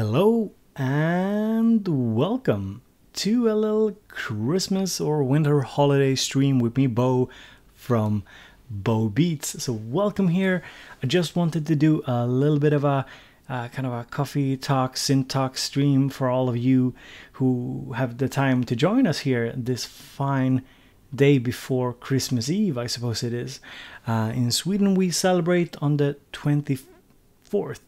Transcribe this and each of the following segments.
Hello and welcome to a little Christmas or winter holiday stream with me, Bo, from Bo Beats. So welcome here. I just wanted to do a little bit of a kind of a coffee talk, synth talk stream for all of you who have the time to join us here this fine day before Christmas Eve, I suppose it is. In Sweden, we celebrate on the 24th.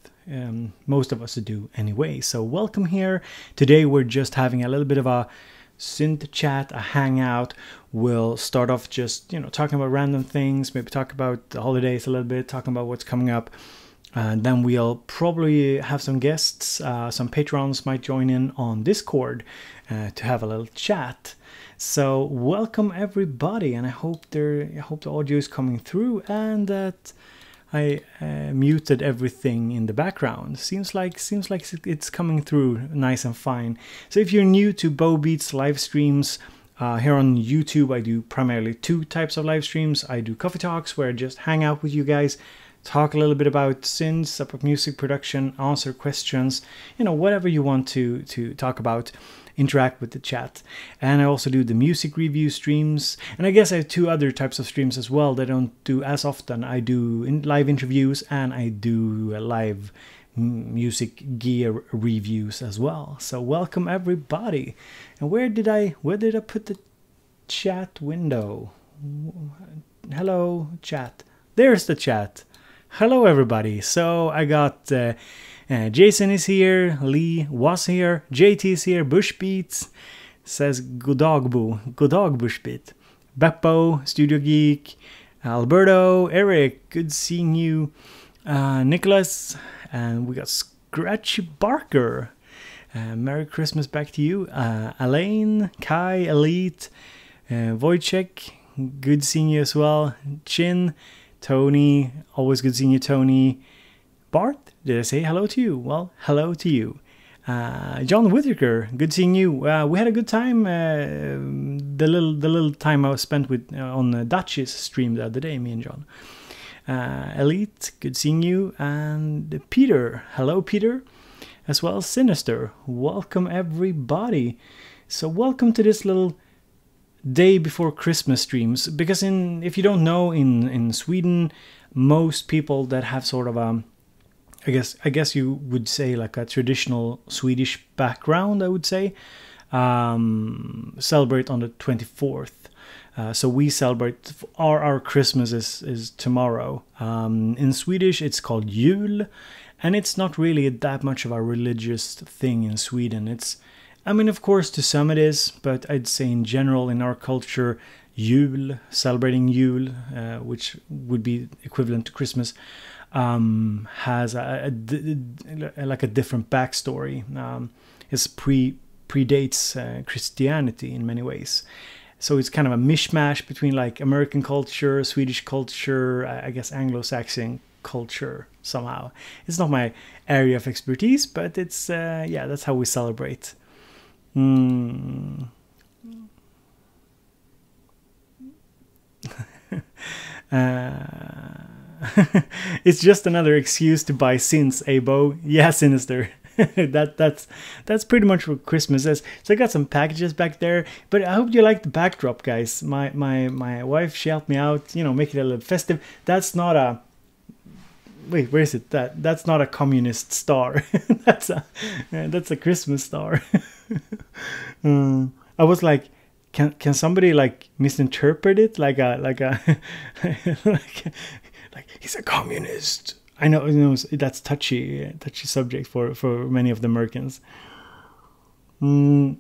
Most of us do anyway. So welcome here. Today we're just having a little bit of a synth chat, a hangout. We'll start off just, talking about random things, maybe talk about the holidays a little bit, talking about what's coming up. And then we'll probably have some guests, some patrons might join in on Discord to have a little chat. So welcome everybody, and I hope the audio is coming through and that I muted everything in the background. Seems like it's coming through nice and fine. So if you're new to Bo Beats live streams, here on YouTube I do primarily two types of live streams. I do coffee talks where I just hang out with you guys, talk a little bit about synths, about music production, answer questions, whatever you want to talk about. Interact with the chat. And I also do the music review streams, and I guess I have two other types of streams as well that I don't do as often. I do live interviews and I do live music gear reviews as well. So welcome everybody. And where did I put the chat window? Hello chat. There's the chat. Hello everybody. So I got Jason is here, Lee was here, JT is here, Bushbeats says Goddag Bushbeat, Beppo, Studio Geek, Alberto, Eric, good seeing you, Nicholas, and we got Scratchy Barker, Merry Christmas back to you, Elaine, Kai, Elite, Wojciech, good seeing you as well, Chin, Tony, always good seeing you, Tony, Bart, did I say hello to you? Well, hello to you. John Whittaker, good seeing you. We had a good time. The little time I was spent with on Dutch's stream the other day, me and John. Elite, good seeing you. And Peter, hello Peter. As well as Sinister, welcome everybody. So welcome to this little day before Christmas streams. Because if you don't know, in Sweden, most people that have sort of I guess you would say like a traditional Swedish background, I would say, celebrate on the 24th. So we celebrate, our Christmas is tomorrow. In Swedish, it's called jul, and it's not really that much of a religious thing in Sweden. Of course, to some it is, but I'd say in general, in our culture, jul, celebrating jul, which would be equivalent to Christmas, has a different backstory. It predates Christianity in many ways, so it's kind of a mishmash between like American culture, Swedish culture, I guess Anglo-Saxon culture somehow. It's not my area of expertise, but it's that's how we celebrate. It's just another excuse to buy synths, Abo. Yeah, Sinister. That's pretty much what Christmas is. So I got some packages back there, but I hope you like the backdrop, guys. My wife, she helped me out, make it a little festive. That's not a wait, where is it? That's not a communist star. that's a Christmas star. I was like, can somebody like misinterpret it like he's a communist? I know that's touchy subject for many of the Americans. But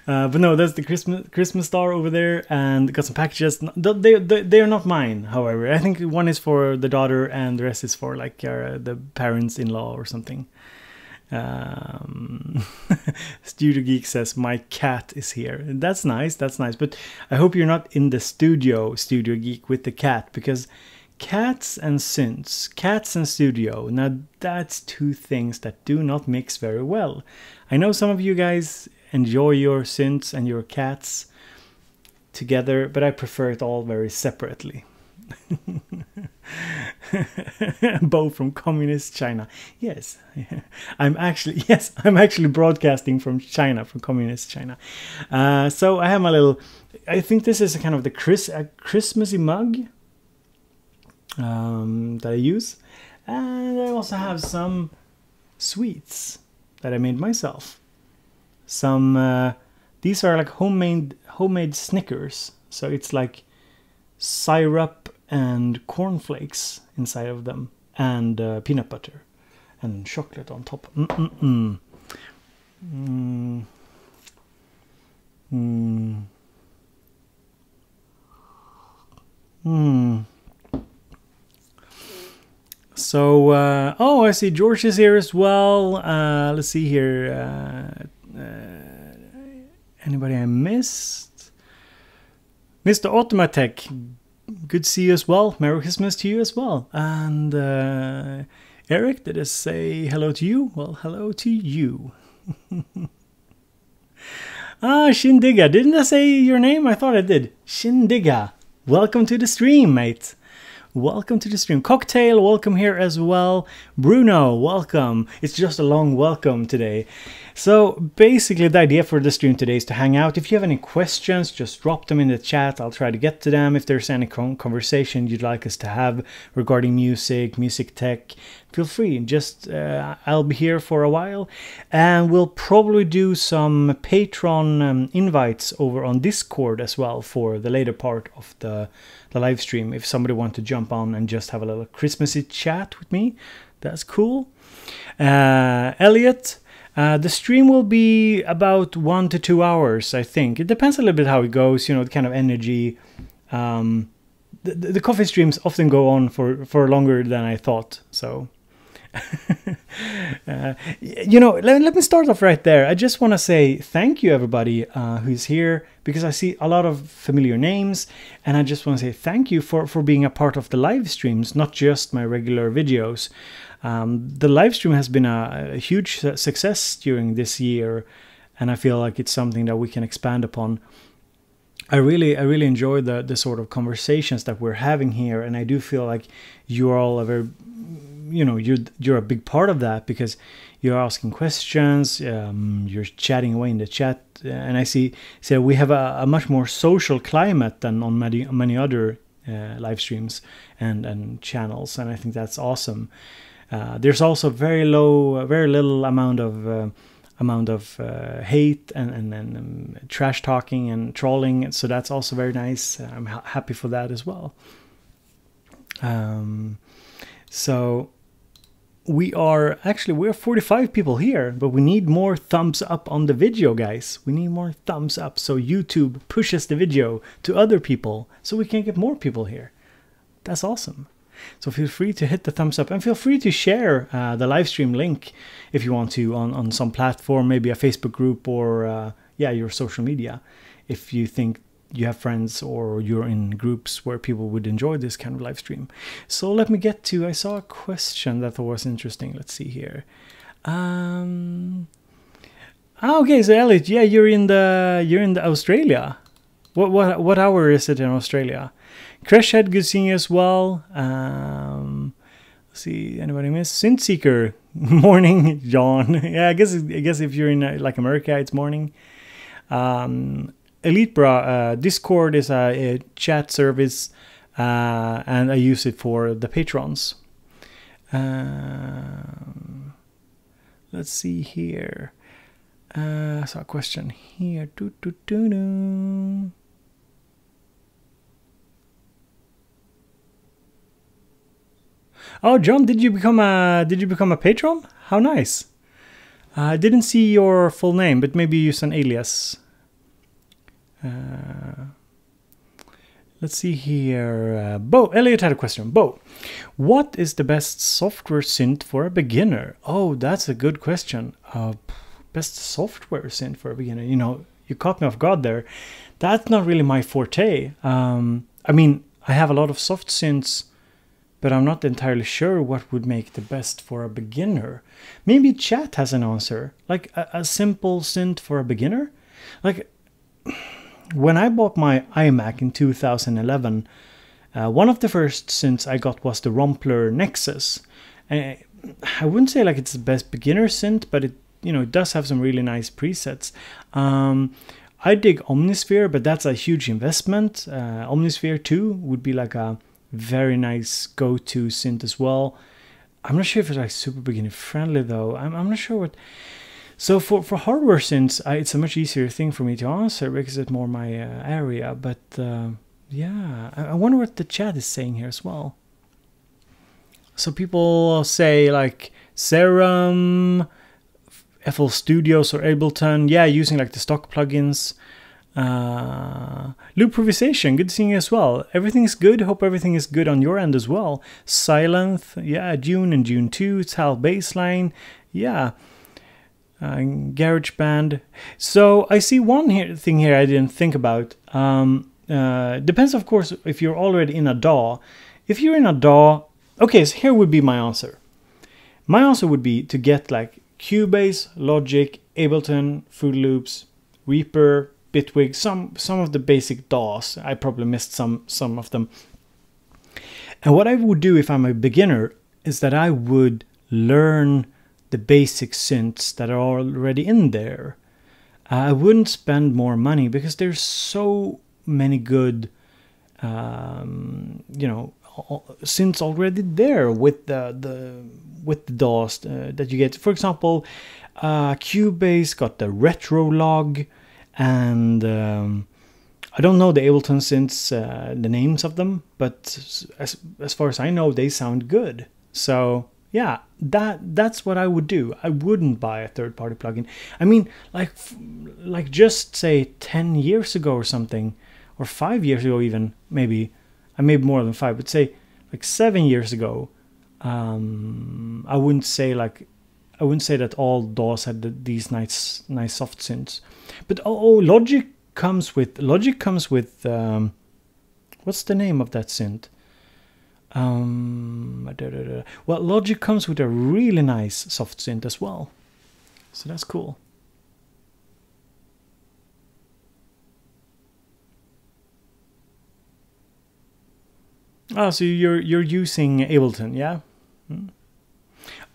no, that's the Christmas star over there, and got some packages. They are not mine, however. I think one is for the daughter, and the rest is for like the parents-in-law or something. Studio Geek says my cat is here. That's nice. But I hope you're not in the Studio Geek with the cat, because cats and synths, cats and studio, now that's two things that do not mix very well. I know some of you guys enjoy your synths and your cats together, but I prefer it all very separately. Bo from communist China. Yes, I'm actually broadcasting from China, from communist China. So I have my little. I think this is a kind of the Christmassy mug that I use, and I also have some sweets that I made myself. Some these are like homemade Snickers. So it's like syrup and cornflakes inside of them, and peanut butter and chocolate on top. So oh, I see George is here as well. Let's see here. Anybody I missed? Mr. Automatech, good to see you as well. Merry Christmas to you as well. And Eric, did I say hello to you? Well, hello to you. Shindiga, didn't I say your name? I thought I did. Shindiga, welcome to the stream, mate. Welcome to the stream. Cocktail, welcome here as well. Bruno, welcome. It's just a long welcome today. So basically the idea for the stream today is to hang out. If you have any questions, just drop them in the chat. I'll try to get to them. If there's any conversation you'd like us to have regarding music tech, feel free. Just I'll be here for a while, and we'll probably do some Patreon invites over on Discord as well for the later part of the live stream. If somebody wants to jump on and just have a little Christmassy chat with me, that's cool. Elliot, the stream will be about 1 to 2 hours, I think. It depends a little bit how it goes, you know, the kind of energy. The coffee streams often go on for longer than I thought, so... you know, let me start off right there. I just want to say thank you everybody who's here, because I see a lot of familiar names, and I just want to say thank you for being a part of the live streams, not just my regular videos. The live stream has been a huge success during this year, and I feel like it's something that we can expand upon. I really enjoy the sort of conversations that we're having here, and I do feel like you're all a very, you know, you're a big part of that, because you're asking questions, you're chatting away in the chat, and I see we have a much more social climate than on many other live streams and channels, and I think that's awesome. There's also very little amount of hate and trash talking and trolling, so that's also very nice. I'm happy for that as well. So we're 45 people here, but we need more thumbs up on the video, guys. We need more thumbs up so YouTube pushes the video to other people so we can get more people here. That's awesome. So feel free to hit the thumbs up, and feel free to share the live stream link if you want to on some platform, maybe a Facebook group, or your social media, if you think you have friends or you're in groups where people would enjoy this kind of live stream. So let me get to, I saw a question that I thought was interesting. Let's see here. Okay, so Elliot, yeah, you're in the Australia. What hour is it in Australia? Crashhead, good seeing you as well. Let's see, anybody miss? Synth Seeker, morning, John. Yeah, I guess if you're in like America, it's morning. Elite Bra, Discord is a chat service, and I use it for the patrons. Let's see here. I saw a question here. Oh, John, did you become a patron? How nice. I didn't see your full name, but maybe you use an alias. Let's see here. Bo, Elliot had a question. Bo, what is the best software synth for a beginner? Oh, that's a good question. Best software synth for a beginner. You know, you caught me off guard there. That's not really my forte. I mean, I have a lot of soft synths, but I'm not entirely sure what would make the best for a beginner. Maybe chat has an answer. Like a simple synth for a beginner? Like, when I bought my iMac in 2011, One of the first synths I got was the Rompler Nexus. I wouldn't say like it's the best beginner synth, but it does have some really nice presets. I dig Omnisphere, but that's a huge investment. Omnisphere 2 would be like a very nice go-to synth as well. I'm not sure if it's like super beginner friendly though. I'm not sure what. So for hardware synths, it's a much easier thing for me to answer because it's more my area. But yeah, I wonder what the chat is saying here as well. So people say like Serum, FL Studios or Ableton. Yeah, using like the stock plugins. Loop Improvisation, good seeing you as well. Everything's good. Hope everything is good on your end as well. Silent, yeah, June and June 2. Tal Baseline, yeah. GarageBand. So I see one thing here I didn't think about. Depends, of course, if you're already in a DAW. If you're in a DAW, okay, so here would be my answer. My answer would be to get like Cubase, Logic, Ableton, Fruity Loops, Reaper, Bitwig, some of the basic DAWs. I probably missed some of them. And what I would do if I'm a beginner is that I would learn the basic synths that are already in there. I wouldn't spend more money because there's so many good, synths already there with the DAWs that you get. For example, Cubase got the Retro Log. And I don't know the Ableton synths, the names of them, but as far as I know, they sound good. So yeah, that's what I would do. I wouldn't buy a third-party plugin. I mean, like just say 10 years ago or something, or 5 years ago even, maybe more than 5, but say like 7 years ago. I wouldn't say that all DAWs had these nice soft synths. But Logic comes with what's the name of that synth? Well, Logic comes with a really nice soft synth as well, so that's cool. Ah, so you're using Ableton, yeah?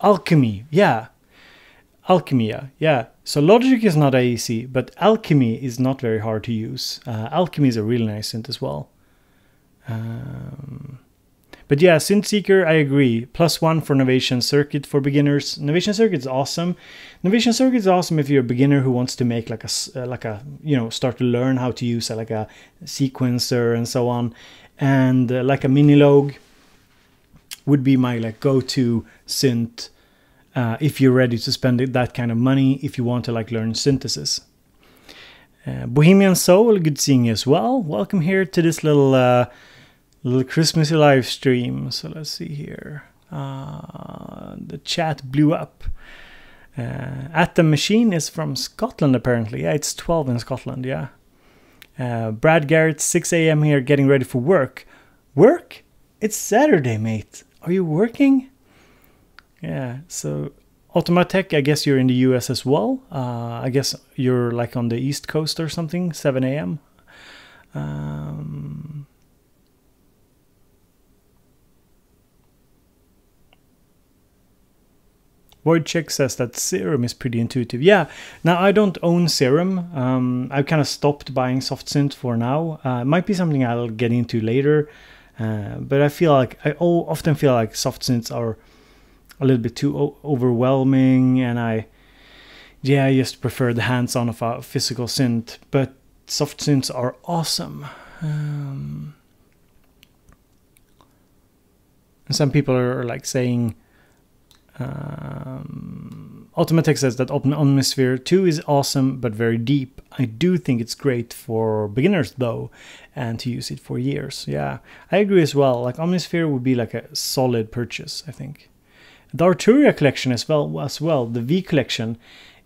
Alchemy, yeah. Alchemy, yeah. So Logic is not easy, but Alchemy is not very hard to use. Alchemy is a really nice synth as well. But yeah, SynthSeeker, I agree. +1 for Novation Circuit for beginners. Novation Circuit is awesome. Novation Circuit is awesome if you're a beginner who wants to make like a start to learn how to use like a sequencer and so on, and like a Minilogue would be my like go-to synth. If you're ready to spend that kind of money, if you want to like learn synthesis. Bohemian Soul, good seeing you as well. Welcome here to this little Christmassy live stream. So let's see here. The chat blew up. Atom Machine is from Scotland apparently. Yeah, it's 12 in Scotland, yeah. Brad Garrett, 6 a.m. here, getting ready for work. Work? It's Saturday, mate. Are you working? Yeah, so Automatech, I guess you're in the US as well. I guess you're like on the East Coast or something, 7 a.m. Wojciech says that Serum is pretty intuitive. Yeah, now I don't own Serum. I've kind of stopped buying soft synth for now. It might be something I'll get into later. But I often feel like soft synths are a little bit too overwhelming, and I just prefer the hands-on of a physical synth. But soft synths are awesome. And some people are like saying, Automatech says that Omnisphere 2 is awesome but very deep. I do think it's great for beginners though, and to use it for years. Yeah, I agree as well. Like Omnisphere would be like a solid purchase, I think. The Arturia collection as well, the V collection,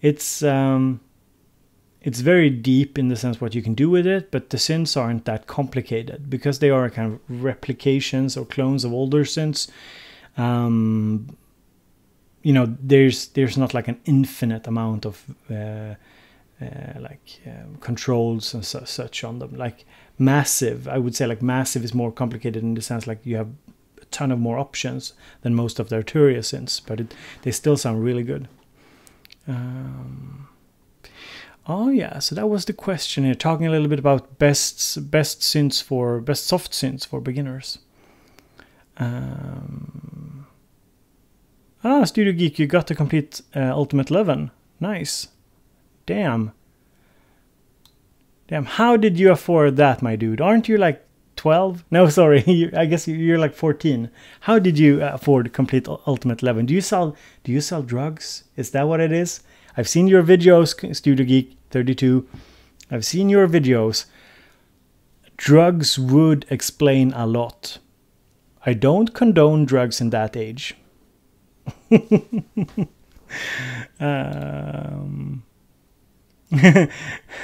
it's very deep in the sense what you can do with it, but the synths aren't that complicated because they are kind of replications or clones of older synths. There's not like an infinite amount of controls and such on them. Like Massive, I would say like Massive is more complicated in the sense like you have a ton of more options than most of the Arturia synths, but they still sound really good. Oh yeah, so that was the question here, talking a little bit about best soft synths for beginners. Studio Geek, you got to complete Ultimate 11. Nice. Damn, how did you afford that, my dude? Aren't you like 12? No, sorry, I guess you're like 14. How did you afford to complete Ultimate 11? Do you sell drugs? Is that what it is? I've seen your videos, Studio Geek 32. I've seen your videos. Drugs would explain a lot. I don't condone drugs in that age.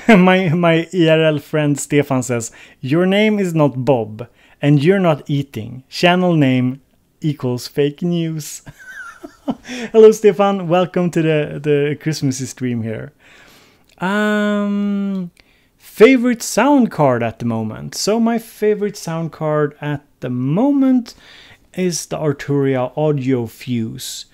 My IRL friend Stefan says, your name is not Bob and you're not eating. Channel name equals fake news. Hello Stefan, welcome to the Christmassy stream here. Favorite sound card at the moment. So my favorite sound card at the moment is the Arturia Audio Fuse,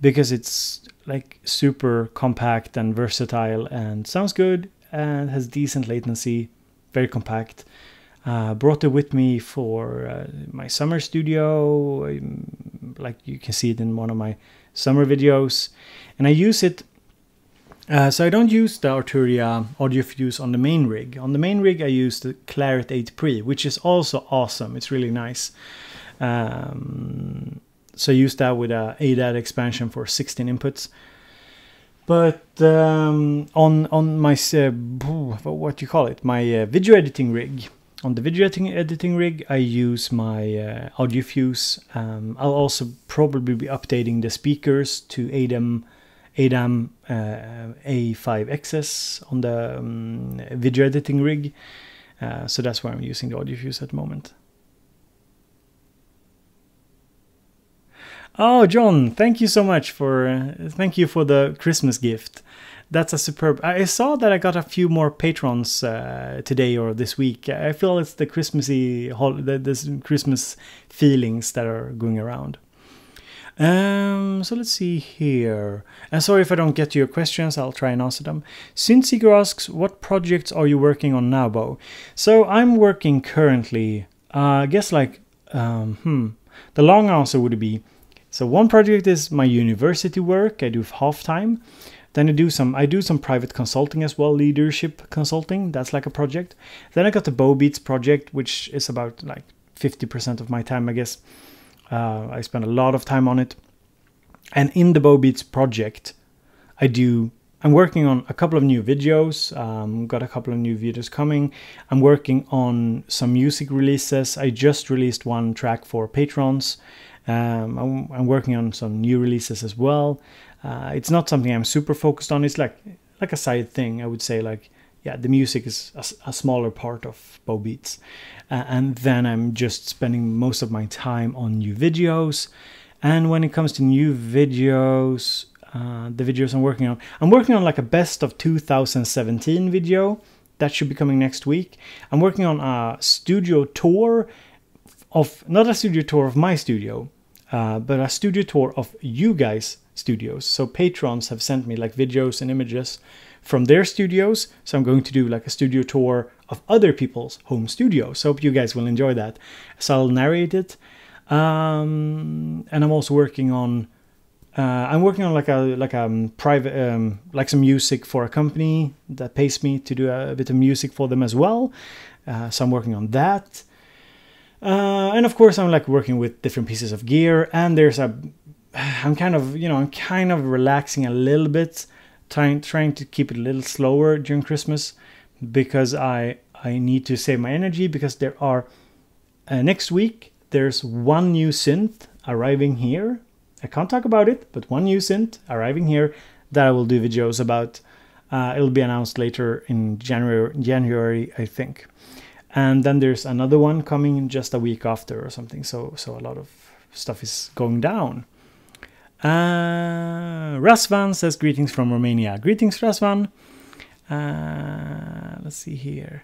because it's like super compact and versatile and sounds good and has decent latency, very compact. Brought it with me for my summer studio, like you can see it in one of my summer videos, and I use it. So I don't use the Arturia Audio Fuse on the main rig. On the main rig I use the Claret 8 Pre, which is also awesome. It's really nice. So I use that with a ADAT expansion for 16 inputs. But on my what you call it, my video editing rig. On the video editing rig, I use my Audio Fuse. I'll also probably be updating the speakers to ADAM A5XS on the video editing rig. So that's why I'm using the Audio Fuse at the moment. Oh, John, thank you so much for the Christmas gift. That's a superb. I saw that I got a few more patrons today or this week. I feel it's the Christmassy this Christmas feelings that are going around. So let's see here. And sorry if I don't get to your questions, I'll try and answer them. Synthseeker asks, what projects are you working on now, Bo? So I'm working currently, I guess like, the long answer would be, so one project is my university work. I do half-time. Then I do some private consulting as well, leadership consulting. That's like a project. Then I got the Bow Beats project, which is about like 50% of my time, I guess. I spend a lot of time on it. And in the Bow Beats project, I'm working on a couple of new videos. Got a couple of new videos coming. I'm working on some music releases. I just released one track for patrons. I'm working on some new releases as well. It's not something I'm super focused on. It's like a side thing, I would say. Like, yeah, the music is a smaller part of Bow Beats. And then I'm just spending most of my time on new videos. And when it comes to new videos, the videos I'm working on like a best of 2017 video. That should be coming next week. I'm working on a studio tour not a studio tour of my studio, but a studio tour of you guys' studios. So patrons have sent me like videos and images from their studios. So I'm going to do like a studio tour of other people's home studios. So hope you guys will enjoy that. So I'll narrate it. And I'm also working on like a private, like some music for a company that pays me to do a bit of music for them as well. So I'm working on that. And of course I'm like working with different pieces of gear, and I'm kind of relaxing a little bit, trying to keep it a little slower during Christmas, because I need to save my energy, because there are next week there's one new synth arriving here. I can't talk about it, but one new synth arriving here that I will do videos about. It'll be announced later in January, I think. And then there's another one coming just a week after or something. So a lot of stuff is going down. Razvan says greetings from Romania. Greetings, Razvan. Let's see here.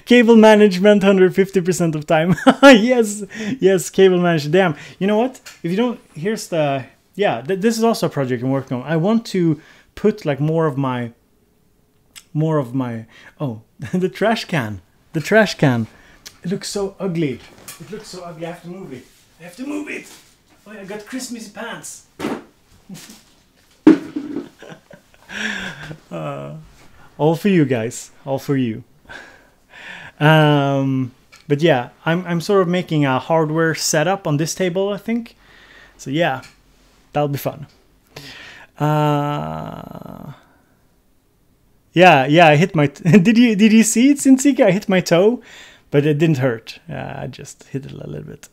Cable management 150% of time. yes, cable management. Damn. You know what? If you don't, here's the, yeah, this is also a project I'm working on. I want to put like more of my, oh, the trash can. The trash can. It looks so ugly. It looks so ugly. I have to move it. I have to move it. Oh, I got Christmas pants. All for you guys. All for you. But yeah, I'm sort of making a hardware setup on this table, I think. So yeah, that'll be fun. Yeah, I hit my. Did you see it, Synth? I hit my toe, but it didn't hurt. I just hit it a little bit.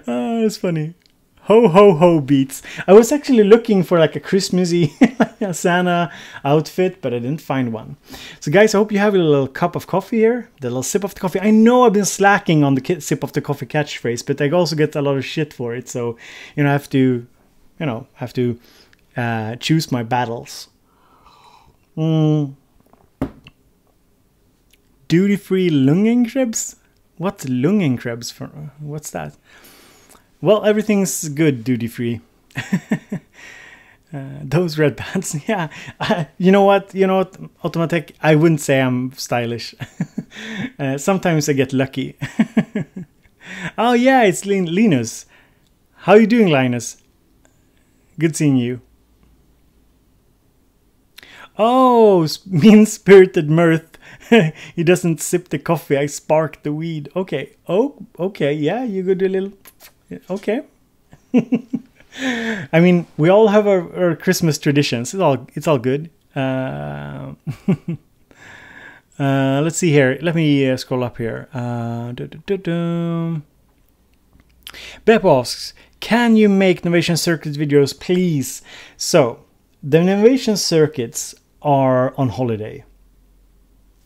It's funny. Ho ho ho beats. I was actually looking for like a Christmassy Santa outfit, but I didn't find one. So guys, I hope you have a little cup of coffee here, the little sip of the coffee. I know I've been slacking on the sip of the coffee catchphrase, but I also get a lot of shit for it. So, you know, I have to, choose my battles. Duty-free Lungenkrebs? What's Lungenkrebs for? What's that? Well, everything's good duty-free. Those red pants, yeah. You know what, Automatech, I wouldn't say I'm stylish. Sometimes I get lucky. Oh yeah, it's Linus. How are you doing, Linus? Good seeing you. Oh, mean-spirited mirth. He doesn't sip the coffee, I spark the weed. Okay, oh, okay, yeah, you could do a little... Okay. I mean, we all have our Christmas traditions. It's all good. Let's see here. Let me scroll up here. Bep asks, can you make Novation Circuit videos, please? So, the Novation Circuits are on holiday.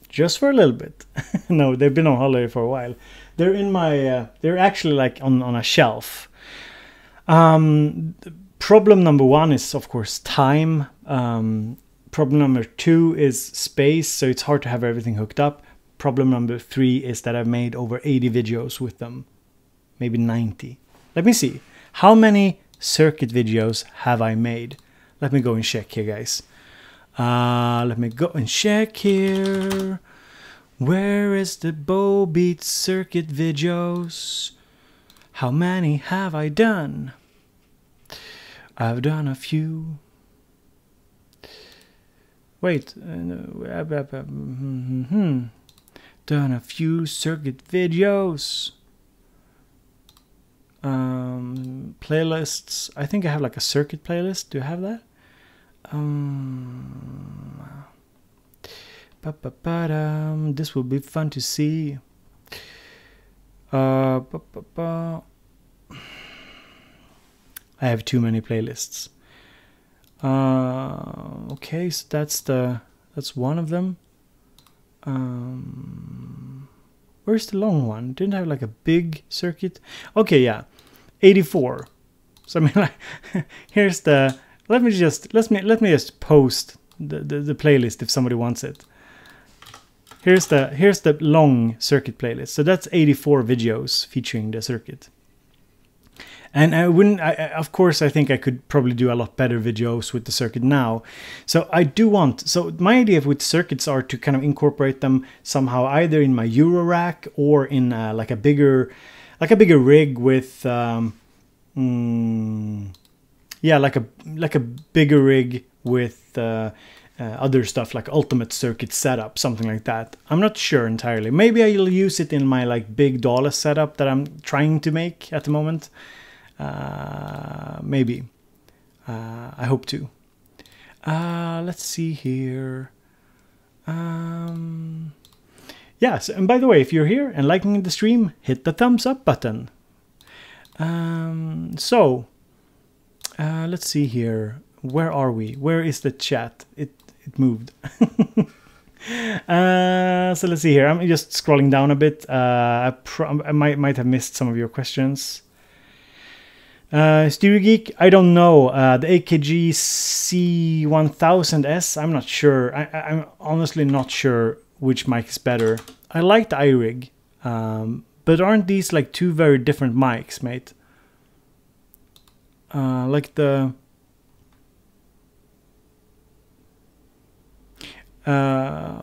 Just for a little bit. No, they've been on holiday for a while. They're in my, they're actually like on a shelf. Problem number one is, of course, time. Problem number two is space, so it's hard to have everything hooked up. Problem number three is that I've made over 80 videos with them. Maybe 90. Let me see. How many circuit videos have I made? Let me go and check here, guys. Let me go and check here. Where is the Bo Beats circuit videos? How many have I done? I've done a few. Wait. Done a few circuit videos. Playlists. I think I have like a circuit playlist. Do you have that? This will be fun to see. I have too many playlists. Okay, so that's one of them. Where's the long one? Didn't I have like a big circuit? Okay, yeah, 84. So I mean, like, here's the. Let me just post the playlist if somebody wants it. Here's the long circuit playlist. So that's 84 videos featuring the circuit. And of course, I think I could probably do a lot better videos with the circuit now. So so my idea with circuits are to kind of incorporate them somehow either in my Euro rack or in like a bigger rig with, yeah, like a bigger rig with other stuff like ultimate circuit setup, something like that. I'm not sure entirely. Maybe I'll use it in my like big DAW setup that I'm trying to make at the moment. Maybe. I hope to. Let's see here. Yeah, so, and by the way, if you're here and liking the stream, hit the thumbs up button. Let's see here. Where are we? Where is the chat? It moved. So let's see here. I'm just scrolling down a bit. I might have missed some of your questions. Stereo Geek, I don't know. The AKG C1000S, I'm not sure. I'm honestly not sure which mic is better. I like the iRig, but aren't these like two very different mics, mate? Like the... so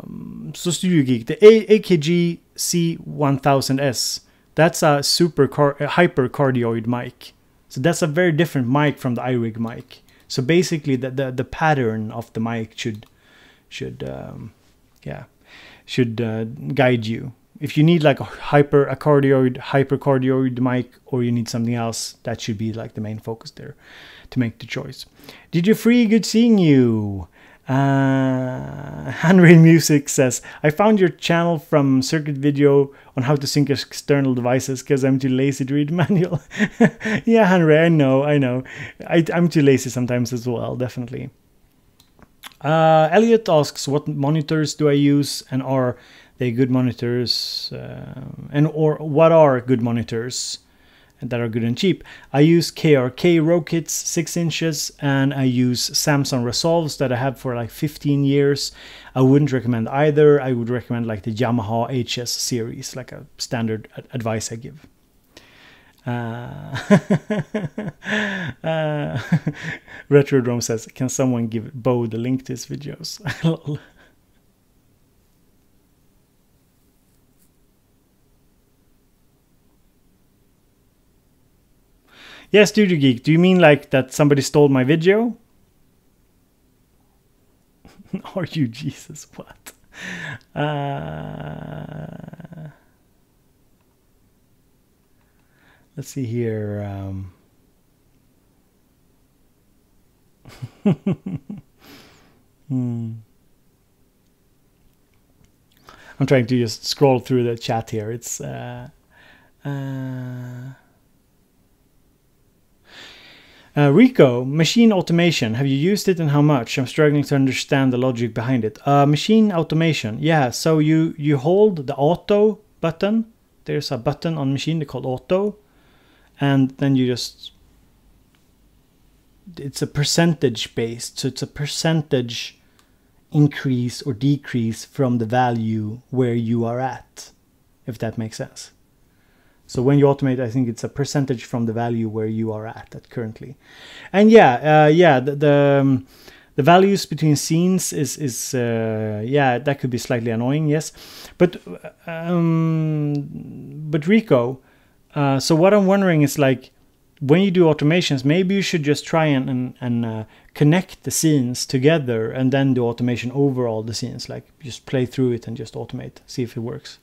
Studio Geek, the AKG C1000S, that's a hypercardioid mic. So that's a very different mic from the iRig mic. So basically, the pattern of the mic should guide you. If you need like a hypercardioid mic, or you need something else, that should be like the main focus there to make the choice. Did you free? Good seeing you. Henry Music says, I found your channel from circuit video on how to sync external devices because I'm too lazy to read manual. Yeah, Henry, I know. I'm too lazy sometimes as well, definitely. Elliot asks, what monitors do I use, and are they good monitors? Or what are good monitors that are good and cheap? I use KRK Rokits 6 inches, and I use Samsung Resolves that I have for like 15 years. I wouldn't recommend either. I would recommend like the Yamaha HS series, like a standard advice I give. Retrodrome says, can someone give Bo the link to his videos? Yeah, Studio Geek, do you mean like that somebody stole my video? Are you Jesus? What? Let's see here. I'm trying to just scroll through the chat here. It's Rico, machine automation. Have you used it and how much? I'm struggling to understand the logic behind it. Machine automation. Yeah, so you hold the auto button. There's a button on machine called auto. And then you just... It's a percentage based. So it's a percentage increase or decrease from the value where you are at. If that makes sense. So when you automate, I think it's a percentage from the value where you are at currently. And the values between scenes is that could be slightly annoying, yes. But Rico, so what I'm wondering is like, when you do automations, maybe you should just try and connect the scenes together and then do automation over all the scenes. Like just play through it and just automate, see if it works.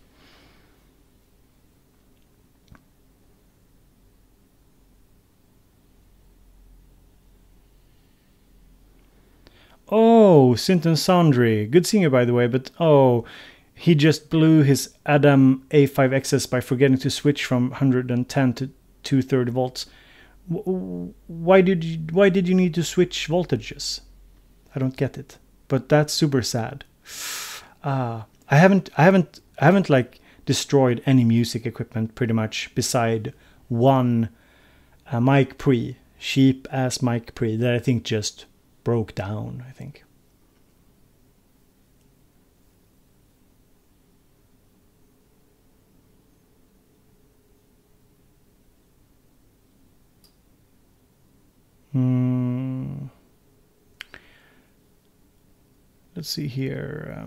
Oh, Synth and Sandry. Good seeing you, by the way, but oh, he just blew his Adam A5XS by forgetting to switch from 110 to 230 volts. Why did you need to switch voltages? I don't get it. But that's super sad. I haven't like destroyed any music equipment pretty much beside one mic pre, cheap ass mic pre that I think just broke down, I think. Let's see here.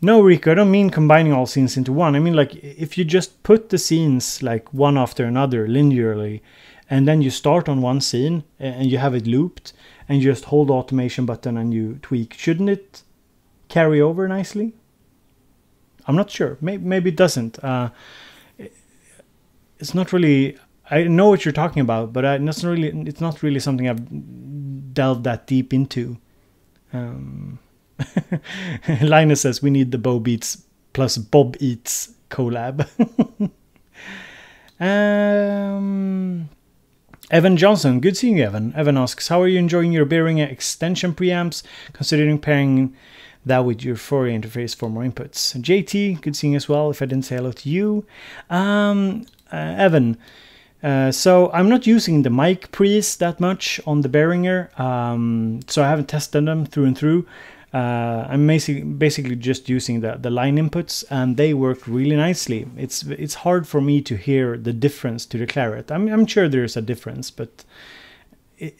No, Rico, I don't mean combining all scenes into one. I mean like if you just put the scenes like one after another linearly, and then you start on one scene and you have it looped and you just hold the automation button and you tweak. Shouldn't it carry over nicely? I'm not sure. Maybe it doesn't. It's not really... I know what you're talking about, but it's not really something I've delved that deep into. Linus says we need the Bo Beats plus Bob Eats collab. Evan Johnson, good seeing you, Evan. Evan asks, how are you enjoying your Behringer extension preamps, considering pairing that with your Fourier interface for more inputs? JT, good seeing you as well, if I didn't say hello to you. Evan, So I'm not using the mic pre's that much on the Behringer, so I haven't tested them through and through. I'm basically just using the line inputs, and they work really nicely. It's hard for me to hear the difference to the Claret. I'm sure there's a difference, but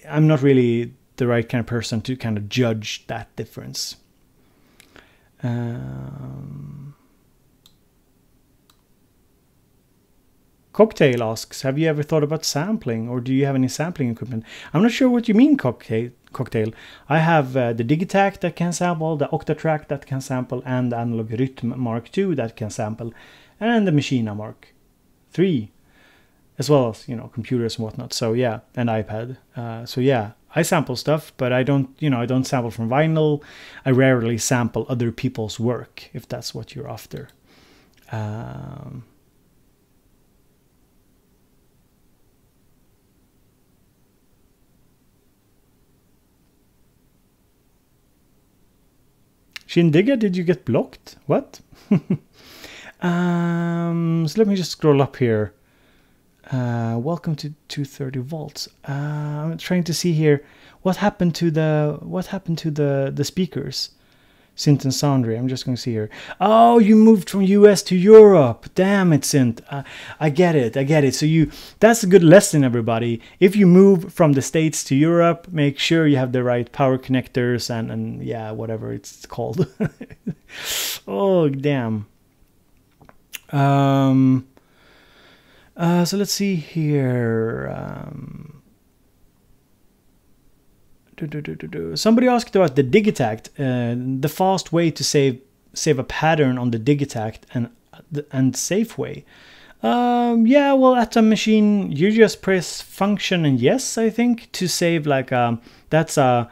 I'm not really the right kind of person to kind of judge that difference. Cocktail asks, have you ever thought about sampling, or do you have any sampling equipment? I'm not sure what you mean, Cocktail. I have the Digitac that can sample, the Octatrack that can sample, and the Analog Rhythm Mark II that can sample, and the Machina Mark III, as well as, you know, computers and whatnot. So yeah, and iPad. So yeah, I sample stuff, but I don't sample from vinyl. I rarely sample other people's work, if that's what you're after. Shindiga, did you get blocked? What? So let me just scroll up here. Welcome to 230 volts. I'm trying to see here what happened to the speakers. Synth and Soundry. I'm just going to see here. Oh, you moved from US to Europe. Damn it, Synth. I get it. So that's a good lesson, everybody. If you move from the States to Europe, make sure you have the right power connectors and yeah, whatever it's called. Oh, damn. So let's see here. Somebody asked about the Digitact, the fast way to save a pattern on the Digitact and safe way. Yeah, well, at a machine you just press function and yes, I think, to save like that's a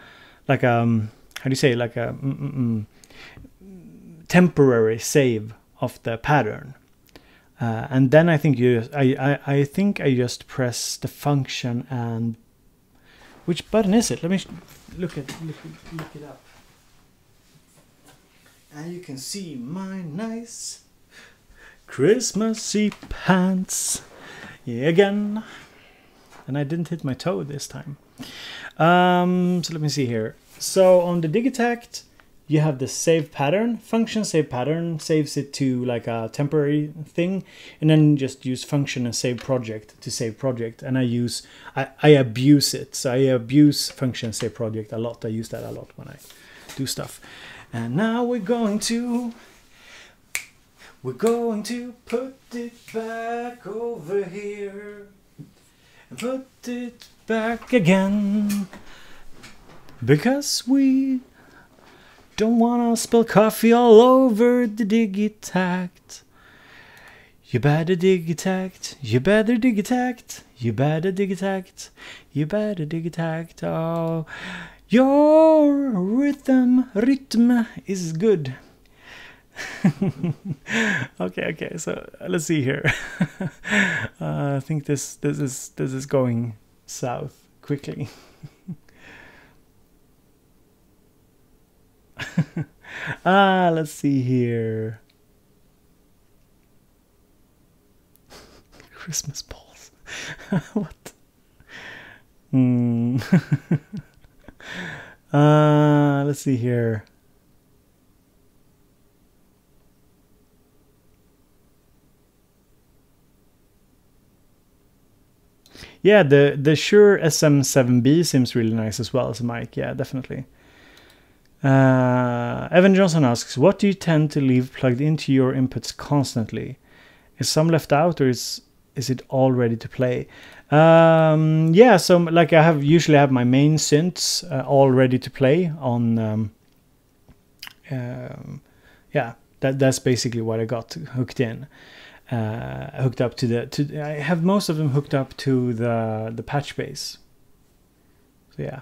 like how do you say, like a temporary save of the pattern. And then I think I think I just press the function and which button is it? Let me look it up. And you can see my nice Christmassy pants. Yeah, again. And I didn't hit my toe this time. So let me see here. So on the Digitact, you have the save pattern function. Save pattern saves it to like a temporary thing, and then just use function and save project to save project. And I abuse it. So I abuse function save project a lot. I use that a lot when I do stuff. And now we're going to put it back over here and put it back again, because we don't wanna spill coffee all over the Digitact. You better Digitact, you better Digitact, you better Digitact, you better Digitact. Oh, your rhythm is good. Okay, so let's see here. I think this is going south quickly. Let's see here. Christmas balls. What? Let's see here. Yeah, the Shure SM7B seems really nice as well as a mic. Yeah, definitely. Evan Johnson asks, what do you tend to leave plugged into your inputs constantly? Is some left out, or is it all ready to play? Yeah, so like I usually have my main synths all ready to play on. Yeah, that's basically what I got hooked in. Hooked up to I have most of them hooked up to the patch base. So yeah.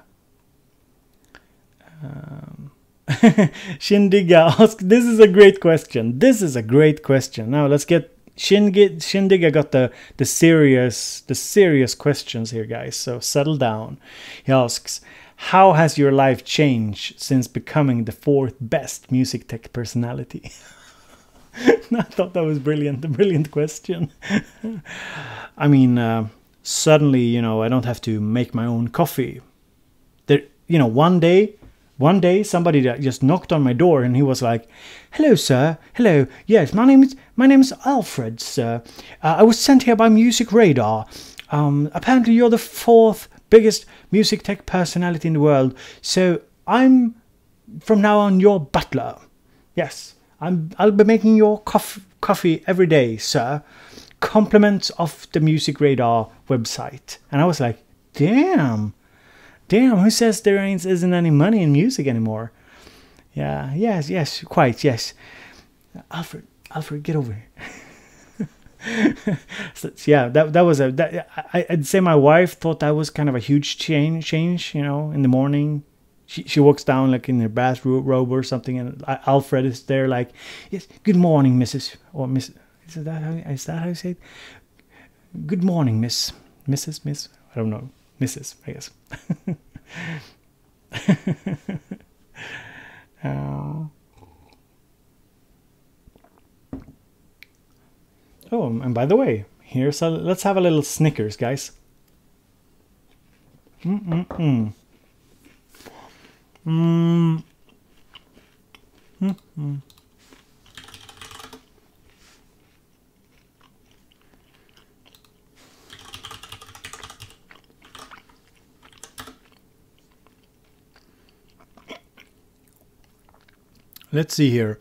Shindiga asks, this is a great question. Now let's get Shindiga got the serious questions here, guys, so settle down. He asks, how has your life changed since becoming the 4th best music tech personality? I thought that was brilliant, a brilliant question. I mean, suddenly, you know, I don't have to make my own coffee. There, you know, one day somebody just knocked on my door and he was like, "Hello, sir. Hello. Yes, my name is Alfred, sir. I was sent here by Music Radar. Apparently you're the fourth biggest music tech personality in the world. So I'm from now on your butler. Yes, I'll be making your coffee every day, sir. Compliments of the Music Radar website." And I was like, damn, who says there isn't any money in music anymore? Yeah, yes, quite, yes. Alfred, get over here. So, yeah, that was I'd say my wife thought that was kind of a huge change, you know, in the morning. She walks down like in her bathrobe or something, and Alfred is there like, "Yes, good morning, Mrs. or Miss." Is that how you say it? Good morning, Miss. I don't know. Mrs. I guess. Oh, and by the way, let's have a little Snickers, guys. Let's see here.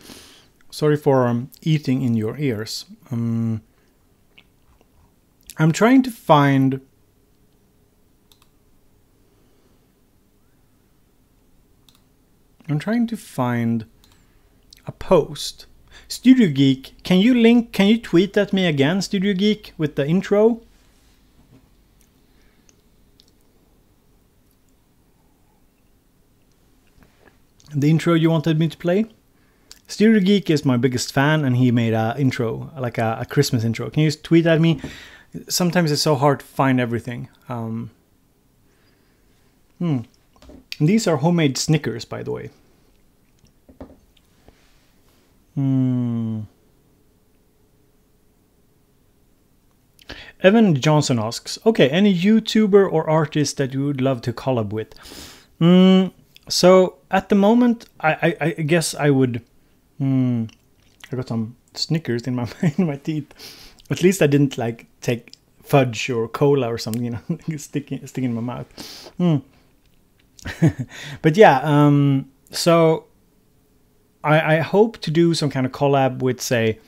Sorry for eating in your ears. I'm trying to find a post. Studio Geek, can you tweet at me again, Studio Geek, with the intro? The intro you wanted me to play? Studio Geek is my biggest fan, and he made a intro, like a Christmas intro. Can you just tweet at me? Sometimes it's so hard to find everything. These are homemade Snickers, by the way. Evan Johnson asks, okay, any YouTuber or artist that you would love to collab with? So at the moment, I guess I would. I got some Snickers in my in my teeth. At least I didn't like take fudge or cola or something, you know, stick in my mouth. But yeah, so I hope to do some kind of collab with, say,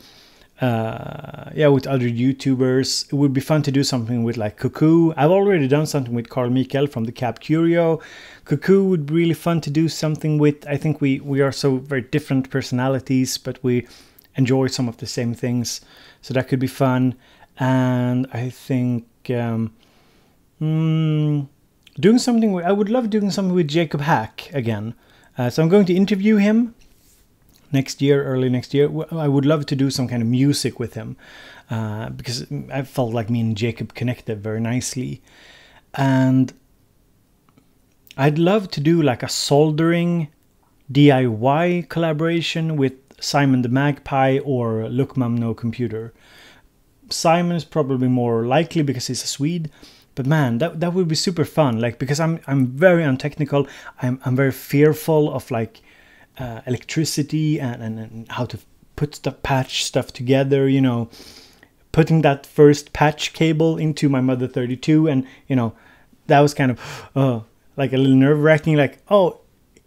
with other YouTubers. It would be fun to do something with like Cuckoo. I've already done something with Carl Mikael from the Cap Curio. Cuckoo would be really fun to do something with. I think we are so very different personalities, but we enjoy some of the same things. So that could be fun. And I think doing something. I would love doing something with Jacob Hack again. So I'm going to interview him early next year. I would love to do some kind of music with him because I felt like me and Jacob connected very nicely. And I'd love to do like a soldering DIY collaboration with Simon the Magpie or Look Mum No Computer. Simon is probably more likely because he's a Swede. But man, that would be super fun. Like, because I'm very untechnical. I'm very fearful of like electricity and how to put the patch stuff together, you know, putting that first patch cable into my Mother 32, and you know, that was kind of like a little nerve-wracking, like, oh,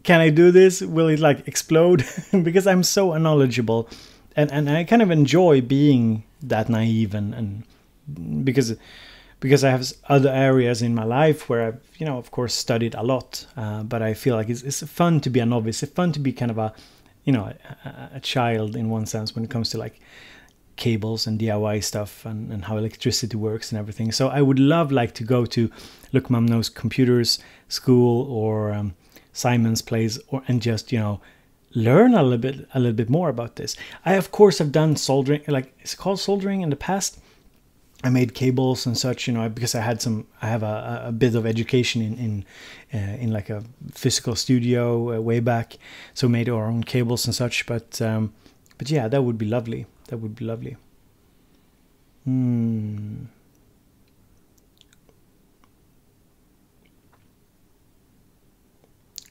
can I do this? Will it like explode? Because I'm so unknowledgeable, and I kind of enjoy being that naive, and because I have other areas in my life where I've, you know, of course studied a lot, but I feel like it's fun to be a novice. It's fun to be kind of a, you know, a child in one sense when it comes to like cables and DIY stuff and how electricity works and everything. So I would love like to go to Look Mum Knows Computers school or Simon's place, and just, you know, learn a little bit more about this. I of course have done soldering, like it's called soldering in the past. I made cables and such, you know, because I have a bit of education in like a physical studio way back, so made our own cables and such. But yeah, that would be lovely. That would be lovely.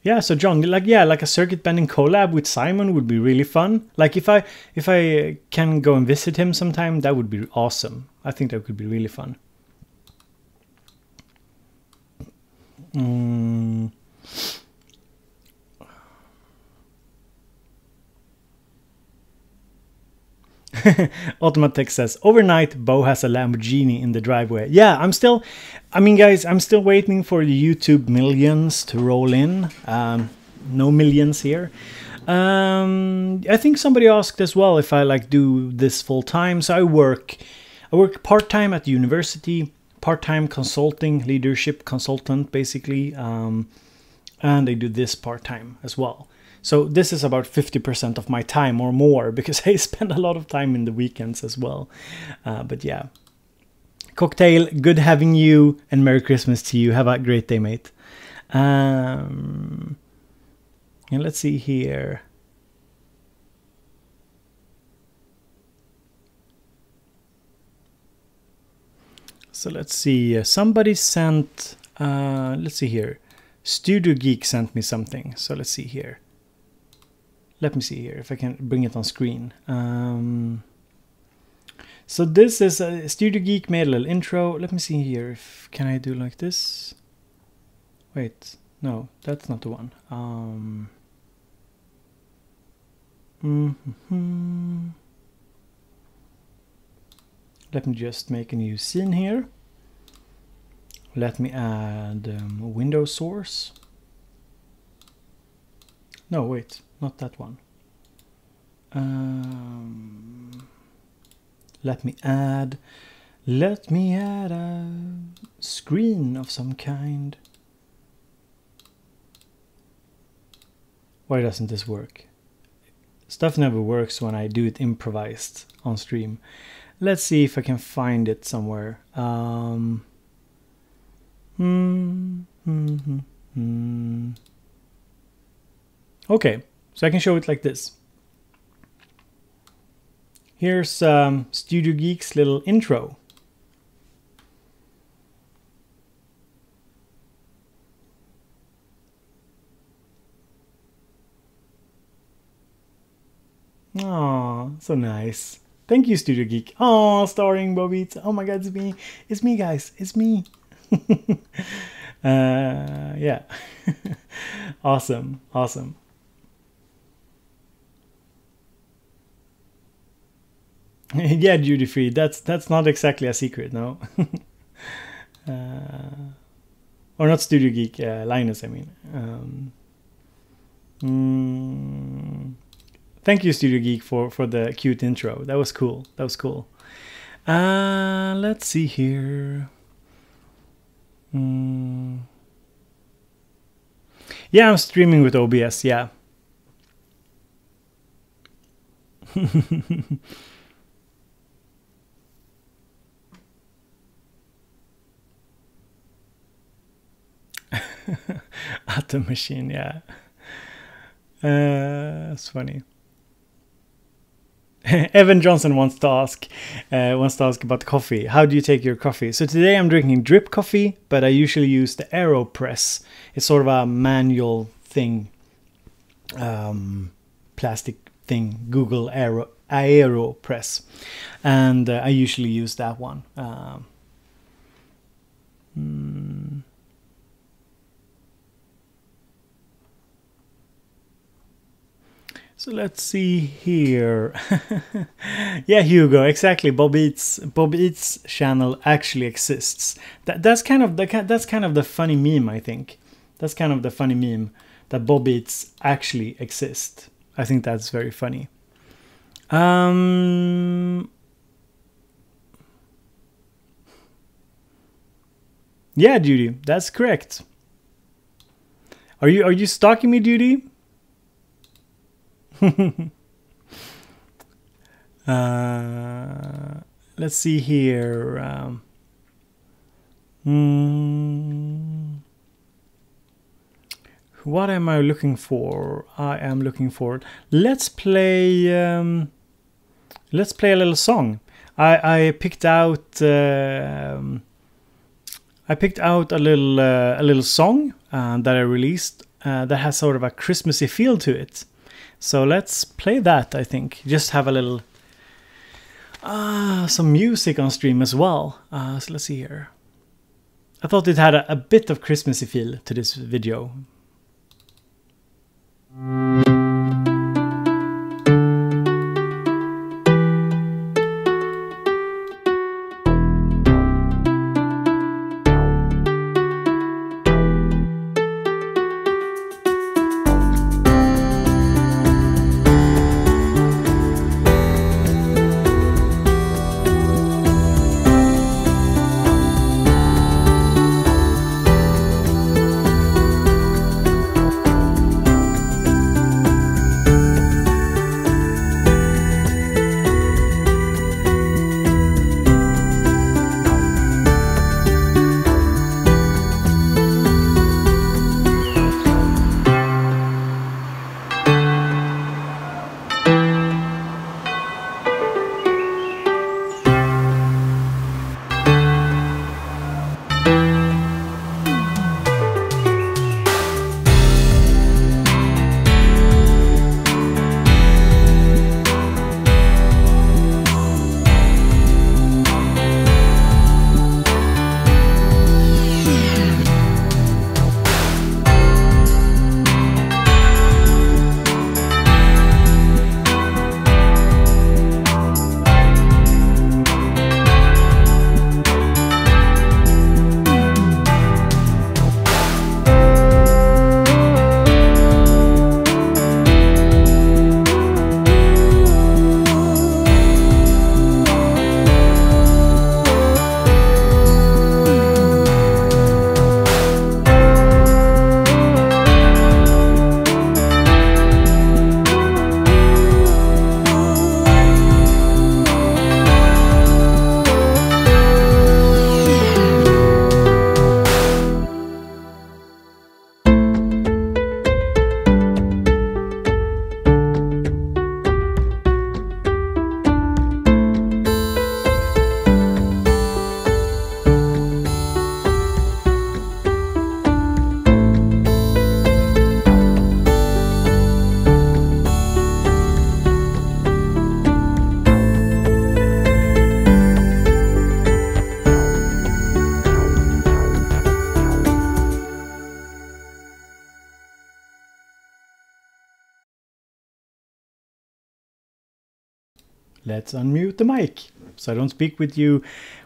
Yeah, so John, like like a circuit bending collab with Simon would be really fun. Like if I can go and visit him sometime, that would be awesome. I think that could be really fun. Automatech says, overnight, Bo has a Lamborghini in the driveway. Yeah, I mean, guys, I'm still waiting for the YouTube millions to roll in. No millions here. I think somebody asked as well if I like do this full time. So I work part-time at the university, part-time consulting, leadership consultant, basically. And I do this part-time as well. So this is about 50% of my time or more, because I spend a lot of time in the weekends as well. But yeah. Cocktail, good having you, and Merry Christmas to you. Have a great day, mate. And let's see here. So let's see. Somebody sent, let's see here. Studio Geek sent me something. So let's see here. Let me see here if I can bring it on screen. So this is a Studio Geek made a little intro. Let me see here. Can I do like this? Wait, no, that's not the one. Let me just make a new scene here. Let me add a window source. No, wait, not that one. Let me add a screen of some kind. Why doesn't this work? Stuff never works when I do it improvised on stream. Let's see if I can find it somewhere. Okay, so I can show it like this. Here's Studio Geek's little intro. Oh, so nice. Thank you, Studio Geek. Oh, starring Bobbeats. Oh my god, it's me. It's me, guys. It's me. Yeah. Awesome. Awesome. Yeah, duty free. That's not exactly a secret, no. Or not Studio Geek, Linus, I mean. Thank you, Studio Geek, for the cute intro. That was cool. That was cool. Let's see here. Yeah, I'm streaming with OBS, yeah. Atom machine, yeah. That's funny. Evan Johnson wants to ask about coffee. How do you take your coffee? So today I'm drinking drip coffee, but I usually use the AeroPress. It's sort of a manual thing, plastic thing. Google AeroPress, and I usually use that one. So let's see here. Yeah, Hugo, exactly. Bob Eats channel actually exists. That's kind of the funny meme, I think. That's kind of the funny meme, that Bob Eats actually exist. I think that's very funny. Yeah, Judy, that's correct. Are you stalking me, Judy? Let's see here. What am I looking for? I am looking for. Let's play a little song. I picked out a little song that I released that has sort of a Christmassy feel to it. So let's play that, I think. Just have a little some music on stream as well. So let's see here. I thought it had a bit of Christmassy feel to this video. Let's unmute the mic so I don't speak with you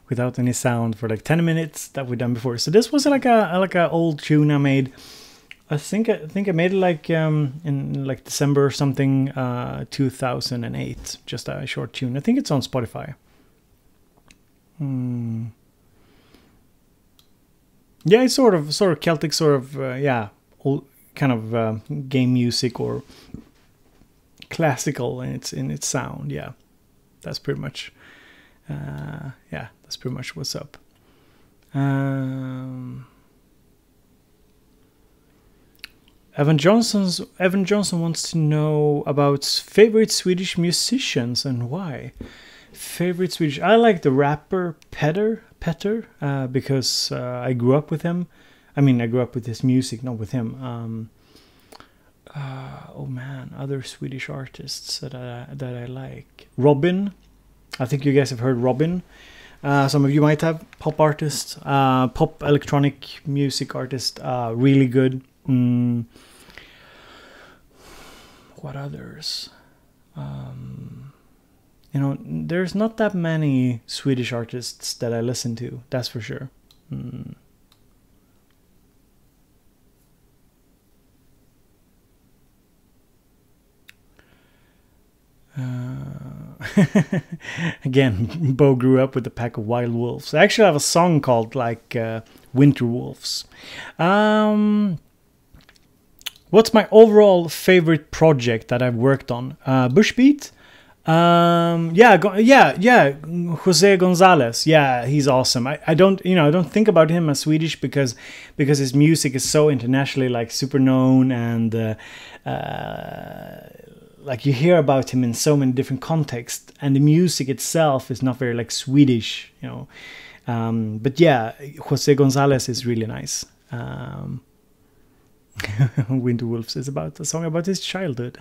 without any sound for like 10 minutes that we've done before. So this was like a old tune I made. I think I made it like in like December or something, 2008. Just a short tune. I think it's on Spotify. Yeah, it's sort of Celtic, sort of yeah, old kind of game music or classical in its sound. Yeah. That's pretty much, yeah, that's pretty much what's up. Evan Johnson wants to know about favorite Swedish musicians and why. Favorite Swedish, I like the rapper Petter, because I grew up with him. I mean, I grew up with his music, not with him. Oh man, other Swedish artists that I like. Robin, I think you guys have heard Robin. Some of you might have. Pop artist, pop electronic music artist, really good. What others? You know, there's not that many Swedish artists that I listen to, that's for sure. Again, Bo grew up with a pack of wild wolves. I actually have a song called like Winter Wolves. What's my overall favorite project that I've worked on? Bushbeat. Yeah, Jose Gonzalez. Yeah, he's awesome. I don't think about him as Swedish because his music is so internationally like super known, and like you hear about him in so many different contexts, and the music itself is not very like Swedish, you know. But yeah, Jose Gonzalez is really nice. Winter Wolves is about a song about his childhood.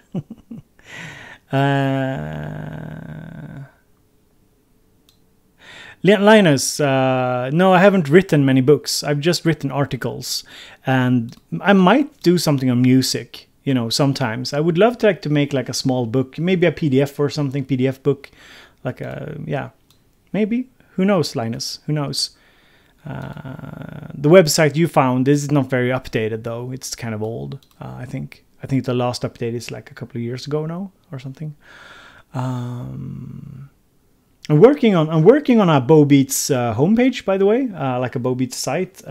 Linus, no, I haven't written many books. I've just written articles, and I might do something on music. You know, sometimes I would love to make like a small book, maybe a PDF or something, PDF book, like maybe. Who knows, Linus? Who knows? The website you found is not very updated though. It's kind of old. I think the last update is like a couple of years ago now or something. I'm working on a BowBeats homepage, by the way, like a BowBeats site.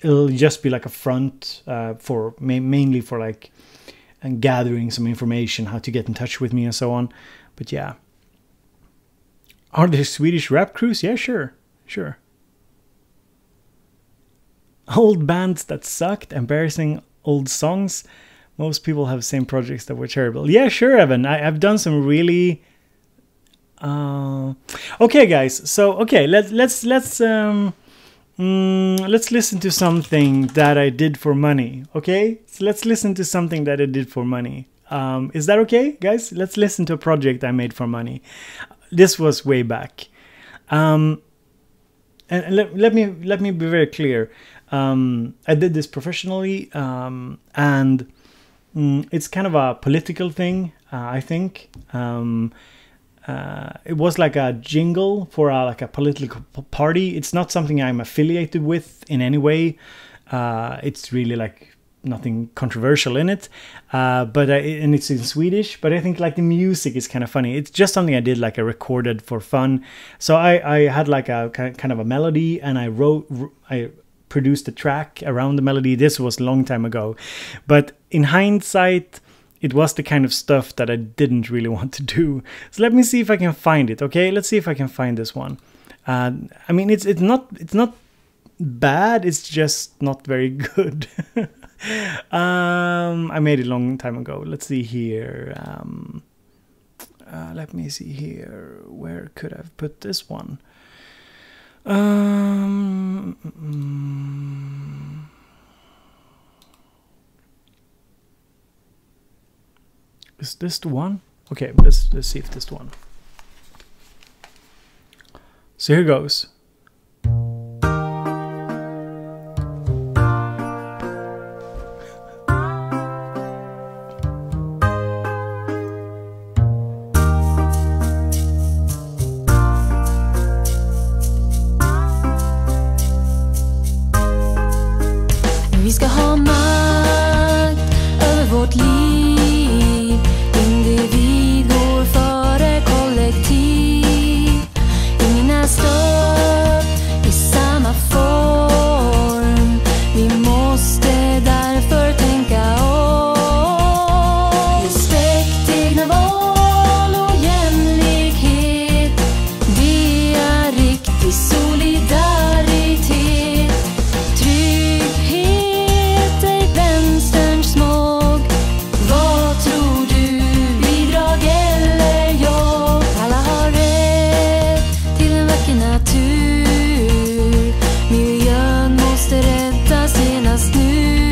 It'll just be like a front for mainly for like gathering some information, how to get in touch with me and so on. But yeah, are there Swedish rap crews? Yeah, sure. Old bands that sucked, embarrassing old songs. Most people have same projects that were terrible. Yeah, sure, Evan. I've done some really. Okay, guys. So okay, let's listen to something that I did for money. Okay, so let's listen to something that I did for money. Is that okay, guys? Let's listen to a project I made for money. This was way back. And let me be very clear. I did this professionally, and it's kind of a political thing. I think. It was like a jingle for like a political party. It's not something I'm affiliated with in any way. It's really like nothing controversial in it, but and it's in Swedish. But I think like the music is kind of funny. It's just something I did, like I recorded for fun. So I had like a kind of a melody, and I produced a track around the melody. This was a long time ago, but in hindsight, it was the kind of stuff that I didn't really want to do. So let me see if I can find it. Okay, let's see if I can find this one. I mean, it's not bad. It's just not very good. I made it a long time ago. Let's see here. Let me see here. Where could I have put this one? Is this the one? Okay, let's see if this is the one. So here goes. Vi ska ha makt över vårt liv. Individ går före kollektiv. Ingen är störd i samma form. Vi måste därför tänka om. Respekt, egna val och jämlikhet. Det är riktig solidaritet. Trygghet är vänsterns småg. Vad tror du? Bidrag eller jobb? Alla har rätt till en vacker natur. Miljön måste räddas genast nu.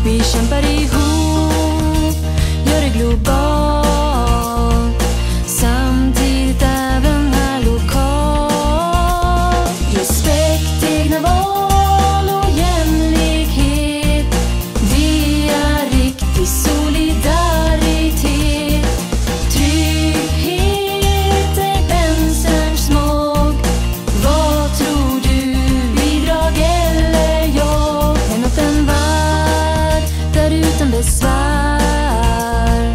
Vi kämpar ihop, gör det globalt. Samtidigt även här lokalt. Respekt, egna val och jämlikhet. Det är riktig solidaritet. Trygghet är vänsterns småg. Vad tror du? Bidrag eller jobb? En öppen värld där utan besvär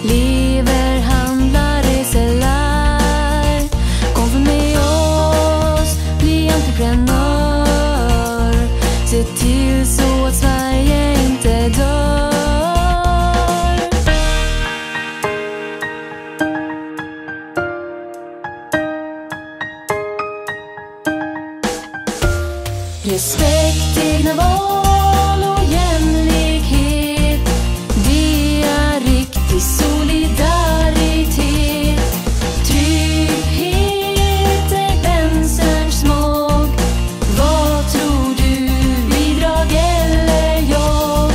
lever, handlar, reser, lär. Kom med oss, bli entreprenör. Se till så att Sverige inte dör. Respekt, egna val och jämlikhet. Det är riktig solidaritet. Trygghet är vänsterns småg. Vad tror du? Bidrag eller jobb?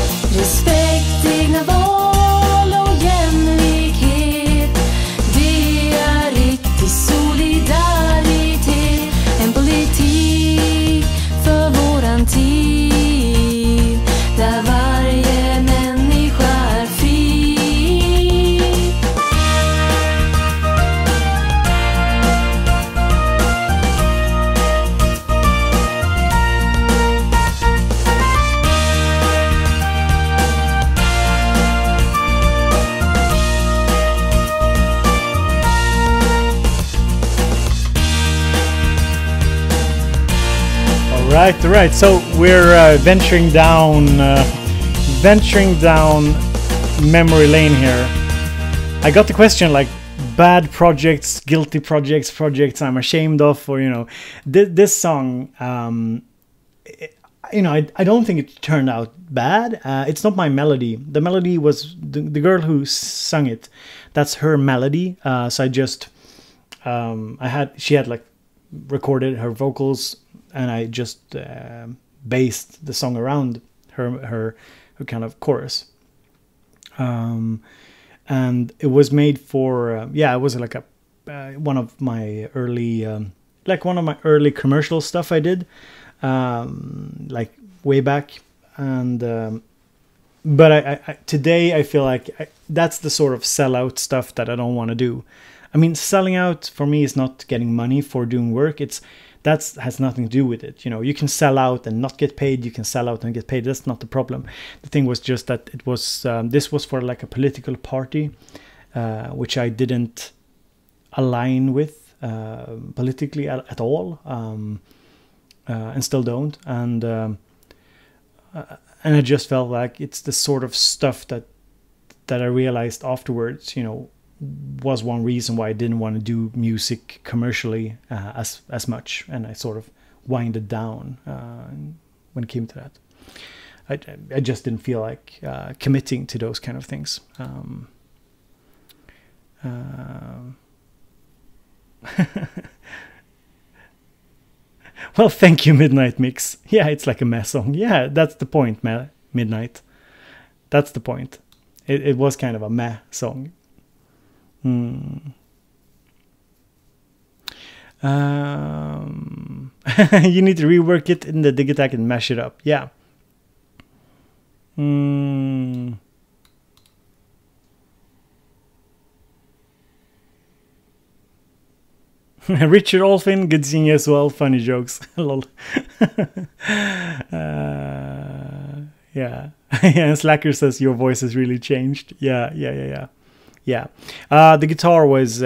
Right. So we're venturing down memory lane here. I got the question like bad projects, guilty projects, projects I'm ashamed of, or this song. I don't think it turned out bad. It's not my melody. The melody was the girl who sung it. That's her melody. So I just she had like recorded her vocals, and I just based the song around her kind of chorus. And it was made for it was like one of my early commercial stuff I did. Like way back, and but I today I feel like that's the sort of sellout stuff that I don't want to do. I mean, selling out for me is not getting money for doing work. That has nothing to do with it. You can sell out and not get paid. You can sell out and get paid. That's not the problem. The thing was just that it was this was for like a political party, which I didn't align with politically at all. And still don't, and I just felt like it's the sort of stuff that I realized afterwards, was one reason why I didn't want to do music commercially as much, and I sort of winded down when it came to that. I just didn't feel like committing to those kind of things. Well, thank you, Midnight Mix. Yeah, it's like a meh song. Yeah, that's the point, Midnight. That's the point. It was kind of a meh song. You need to rework it in the Digitech and mash it up. Yeah. Richard Olfin, good seeing you as well. Funny jokes. Lol. Yeah. Yeah. Slacker says your voice has really changed. Yeah. The guitar was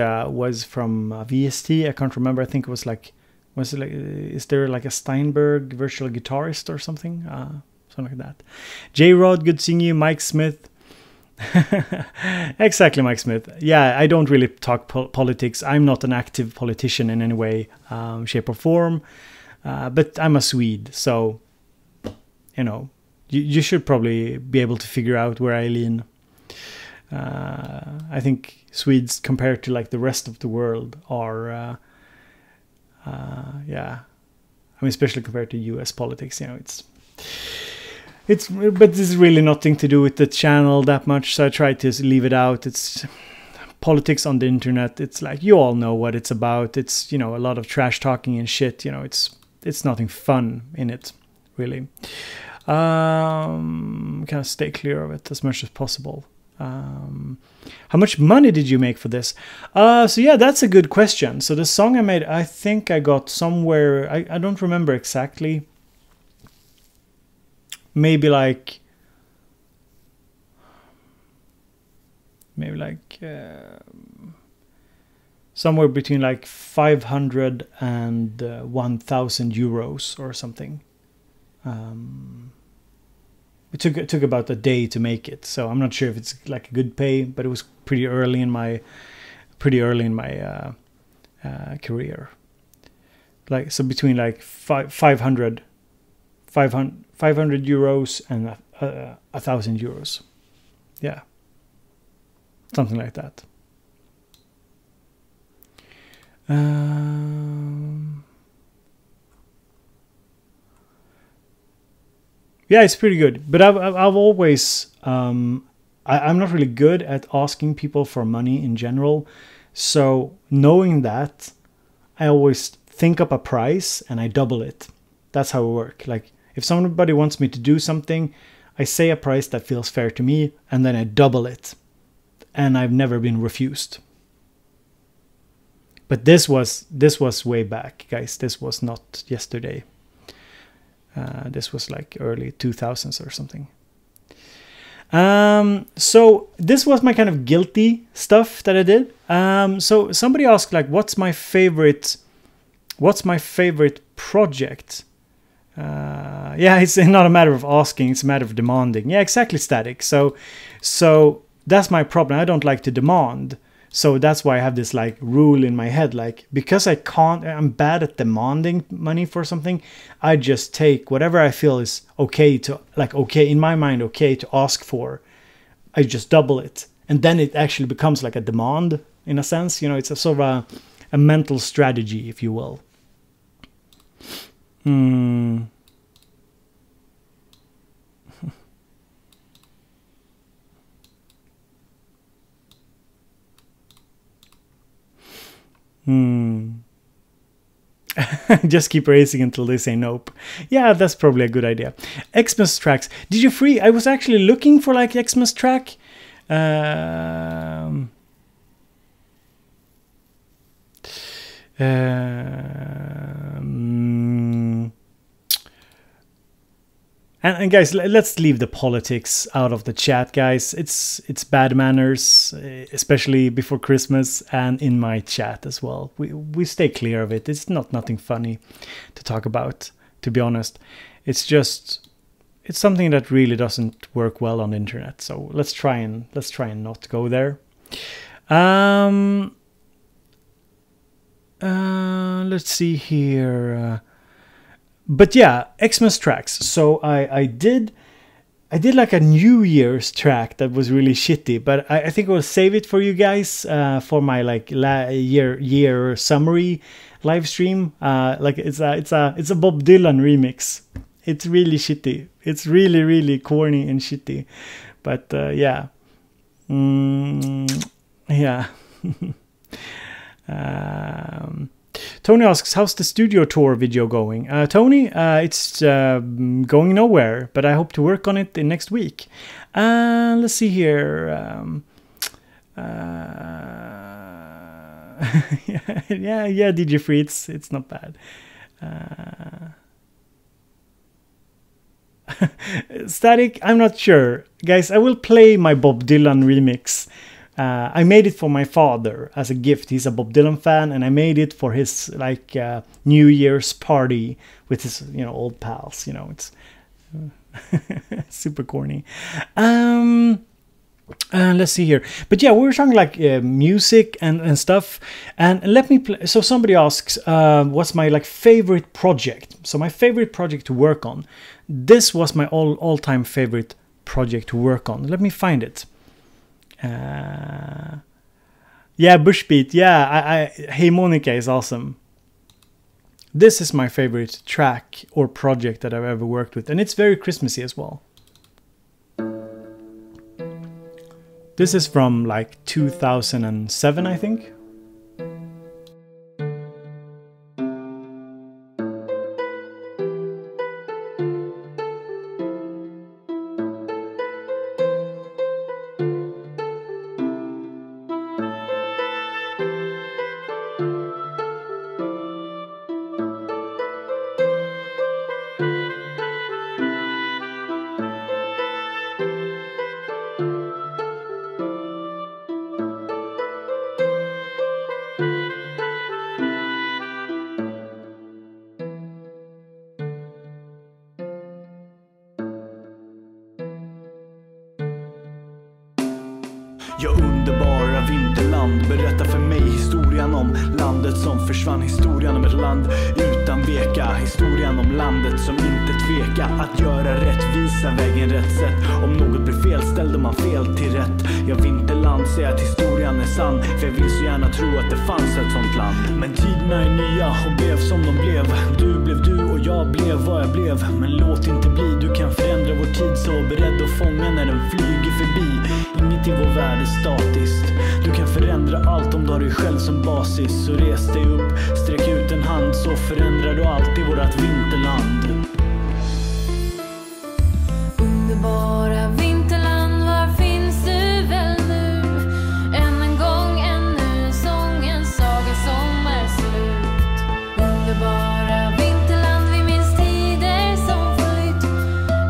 from VST. I can't remember. I think it was like, is there like a Steinberg virtual guitarist or something? Something like that. J Rod, good seeing you. Mike Smith. Exactly, Mike Smith. Yeah, I don't really talk politics. I'm not an active politician in any way, shape or form, but I'm a Swede, so you should probably be able to figure out where I lean. I think Swedes compared to like the rest of the world are I mean, especially compared to US politics, but this is really nothing to do with the channel that much, so I try to leave it out. It's politics on the internet. It's like, you all know what it's about. It's, a lot of trash talking and shit. It's nothing fun in it, really. Kind of stay clear of it as much as possible. How much money did you make for this? So yeah, that's a good question. So the song I made, I think I got somewhere, I don't remember exactly. Maybe like somewhere between like 500 and 1,000 euros or something. It took about a day to make it, so I'm not sure if it's like a good pay, but it was pretty early in my career. Like, so between like 500 euros and 1,000 euros. Yeah. Something like that. Yeah, it's pretty good. But I've always I'm not really good at asking people for money in general. So knowing that, I always think up a price and I double it. That's how it works. Like, if somebody wants me to do something, I say a price that feels fair to me, and then I double it. And I've never been refused. But this was way back, guys. This was not yesterday. This was like early 2000s or something. So this was my kind of guilty stuff that I did. So somebody asked, like, what's my favorite project? Yeah, it's not a matter of asking, it's a matter of demanding. Yeah, exactly, Static. So that's my problem. I don't like to demand. So that's why I have this like rule in my head, like, because I'm bad at demanding money for something, I just take whatever I feel is okay to, like, okay, in my mind, okay to ask for. I just double it. And then it actually becomes like a demand in a sense, you know, it's a sort of a mental strategy, if you will. Just keep racing until they say nope. Yeah, that's probably a good idea. Xmas tracks. Did you free? I was actually looking for like Xmas track. And guys, let's leave the politics out of the chat, guys. It's bad manners, especially before Christmas and in my chat as well. We stay clear of it. It's nothing funny to talk about, to be honest. It's something that really doesn't work well on the internet. So let's try and not go there. Let's see here. But yeah, Xmas tracks. So I did like a New Year's track that was really shitty, but I think I will save it for you guys for my like year summary live stream. Like it's a Bob Dylan remix. It's really shitty. It's really, really corny and shitty. But yeah. Yeah. Tony asks, how's the studio tour video going? Tony, it's going nowhere, but I hope to work on it in next week. Let's see here. Yeah, DJ Free, it's not bad. Static, I'm not sure. Guys, I will play my Bob Dylan remix. I made it for my father as a gift. He's a Bob Dylan fan, and I made it for his like New Year's party with his old pals. It's super corny. Let's see here. But yeah, we were talking like music and stuff. And let me play. So somebody asks, what's my like favorite project? So my favorite project to work on. This was my all-time favorite project to work on. Let me find it. Yeah, Bushbeat. Yeah, Hey Monica is awesome. This is my favorite track or project that I've ever worked with, and it's very Christmassy as well. This is from like 2007, I think. Ja, underbara vinterland, berätta för mig historien om landet som försvann, historien om ett land utan veka, historien om landet som inte tveka att göra rätt, visa vägen rätt sätt. Om något blir fel ställde man fel till rätt. Ja, vinterland säger att historien är sann, för jag vill så gärna tro att det fanns ett sånt land. Men tiderna är nya och blev som de blev. Du blev du och jag blev vad jag blev. Men låt inte bli, du kan förändra vår tid, så beredd att fånga när den flyger förbi. Inget i vår värld är statiskt. Du kan förändra allt om du har dig själv som basis. Så res dig upp, sträck ut en hand, så förändrar du allt i vårat vinterland. Underbara vinterland, var finns du väl nu? Än en gång, ännu en sång, en saga som är slut. Underbara vinterland, vi minns tider som flytt.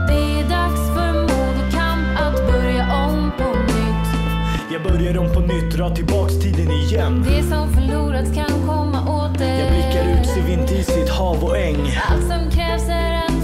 Det är dags för mod och kamp att börja om på nytt. Jag börjar om på nytt, dra tillbaks tiden igen. Det som förlorats kan komma åter. Jag blickar ut, ser vinter i sitt hav och äng. Allt som krävs är att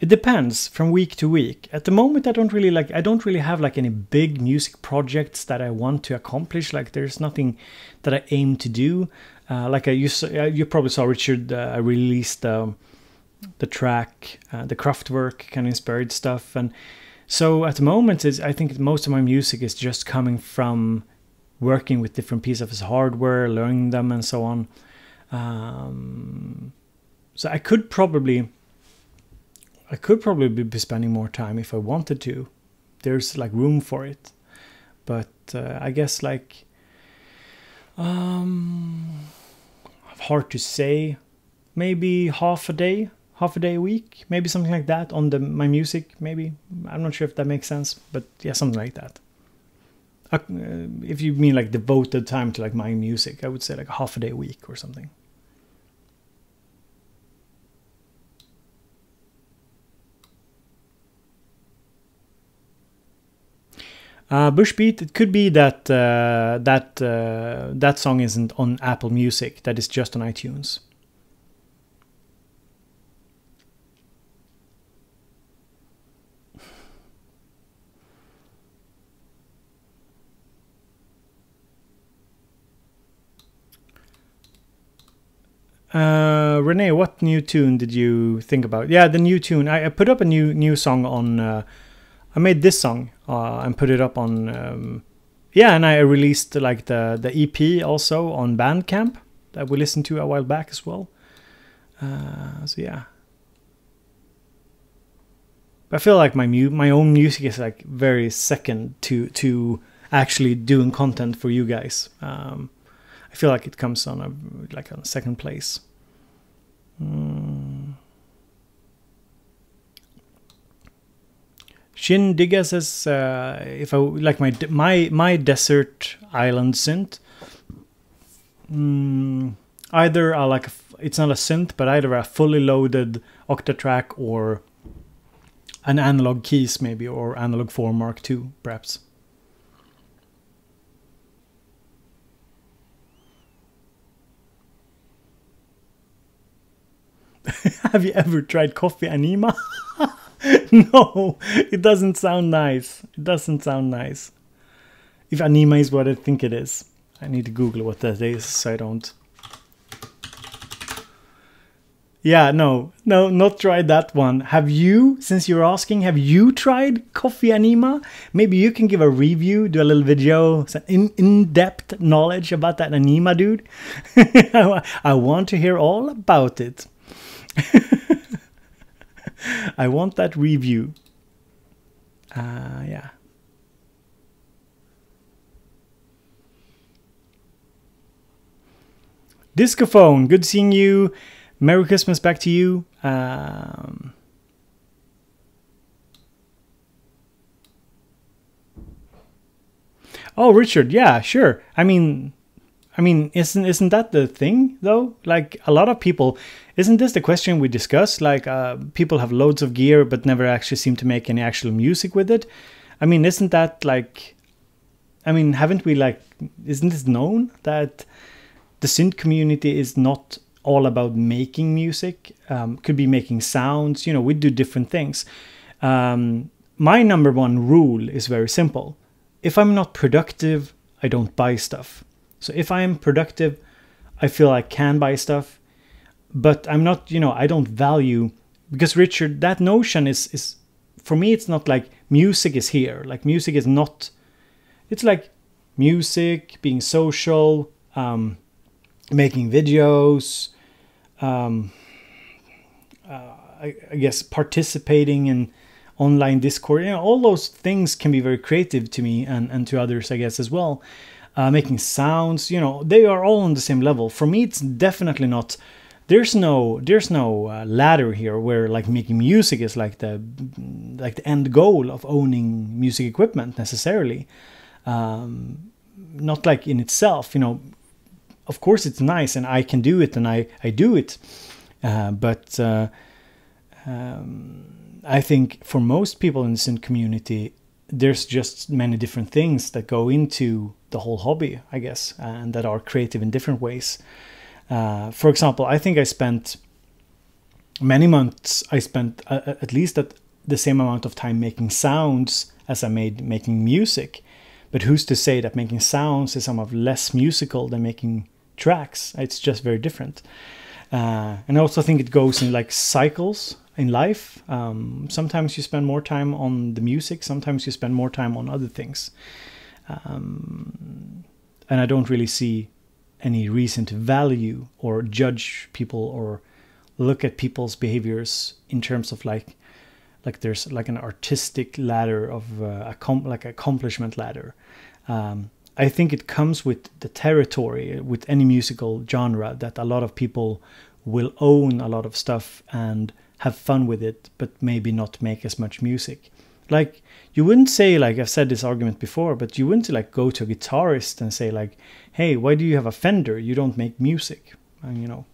It depends from week to week. At the moment, I don't really have like any big music projects that I want to accomplish. Like there's nothing that I aim to do. You probably saw Richard. I released the track, the Kraftwerk kind of inspired stuff, and so at the moment, I think most of my music is just coming from working with different pieces of his hardware, learning them, and so on. So I could probably be spending more time if I wanted to. There's like room for it, but I guess like hard to say. Maybe half a day a week, maybe something like that on my music. Maybe I'm not sure if that makes sense, but yeah, something like that. If you mean like devoted time to like my music, I would say like half a day a week or something. Bushbeat, it could be that that song isn't on Apple Music, that is just on iTunes. Renee, what new tune did you think about? Yeah, the new tune. I put up a new song on. I made this song and put it up on. Yeah, and I released like the EP also on Bandcamp that we listened to a while back as well. So yeah, I feel like my own music is like very second to actually doing content for you guys. I feel like it comes on a second place. Shin Digga says if I like my desert island synth. Either it's not a synth, but either a fully loaded Octatrack or an analog keys maybe, or analog 4 Mark II perhaps. Have you ever tried coffee anima? No, it doesn't sound nice. It doesn't sound nice. If anima is what I think it is. I need to Google what that is so I don't. Yeah, no, not tried that one. Have you, since you're asking, have you tried coffee anima? Maybe you can give a review, do a little video, some in-depth knowledge about that anima, dude. I want to hear all about it. I want that review. Yeah. Discophone, good seeing you. Merry Christmas back to you. Oh, Richard, yeah, sure. I mean, isn't that the thing though? Like a lot of people, isn't this the question we discussed? Like people have loads of gear but never actually seem to make any actual music with it. I mean, isn't that like? I mean, haven't we like? Isn't it known that the synth community is not all about making music? Could be making sounds. You know, we do different things. My number one rule is very simple. If I'm not productive, I don't buy stuff. So if I am productive, I feel I can buy stuff, but I'm not, you know, I don't value, because Richard, that notion is for me, it's not like music is here. Like music is not, it's like music, being social, making videos, I guess participating in online Discord, you know, all those things can be very creative to me and to others, I guess, as well. Making sounds, you know, they are all on the same level. For me, it's definitely not. There's no ladder here where like making music is like the end goal of owning music equipment necessarily. Not like in itself, you know. Of course, it's nice and I can do it and I do it, but I think for most people in the synth community, there's just many different things that go into the whole hobby, I guess, and that are creative in different ways. For example, I think I spent many months I spent at least at the same amount of time making sounds as I made making music. But who's to say that making sounds is somewhat less musical than making tracks? It's just very different. And I also think it goes in like cycles in life. Sometimes you spend more time on the music, sometimes you spend more time on other things. And I don't really see any reason to value or judge people or look at people's behaviors in terms of like there's like an artistic ladder of like accomplishment ladder. I think it comes with the territory with any musical genre that a lot of people will own a lot of stuff and have fun with it, but maybe not make as much music. Like you wouldn't say, like I've said this argument before, but you wouldn't like go to a guitarist and say like, hey, why do you have a Fender? You don't make music. And you know,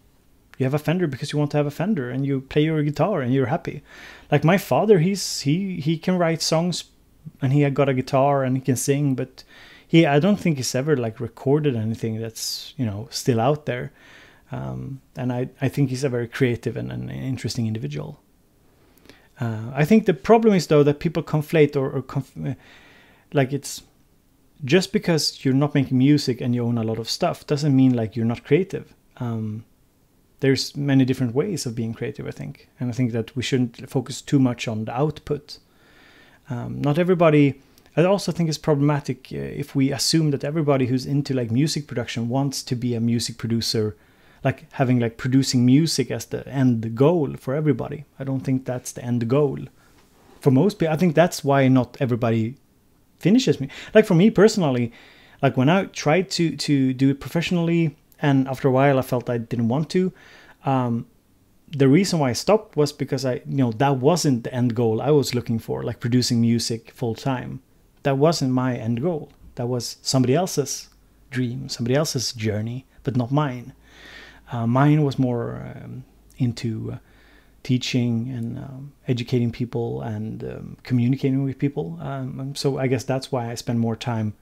you have a Fender because you want to have a Fender and you play your guitar and you're happy. Like my father, he can write songs and he got a guitar and he can sing, but I don't think he's ever like recorded anything that's, you know, still out there. And I think he's a very creative and an interesting individual. I think the problem is though that people conflate like it's just because you're not making music and you own a lot of stuff doesn't mean like you're not creative. There's many different ways of being creative, I think. And I think that we shouldn't focus too much on the output. Not everybody... I also think it's problematic if we assume that everybody who's into like music production wants to be a music producer, like having like producing music as the end goal for everybody. I don't think that's the end goal. For most people, I think that's why not everybody finishes me. Like for me personally, like when I tried to do it professionally, and after a while I felt I didn't want to. The reason why I stopped was because that wasn't the end goal I was looking for, like producing music full time. That wasn't my end goal. That was somebody else's dream, somebody else's journey, but not mine. Mine was more into teaching and educating people and communicating with people. So I guess that's why I spend more time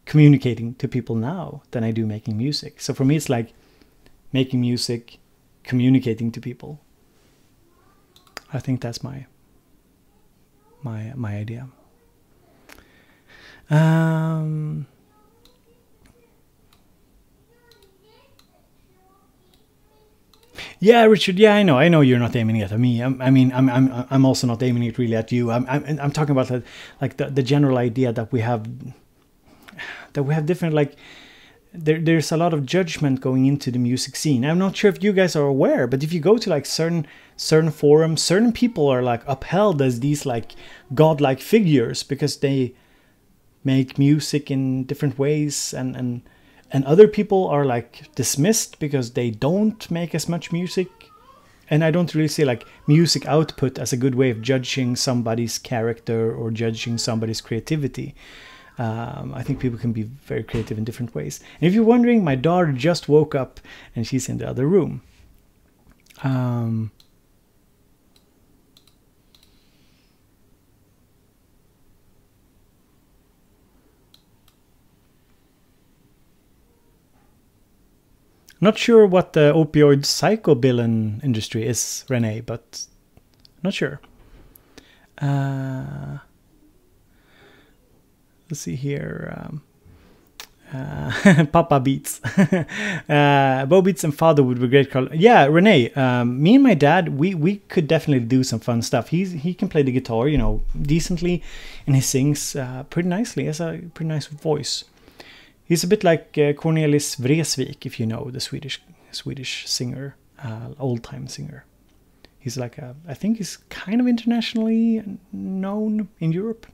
communicating to people now than I do making music. So for me, it's like making music, communicating to people. I think that's my idea. Yeah, Richard. Yeah, I know you're not aiming it at me. I'm also not aiming it really at you. I'm talking about like the general idea that we have different like there's a lot of judgment going into the music scene. I'm not sure if you guys are aware, but if you go to like certain forums, certain people are like upheld as these like godlike figures because they make music in different ways, and other people are like dismissed because they don't make as much music. And I don't really see like music output as a good way of judging somebody's character or judging somebody's creativity. I think people can be very creative in different ways. And if you're wondering, my daughter just woke up and she's in the other room. Not sure what the opioid psychobilin industry is, Renee, but not sure. Let's see here. Papa Beats. Bo Beats and Father would be great. Yeah, Renee, me and my dad, we could definitely do some fun stuff. He can play the guitar, decently, and he sings pretty nicely. He has a pretty nice voice. He's a bit like Cornelis Vreeswijk, if you know the Swedish singer, old-time singer. He's like I think he's kind of internationally known in Europe.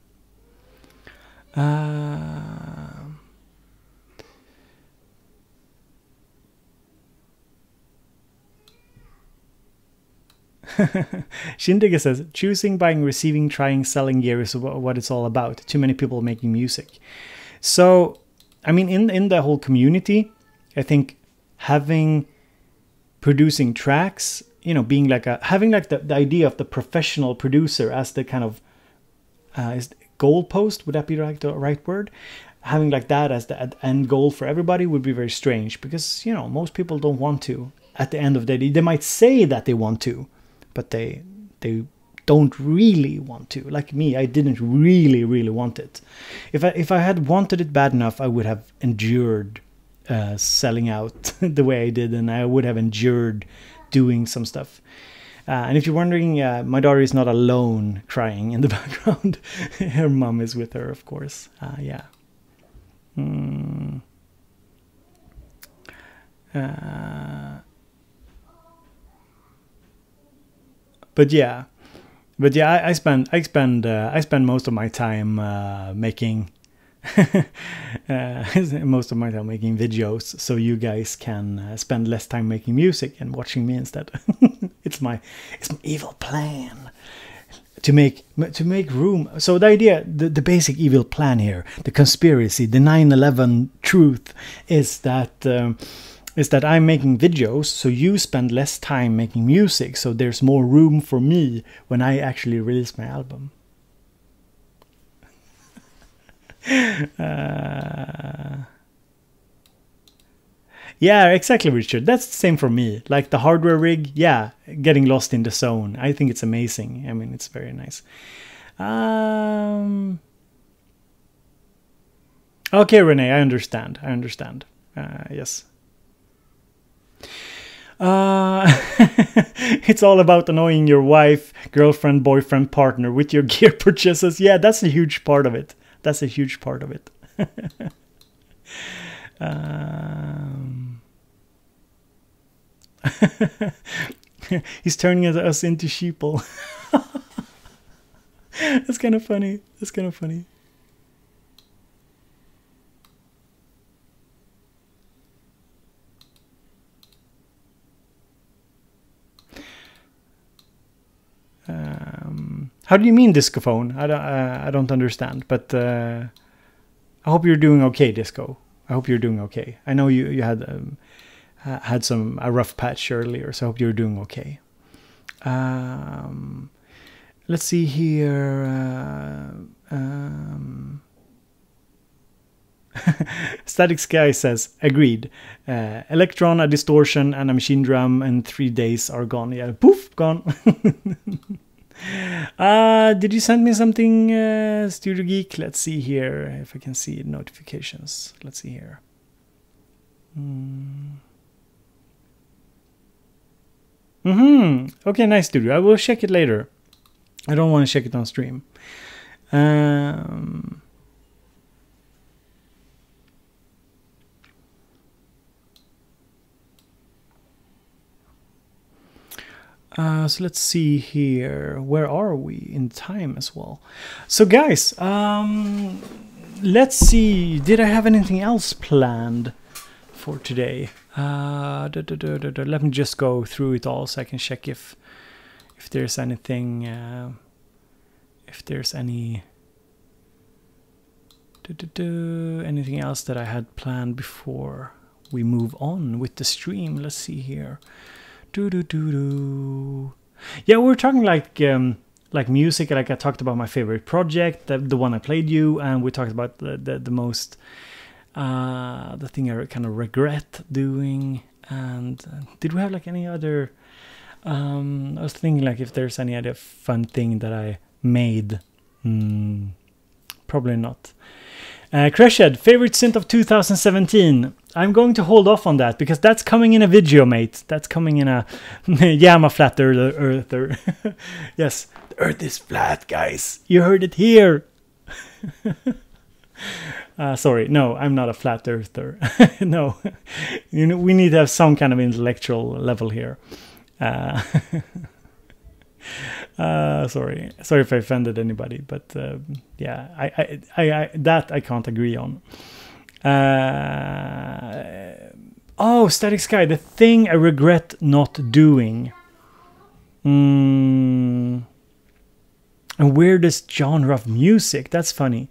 Shindige says, choosing, buying, receiving, trying, selling gear is what it's all about. Too many people making music. So, I mean, in the whole community, I think producing tracks, being like having like the idea of the professional producer as the kind of goalpost, would that be the right word? Having like that as the end goal for everybody would be very strange because, most people don't want to. At the end of the day, they might say that they want to, but they don't really want to. Like me, I didn't really want it. If I had wanted it bad enough, I would have endured selling out the way I did, and I would have endured doing some stuff. And if you're wondering, my daughter is not alone crying in the background. Her mom is with her, of course. Yeah. But yeah, I spend most of my time making most of my time making videos, so you guys can spend less time making music and watching me instead. It's my evil plan to make room. So the idea, the basic evil plan here, the conspiracy, the 9/11 truth is that I'm making videos, so you spend less time making music, so there's more room for me when I actually release my album. Yeah, exactly, Richard. That's the same for me. Like the hardware rig, yeah, getting lost in the zone. I think it's amazing. I mean, it's very nice. Okay, Renee, I understand. Yes. It's all about annoying your wife, girlfriend, boyfriend, partner with your gear purchases. Yeah, that's a huge part of it. He's turning us into sheeple. That's kind of funny. How do you mean, Discophone? I don't understand, but I hope you're doing okay, Disco. I hope you're doing okay. I know you had a rough patch earlier, so I hope you're doing okay. Let's see here. Static Sky says, agreed. Electron, a distortion, and a machine drum, and 3 days are gone. Yeah, poof, gone. Did you send me something, Studio Geek? Let's see here if I can see notifications. Let's see here. Okay, nice, Studio. I will check it later. I don't want to check it on stream. So let's see here. Where are we in time as well? So guys, let's see. Did I have anything else planned for today? Let me just go through it all so I can check if there's anything. If there's anything else that I had planned before we move on with the stream. Let's see here. Yeah, we're talking like music. Like I talked about my favorite project, the one I played you, and we talked about the most the thing I kind of regret doing. And did we have like any other? I was thinking like if there's any other fun thing that I made. Probably not. Crashhead, favorite synth of 2017. I'm going to hold off on that because that's coming in a video, mate. That's coming in a... Yeah, I'm a flat earther. Yes, the earth is flat, guys. You heard it here. Sorry, no, I'm not a flat earther. No, we need to have some kind of intellectual level here. Sorry if I offended anybody, but yeah, I that I can't agree on. Oh, Static Sky, the thing I regret not doing. And weirdest genre of music. That's funny.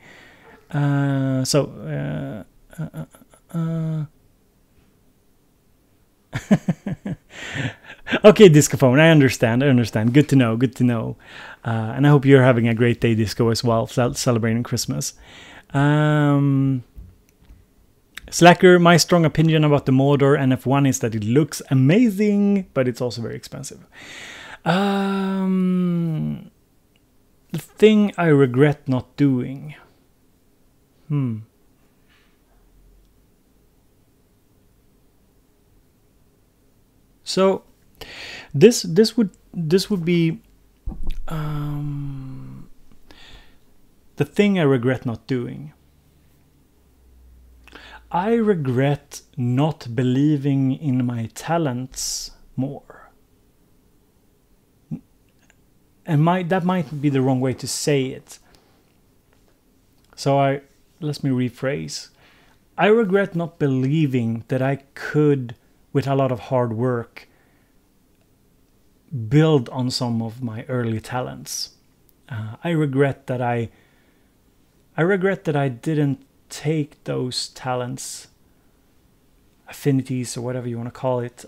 Okay, Discophone, I understand. Good to know. And I hope you're having a great day, Disco, as well, celebrating Christmas. Slacker, my strong opinion about the Mordor NF1 is that it looks amazing, but it's also very expensive. thing I regret not doing. So this would be the thing I regret not doing. I regret not believing in my talents more. And that might be the wrong way to say it. So let me rephrase. I regret not believing that I could, with a lot of hard work, build on some of my early talents. I regret that I didn't take those talents, affinities, or whatever you want to call it,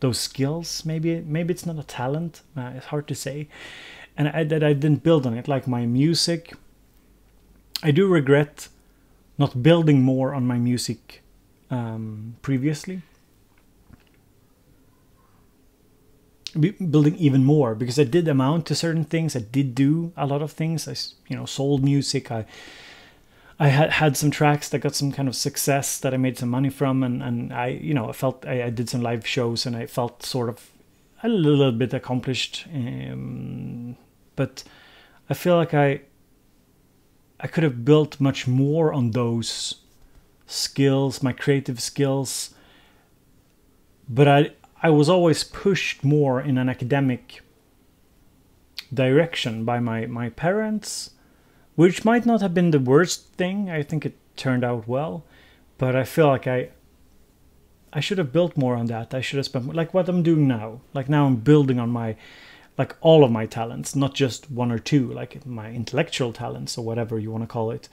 those skills. Maybe it's not a talent. It's hard to say, and that I didn't build on it. Like my music, I do regret not building more on my music previously. Building even more, because I did amount to certain things. I did do a lot of things. I sold music. I had some tracks that got some kind of success that I made some money from, and I felt I did some live shows, and I felt sort of a little bit accomplished. But I feel like I could have built much more on those skills, my creative skills. But I was always pushed more in an academic direction by my parents, which might not have been the worst thing. I think it turned out well, but I feel like I should have built more on that. I should have spent, like what I'm doing now. Like now I'm building on all of my talents, not just one or two, like my intellectual talents or whatever you want to call it.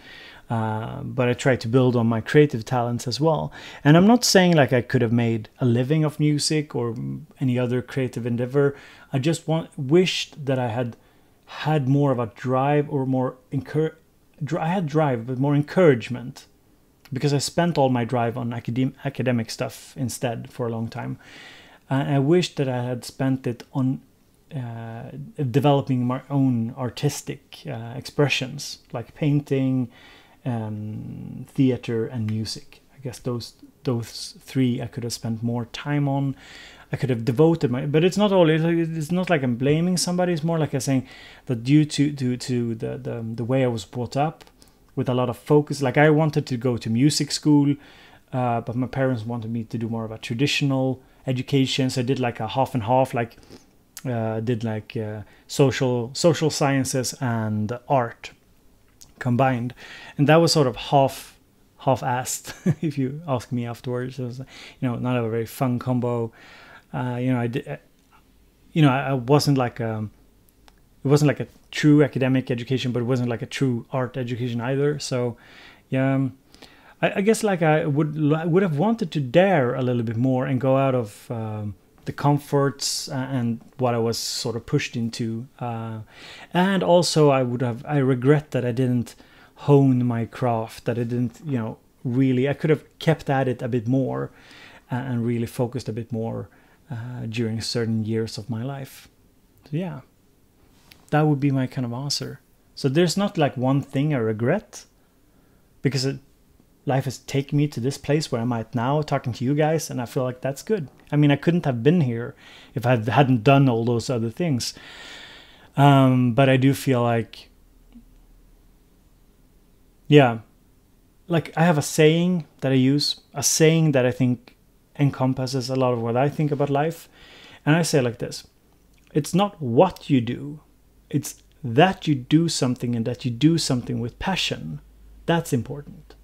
But I try to build on my creative talents as well. And I'm not saying like I could have made a living of music or any other creative endeavor. I just wished that I had more of a drive, or more I had drive, but more encouragement, because I spent all my drive on academic stuff instead for a long time. I wish that I had spent it on developing my own artistic expressions, like painting, theater, and music. I guess those three I could have spent more time on. I could have devoted but it's not all. It's not like I'm blaming somebody. It's more like I'm saying that due to the way I was brought up, with a lot of focus. Like I wanted to go to music school, but my parents wanted me to do more of a traditional education. So I did like a half and half. Like did like social sciences and art combined, and that was sort of half-assed if you ask me afterwards. It was, not a very fun combo. I did, I wasn't like it wasn't like a true academic education, but it wasn't like a true art education either. So yeah, I guess like I would have wanted to dare a little bit more and go out of the comforts and what I was sort of pushed into, and also I regret that I didn't hone my craft, that I didn't really, I could have kept at it a bit more and really focused a bit more during certain years of my life. So yeah, that would be my kind of answer. So there's not like one thing I regret, because life has taken me to this place where I'm at now, talking to you guys, and I feel like that's good. I mean, I couldn't have been here if I hadn't done all those other things. But I do feel like, yeah, like I have a saying that I use, a saying that I think encompasses a lot of what I think about life. And I say like this: it's not what you do, it's that you do something, and that you do something with passion. That's important.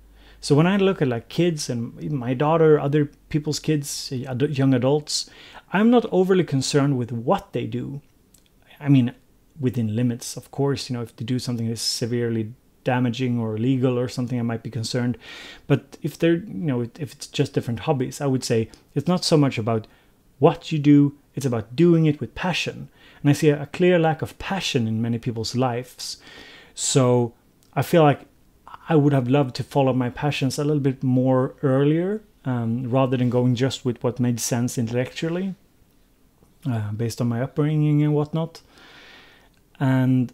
So when I look at like kids and even my daughter, other people's kids, young adults, I'm not overly concerned with what they do. I mean, within limits, of course. If they do something that's severely damaging or illegal or something, I might be concerned. But if they're, if it's just different hobbies, I would say it's not so much about what you do, it's about doing it with passion. And I see a clear lack of passion in many people's lives. So I feel like I would have loved to follow my passions a little bit more earlier, rather than going just with what made sense intellectually, based on my upbringing and whatnot. And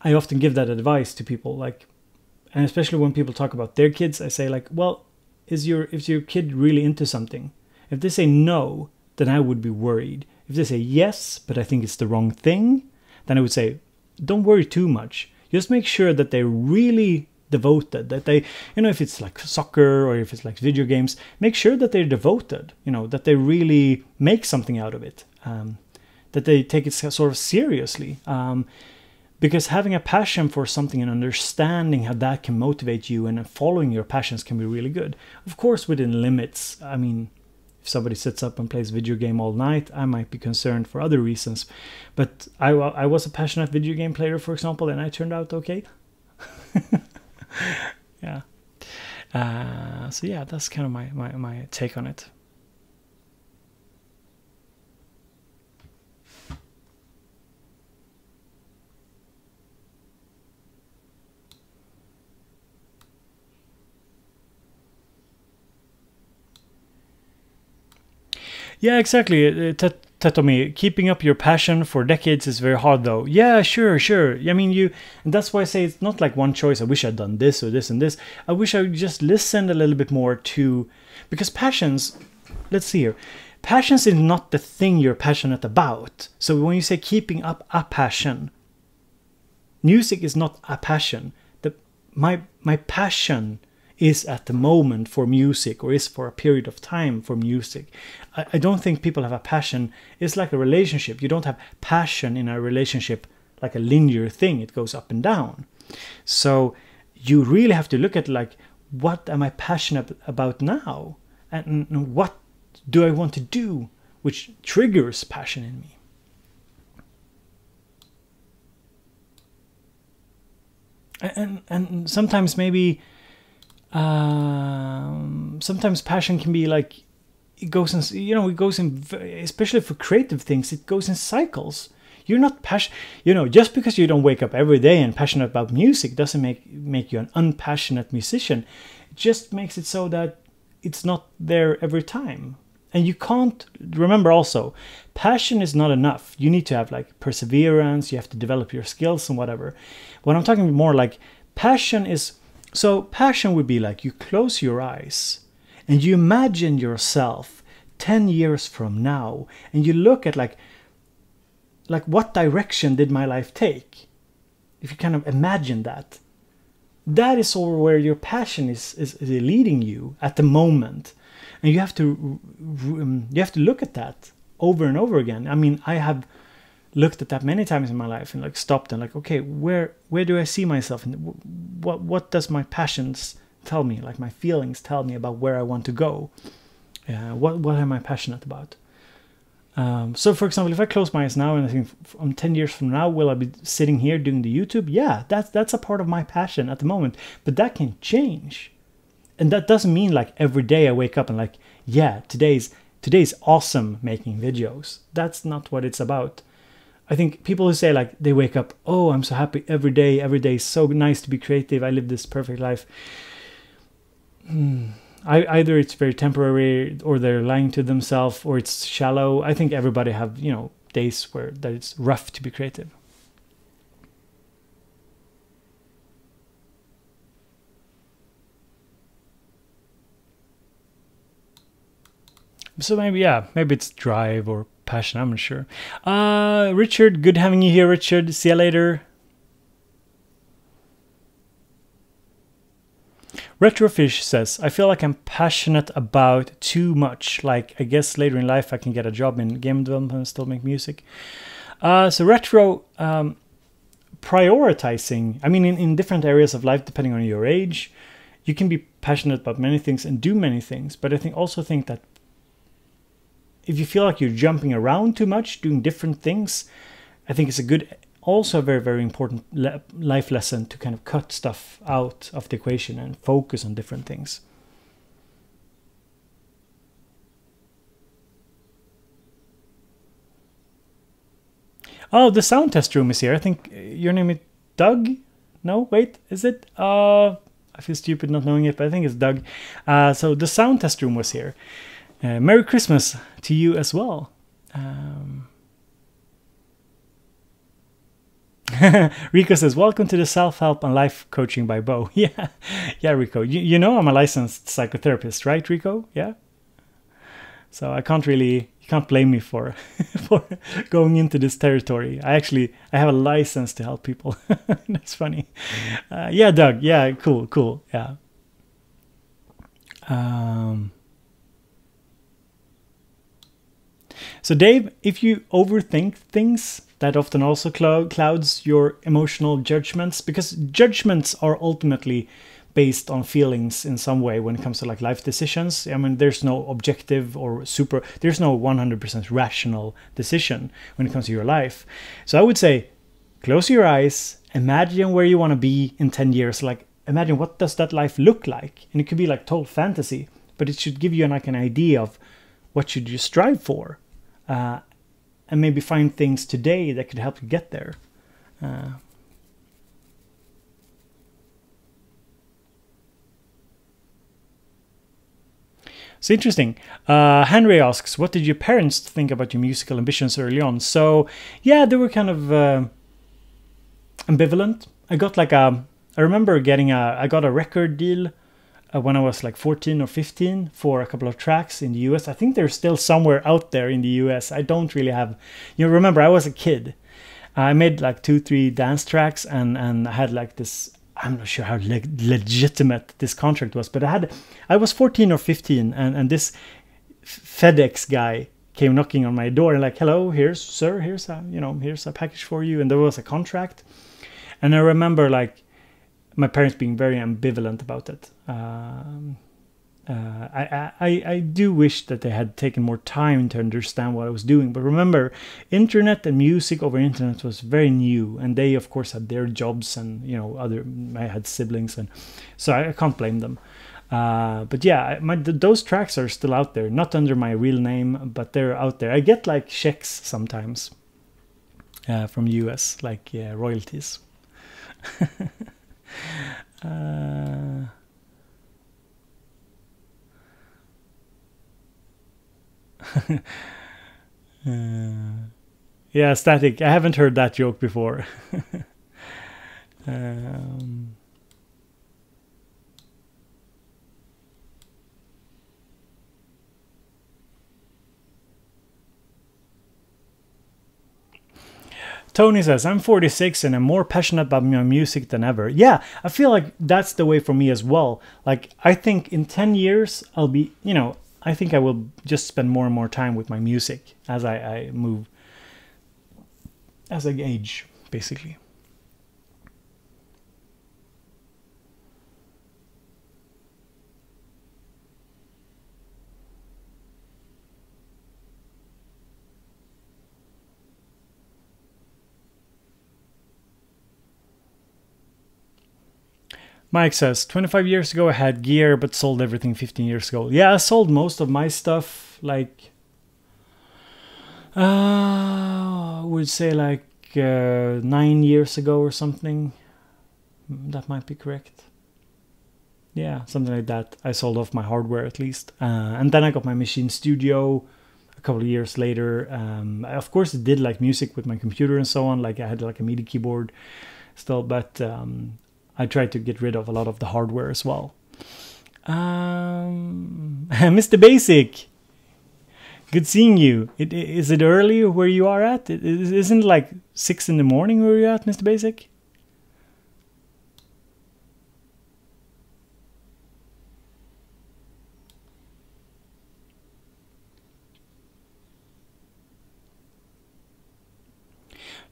I often give that advice to people, like, and especially when people talk about their kids, I say like, well, is your kid really into something? If they say no, then I would be worried. If they say yes, but I think it's the wrong thing, then I would say, don't worry too much. Just make sure that they're really devoted, that they, if it's like soccer or if it's like video games, make sure that they're devoted, that they really make something out of it, that they take it sort of seriously. Because having a passion for something and understanding how that can motivate you and following your passions can be really good. Of course, within limits. I mean, if somebody sits up and plays video game all night, I might be concerned for other reasons. But I was a passionate video game player, for example, and I turned out okay. Yeah. So yeah, that's kind of my take on it. Yeah, exactly. Tetomi, keeping up your passion for decades is very hard, though. Yeah, sure. I mean, and that's why I say it's not like one choice. I wish I'd done this or this and this. I wish I just listened a little bit more to, because passions, let's see here. Passions is not the thing you're passionate about. So when you say keeping up a passion, music is not a passion. My passion is at the moment for music, or is for a period of time for music. I don't think people have a passion. It's like a relationship. You don't have passion in a relationship like a linear thing. It goes up and down. So you really have to look at like, what am I passionate about now? And what do I want to do which triggers passion in me? And sometimes maybe sometimes passion can be like, it goes in, especially for creative things, it goes in cycles. You're not passionate, just because you don't wake up every day and passionate about music doesn't make you an unpassionate musician. It just makes it so that it's not there every time. And you can't, remember also, passion is not enough. You need to have like perseverance, you have to develop your skills and whatever. When I'm talking more like passion is, so passion would be like you close your eyes and you imagine yourself 10 years from now and you look at like what direction did my life take? If you kind of imagine that, that is over where your passion is leading you at the moment. And you have to look at that over and over again. I mean, I have looked at that many times in my life and like stopped and like, okay, where do I see myself? And what does my passions tell me? Like my feelings tell me about where I want to go. What am I passionate about? So for example, if I close my eyes now and I think 10 years from now, will I be sitting here doing the YouTube? Yeah, that's a part of my passion at the moment, but that can change. And that doesn't mean like every day I wake up and like, yeah, today's awesome making videos. That's not what it's about. I think people who say like they wake up, oh, I'm so happy every day is so nice to be creative, I live this perfect life. Either it's very temporary, or they're lying to themselves, or it's shallow. I think everybody have, days where that it's rough to be creative. So maybe it's drive or passion, I'm not sure. Richard, good having you here, Richard. See you later. Retrofish says, I feel like I'm passionate about too much. Like, I guess later in life I can get a job in game development and still make music. So Retro, prioritizing, I mean, in different areas of life, depending on your age, you can be passionate about many things and do many things. But I also think that if you feel like you're jumping around too much, doing different things, I think it's also a very, very important life lesson to kind of cut stuff out of the equation and focus on different things. Oh, the sound test room is here. I think your name is Doug? No, wait, is it? I feel stupid not knowing it, but I think it's Doug. So the sound test room was here. Merry Christmas to you as well. Rico says, welcome to the self-help and life coaching by Bo. Yeah, yeah, Rico. You know I'm a licensed psychotherapist, right, Rico? Yeah. So I can't really, you can't blame me for for going into this territory. I have a license to help people. That's funny. Yeah, Doug. Yeah, cool. Yeah. So Dave, if you overthink things, that often also clouds your emotional judgments, because judgments are ultimately based on feelings in some way when it comes to like life decisions. I mean, there's no objective or there's no 100% rational decision when it comes to your life. So I would say, close your eyes, imagine where you want to be in 10 years. Like, imagine what does that life look like? And it could be like total fantasy, but it should give you like an idea of what should you strive for. And maybe find things today that could help you get there. So interesting. Henry asks, what did your parents think about your musical ambitions early on? So yeah, they were kind of ambivalent. I remember I got a record deal when I was like 14 or 15 for a couple of tracks in the US. I think they're still somewhere out there in the US. I don't really have, remember I was a kid. I made like 2-3 dance tracks and I had like this, I'm not sure how legitimate this contract was, but I was 14 or 15 and this FedEx guy came knocking on my door and like, hello, here's a package for you. And there was a contract. And I remember like my parents being very ambivalent about it. I do wish that they had taken more time to understand what I was doing. But remember, internet and music over internet was very new, and they of course had their jobs, and I had siblings, and so I can't blame them. But yeah, those tracks are still out there, not under my real name, but they're out there. I get like checks sometimes from US, like royalties. Yeah, Static. I haven't heard that joke before. Tony says, I'm 46 and I'm more passionate about my music than ever. Yeah, I feel like that's the way for me as well. Like, I think in 10 years, I'll be, I think I will just spend more and more time with my music as I move, as I age, basically. Mike says, 25 years ago I had gear but sold everything 15 years ago. Yeah, I sold most of my stuff like, I would say like 9 years ago or something. That might be correct. Yeah, something like that. I sold off my hardware at least. And then I got my machine studio a couple of years later. I, of course, did like music with my computer and so on. Like I had like a MIDI keyboard still, but I tried to get rid of a lot of the hardware as well. Mr. Basic, good seeing you. Is it early where you are at? Isn't it like 6 in the morning where you're at, Mr. Basic?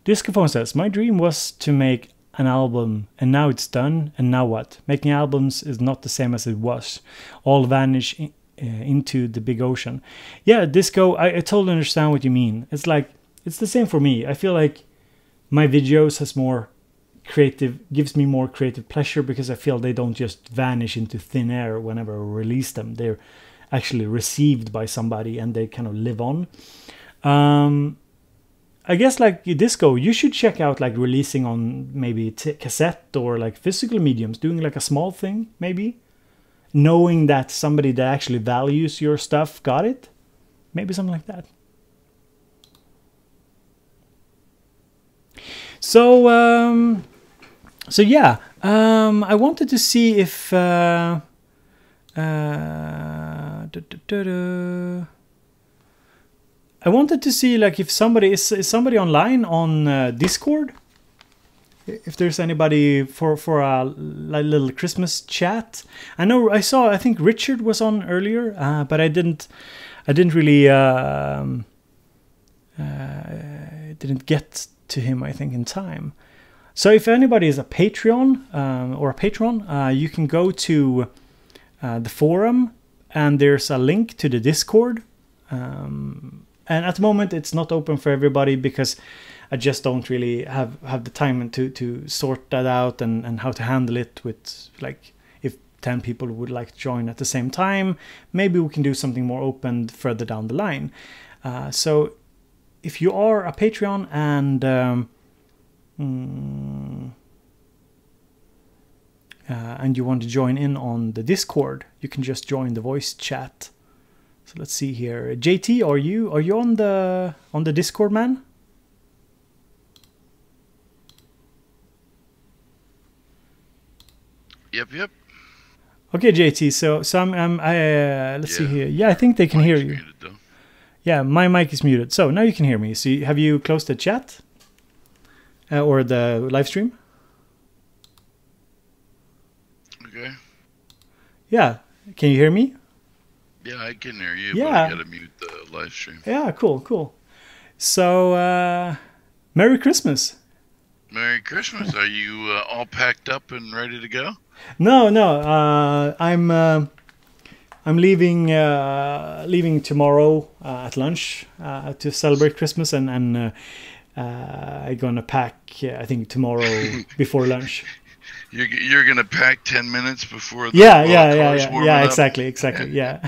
Discophone says, my dream was to make an album and now it's done, and now what? Making albums is not the same as it was. All vanish into the big ocean. Yeah, Disco, I totally understand what you mean. It's like, it's the same for me. I feel like my videos gives me more creative pleasure because I feel they don't just vanish into thin air whenever I release them. They're actually received by somebody and they kind of live on. I guess like Disco, you should check out like releasing on maybe cassette or like physical mediums, doing like a small thing maybe, knowing that somebody that actually values your stuff got it, maybe something like that. So so yeah, I wanted to see if I wanted to see like if somebody is somebody online on Discord. If there's anybody for a little Christmas chat. I think Richard was on earlier, but I didn't really didn't get to him, I think, in time. So if anybody is a Patreon or a patron, you can go to the forum, and there's a link to the Discord. And at the moment, it's not open for everybody because I just don't really have the time to sort that out and how to handle it with, like, if 10 people would like to join at the same time, maybe we can do something more open further down the line. So if you are a Patreon and you want to join in on the Discord, you can just join the voice chat. So let's see here. JT, are you on the Discord, man? Yep. Okay, JT. So let's see here. Yeah, I think they can hear you. Muted, yeah, my mic is muted. So now you can hear me. So have you closed the chat or the live stream? Okay. Yeah. Can you hear me? Yeah, I can hear you. Yeah. But I gotta mute the live stream. Yeah. Cool. So Merry Christmas. Merry Christmas. Are you all packed up and ready to go? No. I'm leaving tomorrow at lunch to celebrate Christmas, and I'm gonna pack. I think tomorrow before lunch. You're gonna pack 10 minutes before the yeah, warming up? exactly, yeah.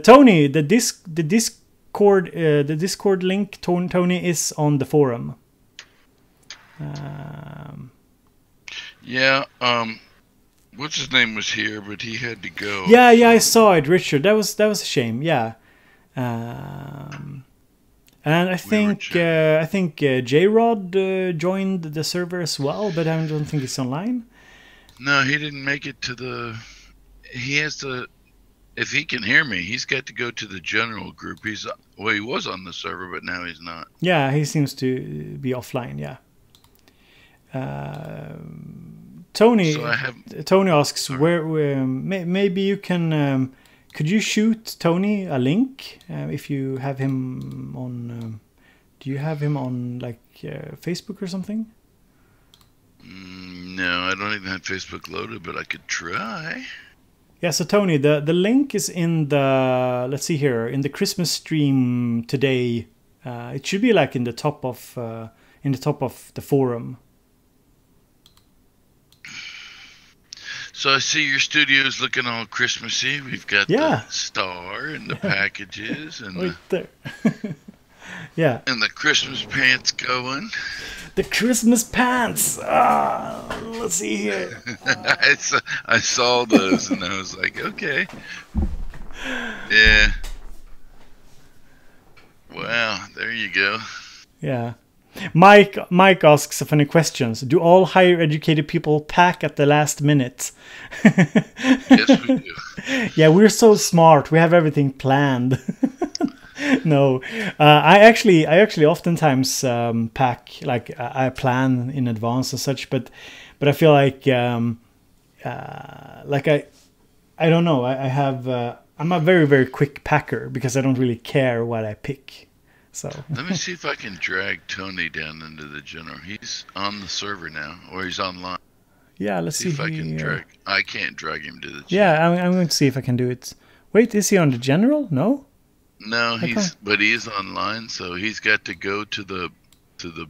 Tony, the Discord link, Tony is on the forum. Yeah, what's his name was here, but he had to go. Yeah, I saw it, Richard. That was a shame. Yeah, and I think J-Rod joined the server as well, but I don't think he's online. No, he didn't make it to the. He has to. If he can hear me, he's got to go to the general group. He was on the server, but now he's not. Yeah, he seems to be offline. Yeah. Tony. So Tony asks where maybe you can. Could you shoot Tony a link if you have him on? Do you have him on like Facebook or something? No, I don't even have Facebook loaded, but I could try. Yeah, so Tony, the link is in the, let's see here, in the Christmas stream today. It should be like in the top of the forum. So I see your studio's looking all Christmassy. We've got the star and the packages and right there. Yeah. And the Christmas pants going. The Christmas pants. Let's see here. I saw those and I was like, okay. Yeah. Wow, there you go. Yeah. Mike asks funny questions. Do all higher educated people pack at the last minute? Yes, we do. Yeah, we're so smart. We have everything planned. No, I actually oftentimes pack, like I plan in advance and such, but I feel like I don't know. I have I'm a very, very quick packer because I don't really care what I pick. So let me see if I can drag Tony down into the general. He's on the server now, or he's online. Yeah, let's see if I can drag. I can't drag him to the general. Yeah, I'm going to see if I can do it. Wait, is he on the general? No. No, but he is online, so he's got to go to the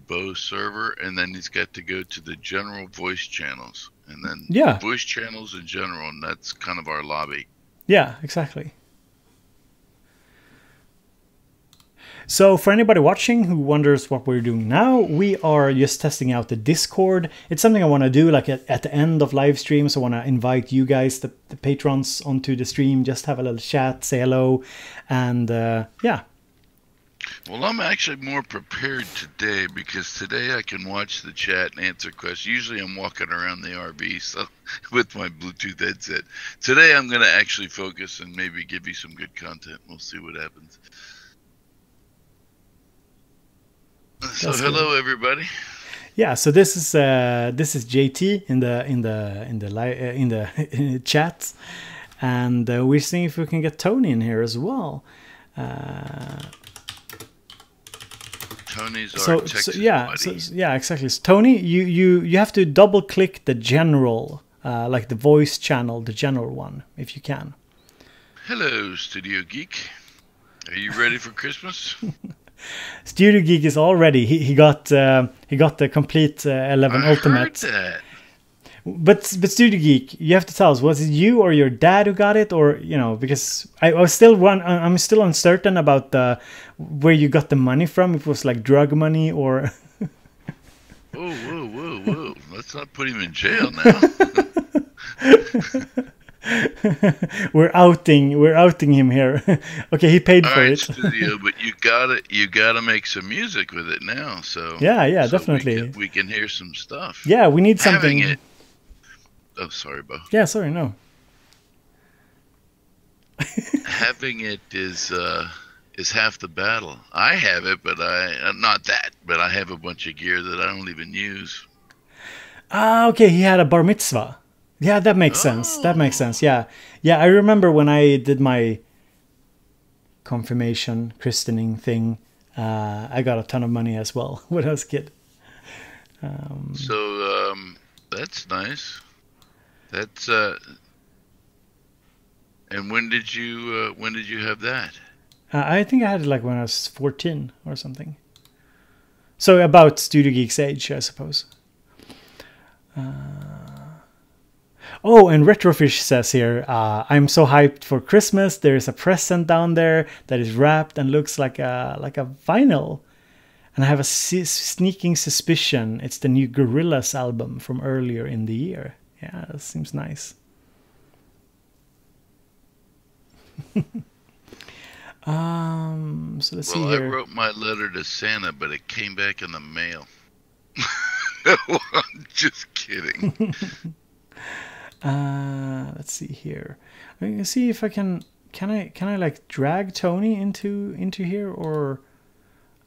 Bo server, and then he's got to go to the general voice channels, and then voice channels in general, and that's kind of our lobby. Yeah, exactly. So for anybody watching who wonders what we're doing now, we are just testing out the Discord. It's something I want to do like at the end of live streams. I want to invite you guys, the patrons, onto the stream, just have a little chat, say hello, and yeah. Well, I'm actually more prepared today because today I can watch the chat and answer questions. Usually I'm walking around the RV so with my Bluetooth headset. Today I'm going to actually focus and maybe give you some good content. We'll see what happens. So hello everybody. Yeah, so this is JT in the chat, and we're seeing if we can get Tony in here as well. Tony's our Texas buddy. Yeah, exactly. So, Tony, you have to double click the general, like the voice channel, the general one, if you can. Hello, Studio Geek. Are you ready for Christmas? Studio Geek is all ready. He got the complete 11 Ultimate. Heard that. But Studio Geek, you have to tell us, was it you or your dad who got it, or because I'm still uncertain about where you got the money from. If it was like drug money or. Whoa! Let's not put him in jail now. We're outing him here. Okay, he paid for it. Studio, but you gotta make some music with it now. So yeah, definitely. We can hear some stuff. Yeah, we need something. Oh, sorry, Bo. Yeah, sorry, no. Having it is half the battle. I have it, but but I have a bunch of gear that I don't even use. Okay, he had a bar mitzvah. Yeah, that makes sense. That makes sense. Yeah, I remember when I did my confirmation, christening thing. I got a ton of money as well when I was a kid. So that's nice. That's and when did you have that? I think I had it like when I was 14 or something. So about Studio Geek's age, I suppose. Oh, and Retrofish says here, I'm so hyped for Christmas. There is a present down there that is wrapped and looks like a vinyl. And I have a sneaking suspicion it's the new Gorillaz album from earlier in the year. Yeah, that seems nice. So let's see here. I wrote my letter to Santa, but it came back in the mail. I'm just kidding. Let's see here. I'm gonna see if I can I like drag Tony into here, or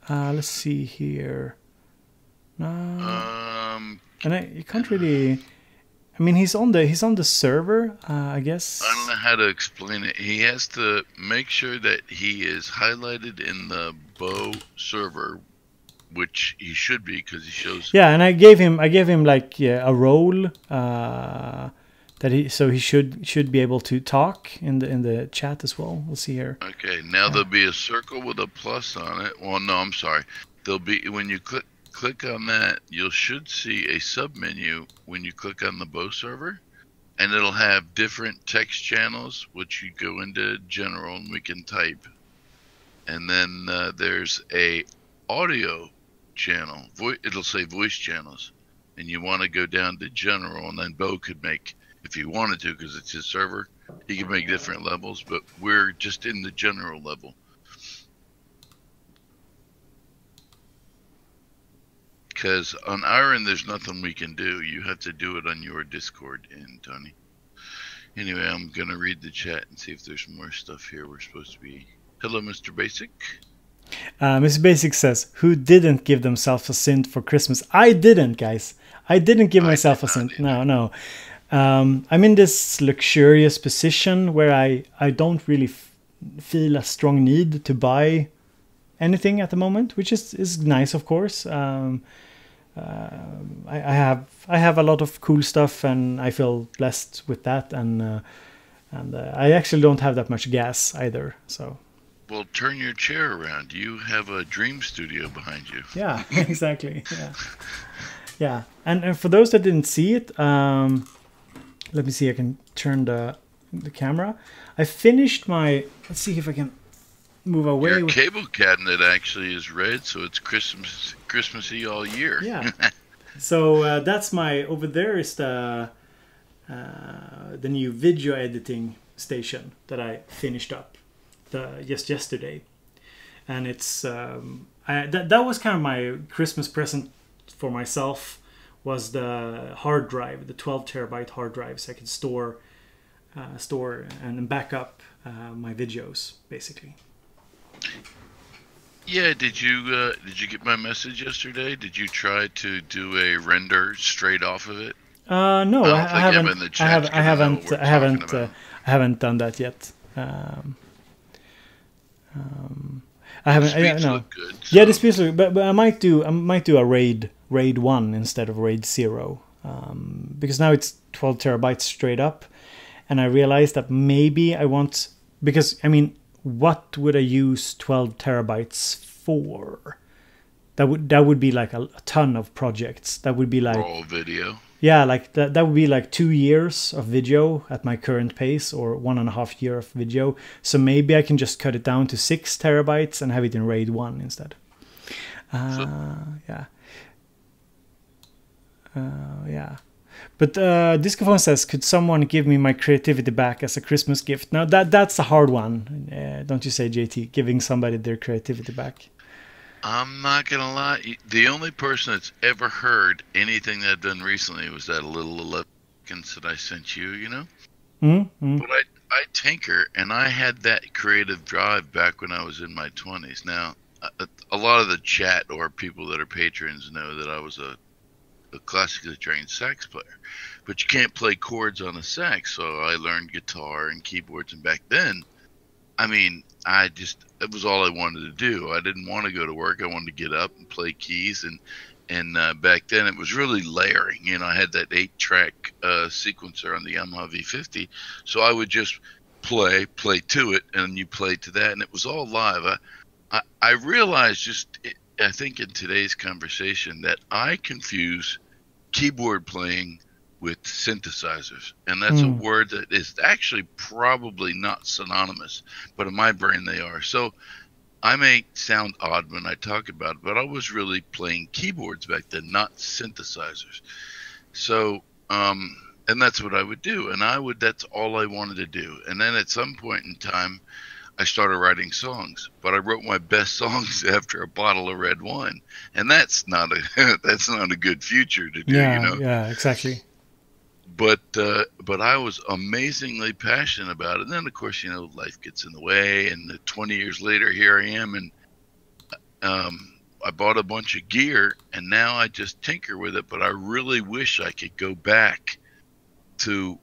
let's see here. And you can't really. I mean, he's on the server, I guess. I don't know how to explain it. He has to make sure that he is highlighted in the Bo server, which he should be because he shows. Yeah, and I gave him like a role that he should be able to talk in the chat as well. We'll see here. Okay, now there'll be a circle with a plus on it. Well, no, I'm sorry. There'll be when you click on that, you should see a sub menu when you click on the Bo server, and it'll have different text channels, which you go into general and we can type, and then there's a audio channel. It'll say voice channels, and you want to go down to general, and then Bo could make, if he wanted to, because it's his server, he can make different levels, but we're just in the general level. Because on our end, there's nothing we can do. You have to do it on your Discord end, Tony. Anyway, I'm going to read the chat and see if there's more stuff here we're supposed to be. Hello, Mr. Basic. Mr. Basic says, who didn't give themselves a Synth for Christmas? I didn't, guys. I didn't give myself a Synth. No. I'm in this luxurious position where I don't really feel a strong need to buy anything at the moment, which is nice, of course. I have a lot of cool stuff, and I feel blessed with that. And I actually don't have that much gas either. So. Well, turn your chair around. You have a dream studio behind you. Yeah, exactly. Yeah. And for those that didn't see it, let me see. I can turn the camera. I finished my. Let's see if I can move away. Your cable cabinet actually is red, so it's Christmassy all year. Yeah. So that's my. Over there is the new video editing station that I finished up just yesterday. and it's that was kind of my Christmas present for myself, was the hard drive, the 12 terabyte hard drive, so I could store and back up my videos, basically. Yeah, did you get my message yesterday? Did you try to do a render straight off of it? No, I haven't done that yet. I haven't. No. Good, so. Yeah, the speeds look, but I might do a raid 1 instead of raid 0, because now it's 12 terabytes straight up, and I realized that maybe I want, because I mean, what would I use 12 terabytes for? That would be like a ton of projects. That would be like raw video. Yeah, like that would be like 2 years of video at my current pace, or 1.5 years of video. So maybe I can just cut it down to 6 terabytes and have it in RAID 1 instead. Yeah. Yeah. But Discophone says, could someone give me my creativity back as a Christmas gift? Now that's a hard one, don't you say, JT? Giving somebody their creativity back. I'm not gonna lie. The only person that's ever heard anything that I've done recently was that little 11 seconds that I sent you. You know. Mm-hmm. But I tinker, and I had that creative drive back when I was in my 20s. Now, a lot of the chat or people that are patrons know that I was a classically trained sax player, but you can't play chords on a sax, so I learned guitar and keyboards. And back then, I mean, it was all I wanted to do. I didn't want to go to work. I wanted to get up and play keys. And back then it was really layering. You know, I had that 8-track sequencer on the Yamaha V50. So I would just play to it, and you play to that. And it was all live. I realized I think in today's conversation that I confuse keyboard playing with synthesizers, and that's a word that is actually probably not synonymous, but in my brain they are. So I may sound odd when I talk about it, but I was really playing keyboards back then, not synthesizers. So and that's what I would do, and that's all I wanted to do. And then at some point in time I started writing songs, but I wrote my best songs after a bottle of red wine, and that's not a good future to do. Yeah, you know? Yeah, exactly. But I was amazingly passionate about it. And then, of course, you know, life gets in the way. And 20 years later, here I am. And I bought a bunch of gear, and now I just tinker with it. But I really wish I could go back to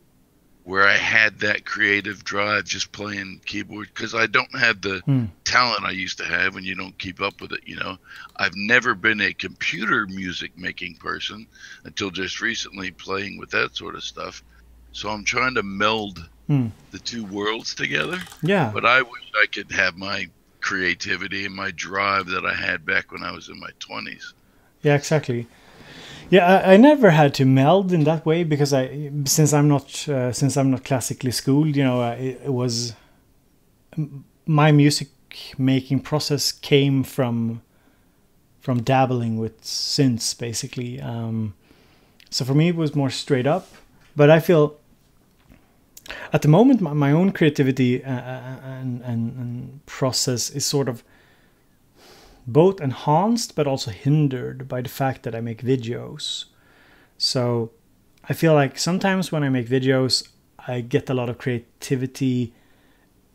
where I had that creative drive just playing keyboard, because I don't have the talent I used to have when you don't keep up with it, you know. I've never been a computer music making person until just recently, playing with that sort of stuff. So I'm trying to meld the two worlds together. Yeah. But I wish I could have my creativity and my drive that I had back when I was in my 20s. Yeah, exactly. Yeah, I never had to meld in that way, because since I'm not classically schooled, you know, it was my music making process came from dabbling with synths, basically. So for me, it was more straight up. But I feel at the moment my own creativity and process is sort of both enhanced but also hindered by the fact that I make videos. So I feel like sometimes when I make videos, I get a lot of creativity,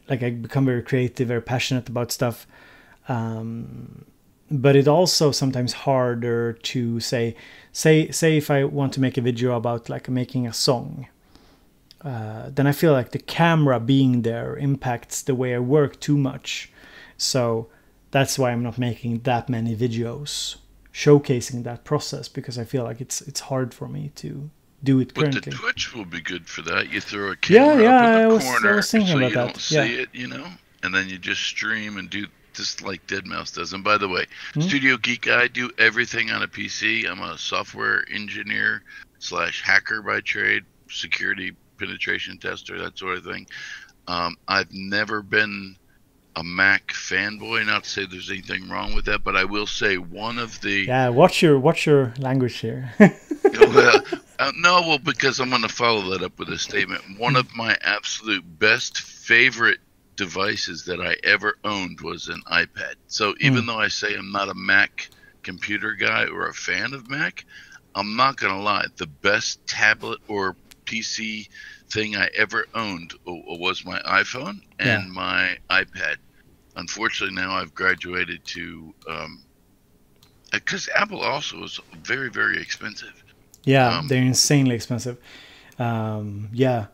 like I become very creative, very passionate about stuff. But it also sometimes harder to say if I want to make a video about like making a song, then I feel like the camera being there impacts the way I work too much. So that's why I'm not making that many videos showcasing that process, because I feel like it's hard for me to do it currently. But the Twitch will be good for that. You throw a camera up in the corner, I was thinking about that. So you don't see it, you know, and then you just stream and do just like Deadmau5 does. And by the way, Studio Geek, I do everything on a PC. I'm a software engineer / hacker by trade, security penetration tester, that sort of thing. I've never been a Mac fanboy. Not to say there's anything wrong with that, but I will say one of the watch your language here. Well, because I'm going to follow that up with a statement. One of my absolute best favorite devices that I ever owned was an iPad. So even though I say I'm not a Mac computer guy or a fan of Mac, I'm not going to lie. The best tablet or PC thing I ever owned was my iPhone and my iPad. Unfortunately, now I've graduated to, because Apple also is very, very expensive. Yeah, they're insanely expensive. Rico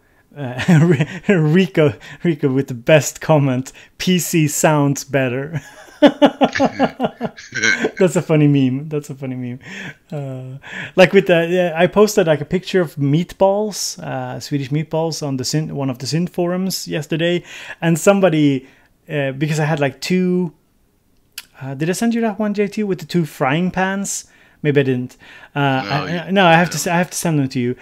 with the best comment. PC sounds better. That's a funny meme. Like with the, I posted like a picture of meatballs, Swedish meatballs, on the one of the Synth forums yesterday, and somebody, because I had like two. Did I send you that one, JT, with the two frying pans? Maybe I didn't. I have to send them to you.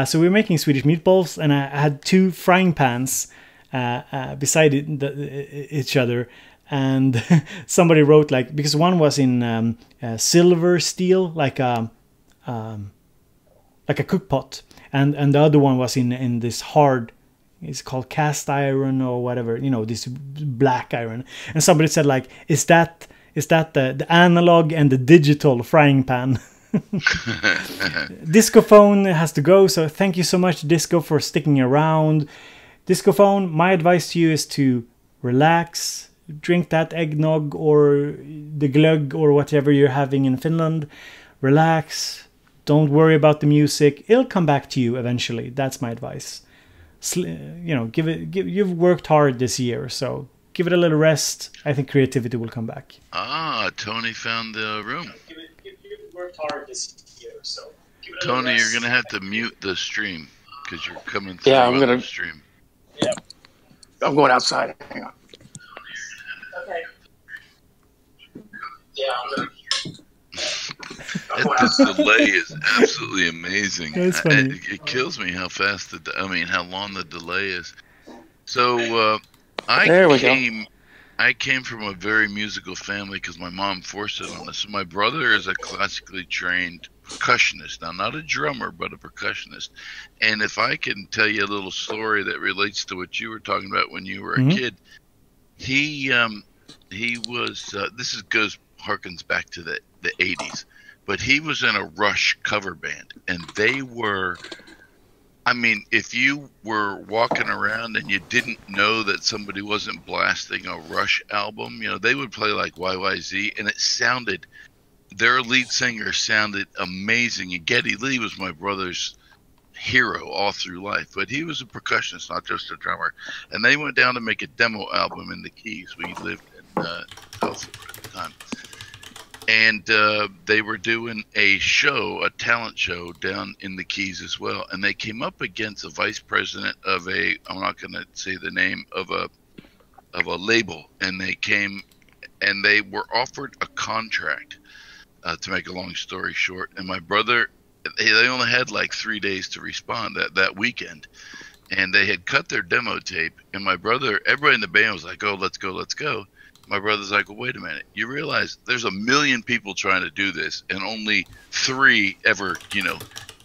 So we were making Swedish meatballs, and I had two frying pans beside each other. And somebody wrote, like, because one was in silver steel, like a cook pot, and the other one was in this hard, it's called cast iron or whatever, this black iron. And somebody said, like, is that the analog and the digital frying pan? Discophone has to go, so thank you so much, Disco, for sticking around. Discophone, my advice to you is to relax, drink that eggnog or the glögg or whatever you're having in Finland. Relax, don't worry about the music. It'll come back to you eventually. That's my advice. You've worked hard this year, so give it a little rest. I think creativity will come back. Tony found the room. You've worked hard this year, so give it a Tony, little rest. you're going to have to mute the stream because you're coming through the stream. Yeah. I'm going outside. Hang on. Okay. Yeah, The delay is absolutely amazing. That's funny. It kills me how fast how long the delay is. So I came from a very musical family because my mom forced it on us. So my brother is a classically trained percussionist. Now, not a drummer, but a percussionist. And if I can tell you a little story that relates to what you were talking about when you were a kid, he was harkens back to the 80s, but he was in a Rush cover band, and they were, if you were walking around and you didn't know that somebody wasn't blasting a Rush album, they would play like YYZ, and their lead singer sounded amazing. And Geddy Lee was my brother's hero all through life, but he was a percussionist, not just a drummer. And they went down to make a demo album in the Keys. We lived in Elsinore at the time. And they were doing a talent show down in the Keys as well. And they came up against a vice president of I'm not going to say the name of a label. And they came and they were offered a contract, to make a long story short. And my brother, they only had like 3 days to respond that weekend. And they had cut their demo tape. And my brother, everybody in the band was like, oh, let's go. My brother's like, well, wait a minute. You realize there's 1 million people trying to do this, and only 3 ever,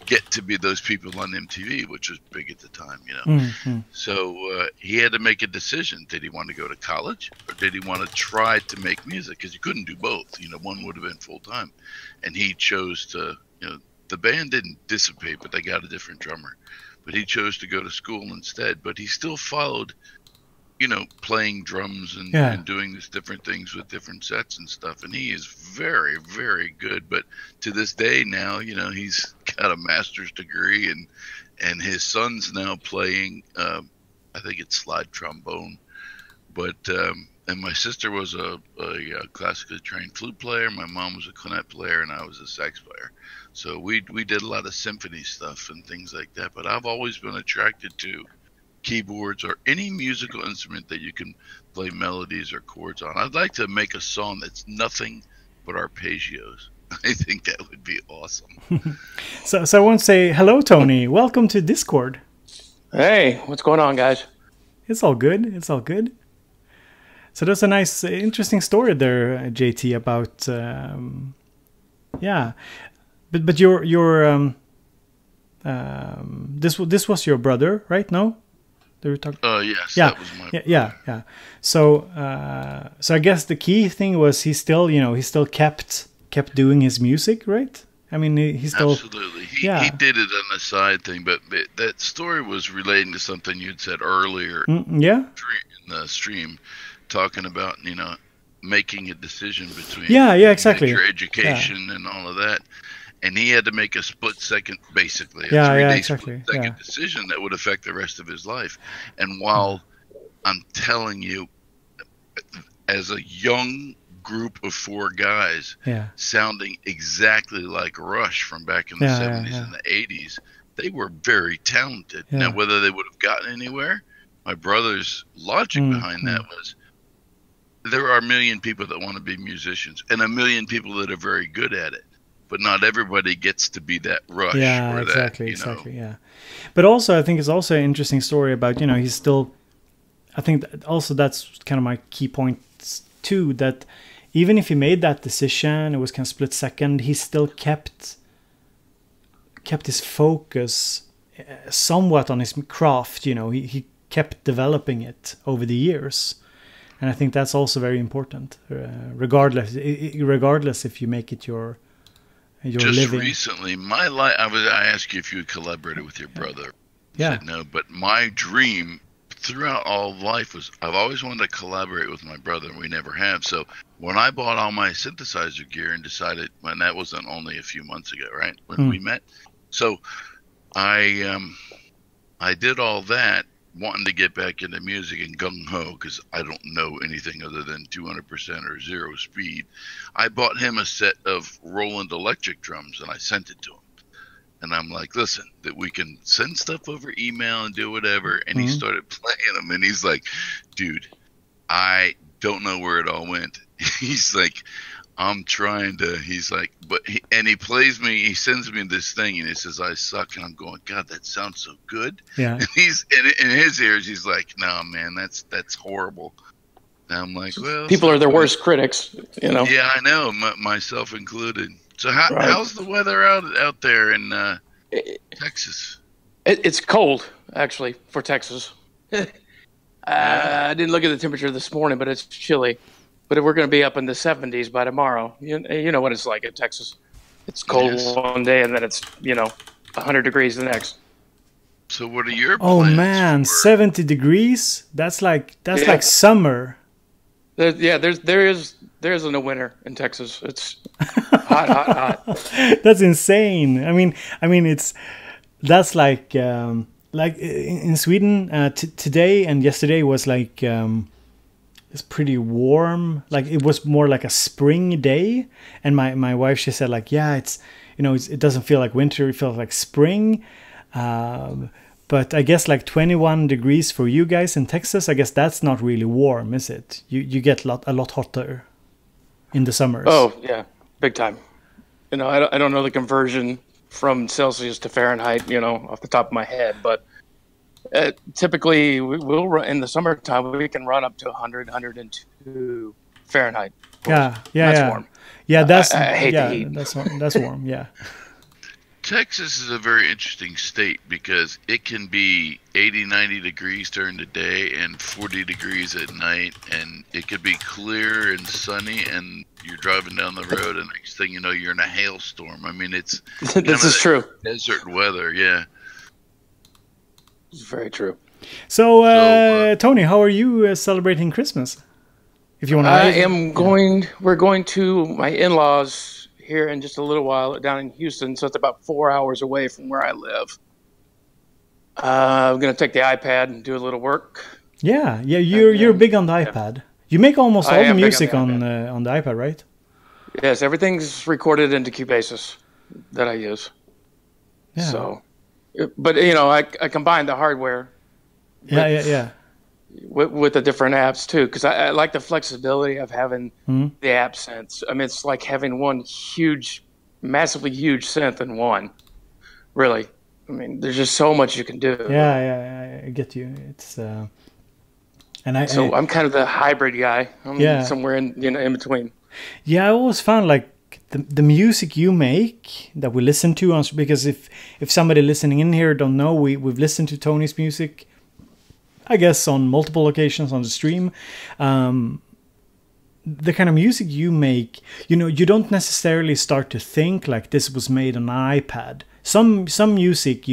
get to be those people on MTV, which was big at the time, Mm-hmm. So he had to make a decision. Did he want to go to college, or did he want to try to make music? Because you couldn't do both. One would have been full time. And he chose to, the band didn't dissipate, but they got a different drummer. But he chose to go to school instead. But he still followed, playing drums and doing these different things with different sets and stuff. And he is very, very good. But to this day now, he's got a master's degree, and his son's now playing, I think it's slide trombone. But, and my sister was a classically trained flute player. My mom was a clarinet player, and I was a sax player. So we did a lot of symphony stuff and things like that. But I've always been attracted to keyboards or any musical instrument that you can play melodies or chords on. I'd like to make a song that's nothing but arpeggios. I think that would be awesome. So I want to say hello, Tony. Welcome to Discord. Hey, what's going on, guys? It's all good. So there's a nice, interesting story there, JT, about but your this was your brother, right? No. They were talking. Yes, yeah, that was my yeah. So I guess the key thing was he still kept doing his music, right? I mean, he still absolutely. He did it on a side thing, but that story was relating to something you'd said earlier. Yeah. In the stream, talking about making a decision between exactly your education and all of that. And he had to make a split second, basically, a 3-day split second decision that would affect the rest of his life. And while I'm telling you, as a young group of 4 guys sounding exactly like Rush from back in the 70s and the 80s, they were very talented. Now, whether they would have gotten anywhere, my brother's logic behind that was, there are a million people that want to be musicians and a million people that are very good at it. But not everybody gets to be that Rush. Yeah, or exactly, that, yeah. But also, I think it's also an interesting story about, he's still... I think also that's kind of my key point too, that even if he made that decision, it was kind of split second, he still kept his focus somewhat on his craft, He kept developing it over the years. And I think that's also very important, regardless if you make it your just living. Recently, my life. I asked you if you had collaborated with your brother. You said no, but my dream throughout all of life was I've always wanted to collaborate with my brother, and we never have. So when I bought all my synthesizer gear and decided, and that wasn't only a few months ago, right, when we met. So I did all that, wanting to get back into music and gung-ho because I don't know anything other than 200% or 0 speed. I bought him a set of Roland electric drums and I sent it to him. And I'm like, listen, that we can send stuff over email and do whatever. And he started playing them and he's like, dude, I don't know where it all went. He's like, I'm trying to, he's like, he plays me, he sends me this thing and he says, I suck. And I'm going, God, that sounds so good. Yeah. And he's in his ears, he's like, no, man, that's horrible. And I'm like, well, people are their worst critics, Yeah, I know, myself included. So how's the weather out there in Texas? It's cold, actually, for Texas. I didn't look at the temperature this morning, but it's chilly. But we're going to be up in the 70s by tomorrow. You know what it's like in Texas. It's cold one day and then it's, 100 degrees the next. So what are your plans? Oh man, 70 degrees? That's like summer. There isn't a winter in Texas. It's hot. That's insane. I mean that's like in Sweden today and yesterday was like it's pretty warm. Like it was more like a spring day. And my wife, she said like, yeah, it's it doesn't feel like winter. It feels like spring. But I guess like 21 degrees for you guys in Texas, I guess that's not really warm, is it? You get a lot hotter in the summers. Oh yeah, big time. I don't know the conversion from Celsius to Fahrenheit, off the top of my head, but typically we'll run in the summertime. We can run up to 100, 102 Fahrenheit. That's warm. Yeah, I hate the heat. That's warm. Yeah. Texas is a very interesting state because it can be 80, 90 degrees during the day and 40 degrees at night, and it could be clear and sunny, and you're driving down the road, and next thing you know, you're in a hailstorm. I mean, it's this is true. Desert weather, yeah. It's very true. So, Tony, how are you celebrating Christmas? If you want to, We're going to my in-laws here in just a little while down in Houston, so it's about 4 hours away from where I live. I'm going to take the iPad and do a little work. Yeah, you're big on the iPad. You make almost all the music on the iPad, right? Yes, everything's recorded into Cubasis that I use. Yeah. So, but I combine the hardware. With the different apps too, because I like the flexibility of having the app synths. I mean, it's like having one massively huge synth in one. Really, I mean, there's just so much you can do. Yeah, I get you. It's I'm kind of the hybrid guy. I'm somewhere in between. Yeah, I always found like the music you make that we listen to, because if somebody listening in here don't know, we've listened to Tony's music I guess on multiple occasions on the stream. The kind of music you make, you don't necessarily start to think like this was made on an iPad. Some music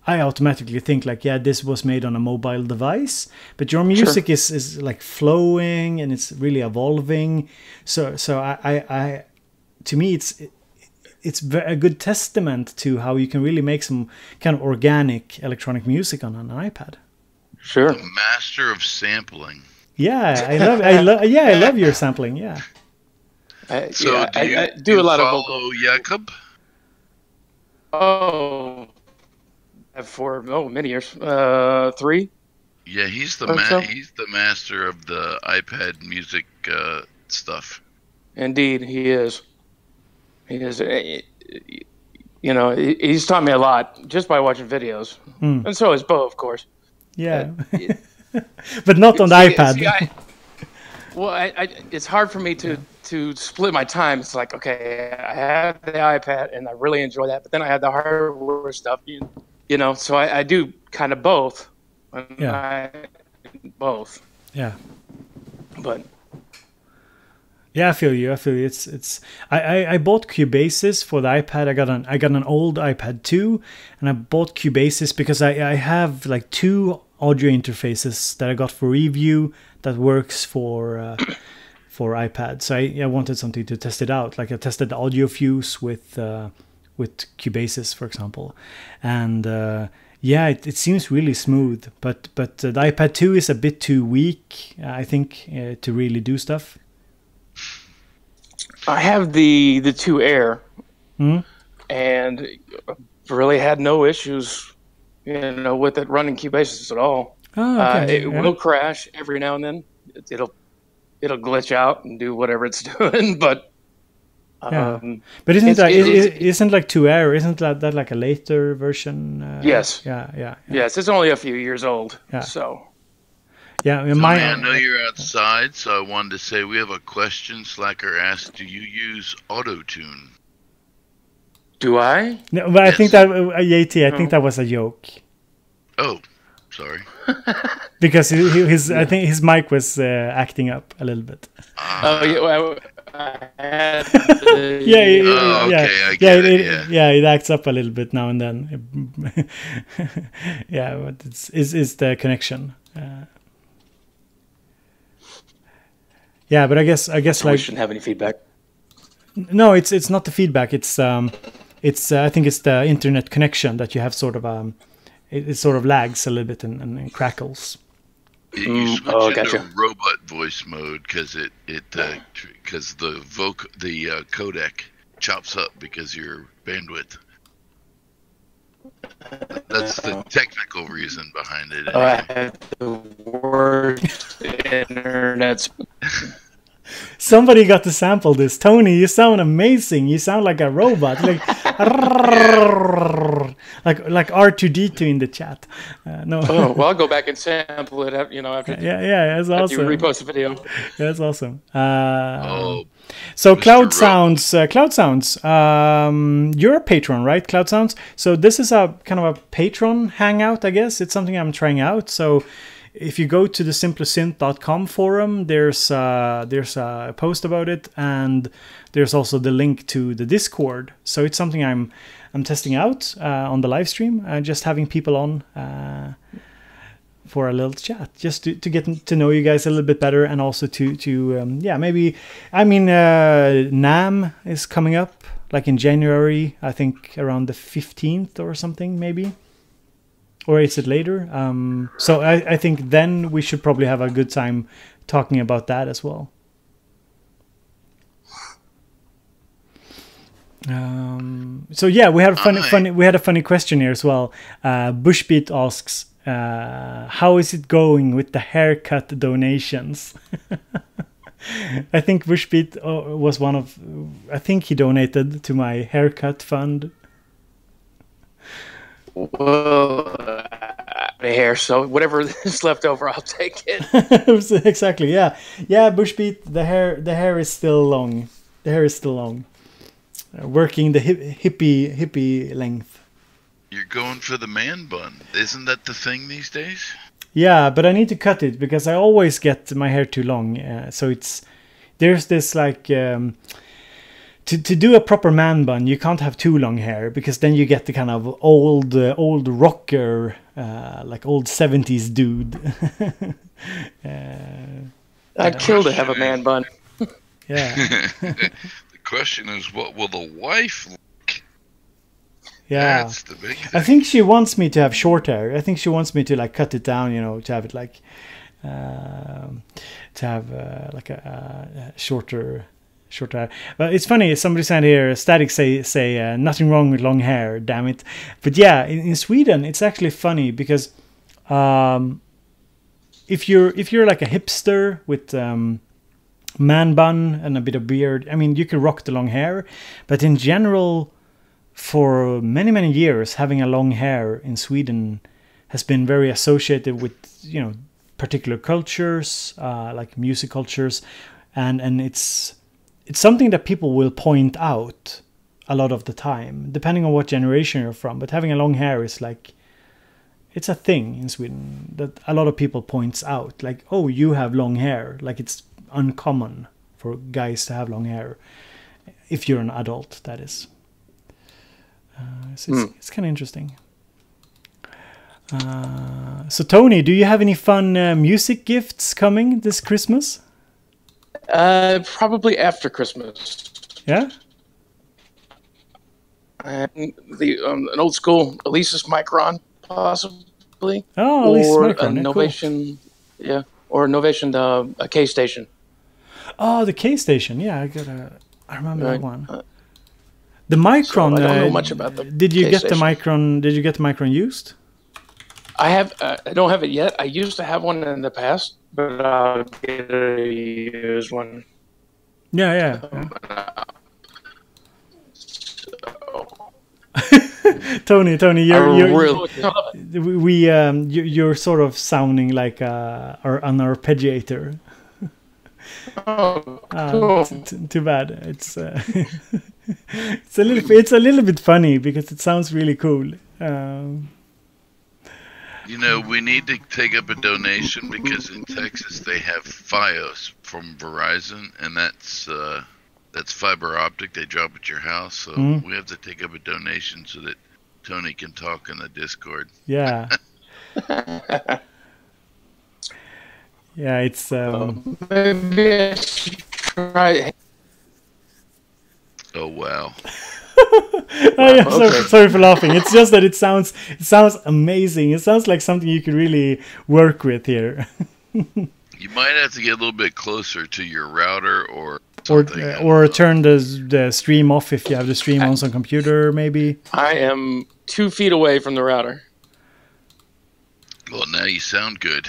I automatically think like, yeah, this was made on a mobile device, but your music is like flowing and it's really evolving. So I to me it's a good testament to how you can really make some kind of organic electronic music on an iPad. Sure. The master of sampling. Yeah, I love your sampling. Yeah. I do a lot of vocal. Jakob? Oh, for many years. 3. Yeah, he's the he's the master of the iPad music stuff. Indeed, he is. He is. He's taught me a lot just by watching videos, and so is Bo, of course. Yeah. But not on the iPad. It's hard for me to split my time. It's like, okay, I have the iPad and I really enjoy that, but then I have the hardware stuff, so I do kind of both. Both. Yeah. But yeah, I feel you. I bought Cubasis for the iPad. I got an old iPad 2, and I bought Cubasis because I have like 2 audio interfaces that I got for review that works for iPad. So I wanted something to test it out. Like I tested the audio fuse with Cubasis, for example, and it seems really smooth. But the iPad 2 is a bit too weak, I think, to really do stuff. I have the 2 Air, and really had no issues with it running Cubasis at all. Oh, okay. It will crash every now and then. It'll glitch out and do whatever it's doing, but but isn't like 2 Air? Isn't that like a later version? Yes. Yeah. Yes, it's only a few years old. Yeah. So. Yeah, I know you're outside, so I wanted to say we have a question. Slacker asked, "Do you use auto-tune?" Do I? No, but yes. I think that Yeti. I think that was a joke. Oh, sorry. Because I think his mic was acting up a little bit. Oh yeah, well, I had it acts up a little bit now and then. Yeah, but it's the connection. Yeah, but I guess so like we shouldn't have any feedback. No, it's not the feedback. It's I think it's the internet connection that you have sort of it sort of lags a little bit and crackles. You switch into robot voice mode because because the codec chops up because your bandwidth. That's the technical reason behind it. Anyway. I have the worst internet. Somebody got to sample this. Tony, you sound amazing. You sound like a robot, like R2D2 in the chat. No. Oh, well, I'll go back and sample it. After. Yeah, that's awesome. You repost the video. That's awesome. So Cloud Sounds, you're a patron, right? Cloud Sounds. So this is a kind of a patron hangout, I guess. It's something I'm trying out. So if you go to the simplesynth.com forum, there's a post about it, and there's also the link to the Discord. So it's something I'm testing out on the live stream, just having people on for a little chat, just to get to know you guys a little bit better, and also to maybe, I mean, NAMM is coming up like in January, I think around the 15th or something, maybe. Or is it later? So I think then we should probably have a good time talking about that as well. So yeah, we had a funny question here as well. Bushbeat asks, how is it going with the haircut donations? I think Bushbeat was one of. I think he donated to my haircut fund. Well, hair, so whatever is left over, I'll take it. Exactly, yeah. Bushbeat, the hair is still long. The hair is still long. Working the hippie length. You're going for the man bun, isn't that the thing these days? Yeah, but I need to cut it because I always get my hair too long. So there's this like to do a proper man bun, you can't have too long hair because then you get the kind of old rocker, like old 70s dude. I'd kill to have a man bun. Yeah. The question is, what will the wife like? Yeah. That's the big thing. I think she wants me to have short hair. I think she wants me to like cut it down, to have it like to have like a shorter hair. But it's funny, somebody said here, Static say nothing wrong with long hair, damn it. But yeah, in Sweden it's actually funny because if you're like a hipster with man bun and a bit of beard, I mean, you can rock the long hair, but in general, for many years, having a long hair in Sweden has been very associated with particular cultures, like music cultures, and it's something that people will point out a lot of the time, depending on what generation you're from. But having a long hair is like, it's a thing in Sweden that a lot of people points out, like, oh, you have long hair. Like, it's uncommon for guys to have long hair if you're an adult, that is. So it's kind of interesting. So Tony, do you have any fun music gifts coming this Christmas? Probably after Christmas. Yeah. And an old school Alesis Micron, possibly. Oh, Alesis Micron, a Novation, cool. Yeah, or a Novation, a K station. Oh, the K station. Yeah, I remember that one. The Micron. So I don't know much about the. Did you get the Micron? Did you get the Micron used? I have. I don't have it yet. I used to have one in the past, but I'll get a used one. Yeah. Tony, you're sort of sounding like an arpeggiator. Oh, cool. Too bad. It's it's a little bit funny because it sounds really cool. We need to take up a donation because in Texas they have Fios from Verizon, and that's fiber optic. They drop at your house, so we have to take up a donation so that Tony can talk in the Discord. Yeah. Yeah, it's maybe I should try. Oh wow. Yeah, sorry for laughing. It's just that it sounds amazing. It sounds like something you could really work with here. You might have to get a little bit closer to your router or turn the stream off if you have the stream on some computer, maybe. I am 2 feet away from the router. Well, now you sound good.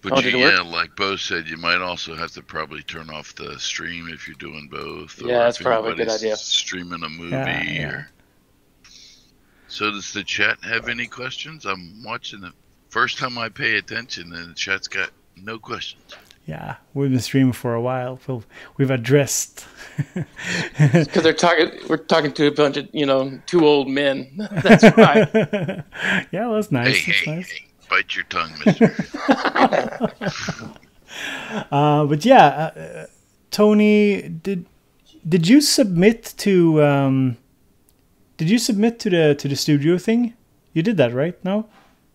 But like Bo said, you might also have to probably turn off the stream if you're doing both. Yeah, that's probably a good idea. Streaming a movie. Yeah. So does the chat have any questions? I'm watching it. First time I pay attention, and the chat's got no questions. Yeah, we've been streaming for a while. We've addressed. Because we're talking to a bunch of 2 old men. That's right. Yeah, well, that's nice. Hey, bite your tongue, mister. But yeah, Tony, did you submit to the studio thing? You did that, right? No?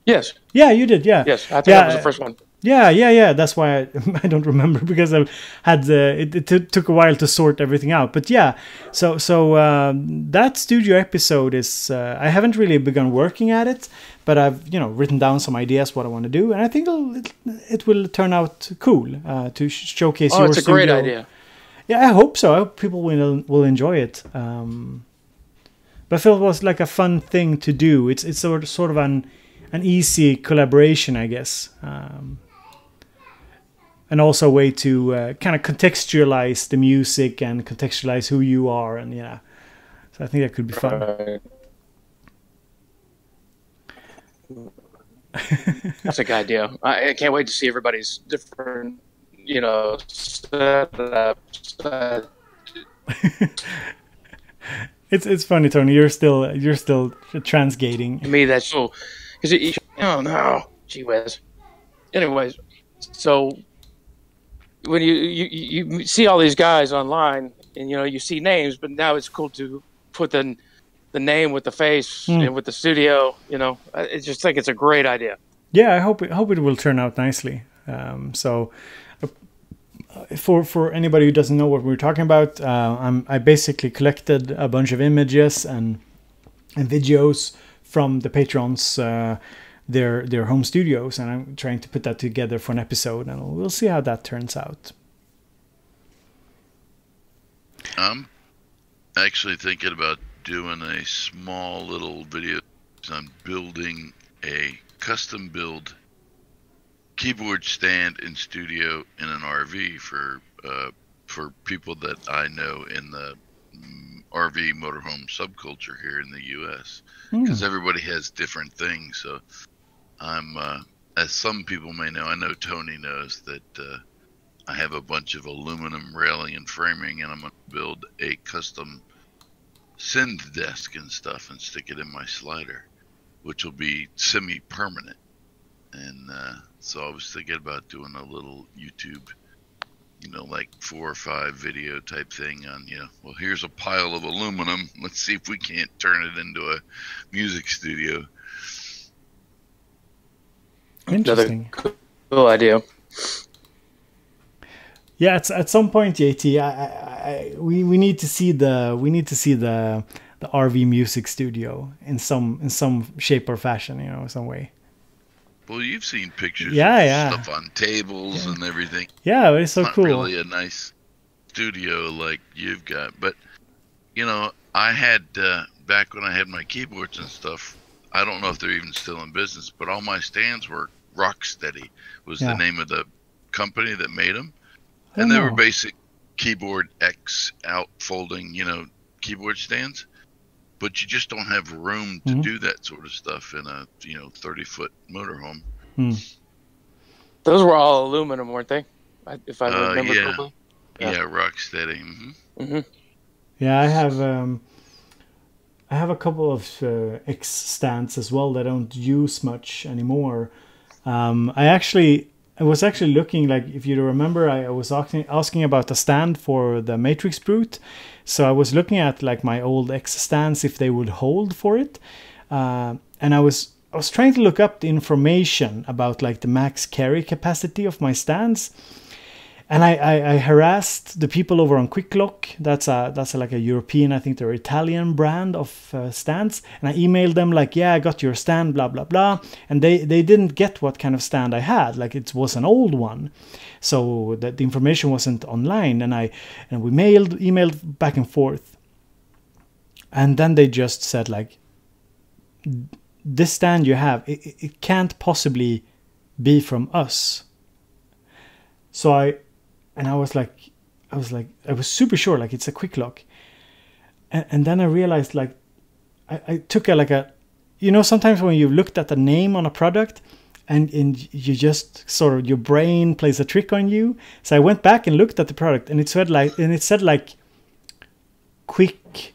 Yes. Yeah, you did. Yeah. Yes, I think that was the first one. Yeah. That's why I don't remember because I had it took a while to sort everything out. But yeah, so that studio episode is I haven't really begun working at it, but I've written down some ideas what I want to do, and I think it will turn out cool to showcase your studio. Oh, it's a great idea. Yeah, I hope so. I hope people will enjoy it. But I feel it was like a fun thing to do. It's sort of an easy collaboration, I guess. And also a way to kind of contextualize the music and contextualize who you are, and so I think that could be fun. That's a good idea. I can't wait to see everybody's different, setups. It's funny, Tony. You're still transgating. To me, that's cool. Because no. Gee whiz. Anyways, so when you see all these guys online, and you see names, but now it's cool to put the name with the face and with the studio. I just think it's a great idea. Yeah, I hope it will turn out nicely. So for anybody who doesn't know what we're talking about, I basically collected a bunch of images and videos from the patrons, their home studios, and I'm trying to put that together for an episode, and we'll see how that turns out. I'm actually thinking about doing a small little video. I'm building a custom build keyboard stand in studio in an RV for people that I know in the RV motorhome subculture here in the U.S. because everybody has different things. So I'm, as some people may know, I know Tony knows that I have a bunch of aluminum railing and framing, and I'm going to build a custom Synth desk and stuff and stick it in my slider, which will be semi-permanent. And so I was thinking about doing a little YouTube, like 4 or 5 video type thing on, well, here's a pile of aluminum. Let's see if we can't turn it into a music studio. Interesting. Another cool idea. Yeah, it's at some point, JT. We need to see the RV music studio in some shape or fashion, some way. Well, you've seen pictures of stuff on tables and everything. Yeah, it's so cool. Not really a nice studio like you've got, but I had back when I had my keyboards and stuff. I don't know if they're even still in business, but all my stands were Rocksteady. Was the name of the company that made them, and they were basic keyboard X out folding, keyboard stands. But you just don't have room to do that sort of stuff in a 30-foot motorhome. Those were all aluminum, weren't they? If I remember correctly. Yeah, Rocksteady. Yeah, I have a couple of X stands as well that I don't use much anymore. I was actually looking, like, if you remember, I was asking about a stand for the Matrix Brute. So I was looking at like my old X stands, if they would hold for it. And I was trying to look up the information about like the max carry capacity of my stands. And I harassed the people over on Quick Lock. That's like a European, I think they're Italian brand of stands. And I emailed them like, yeah, I got your stand, blah, blah, blah. And they didn't get what kind of stand I had. Like it was an old one. So that the information wasn't online. And we emailed back and forth. And then they just said like, this stand you have, it can't possibly be from us. So I was super sure, like it's a Quick Lock. And then I realized, like, I took sometimes when you've looked at the name on a product and you just sort of, your brain plays a trick on you. So I went back and looked at the product and it said like Quick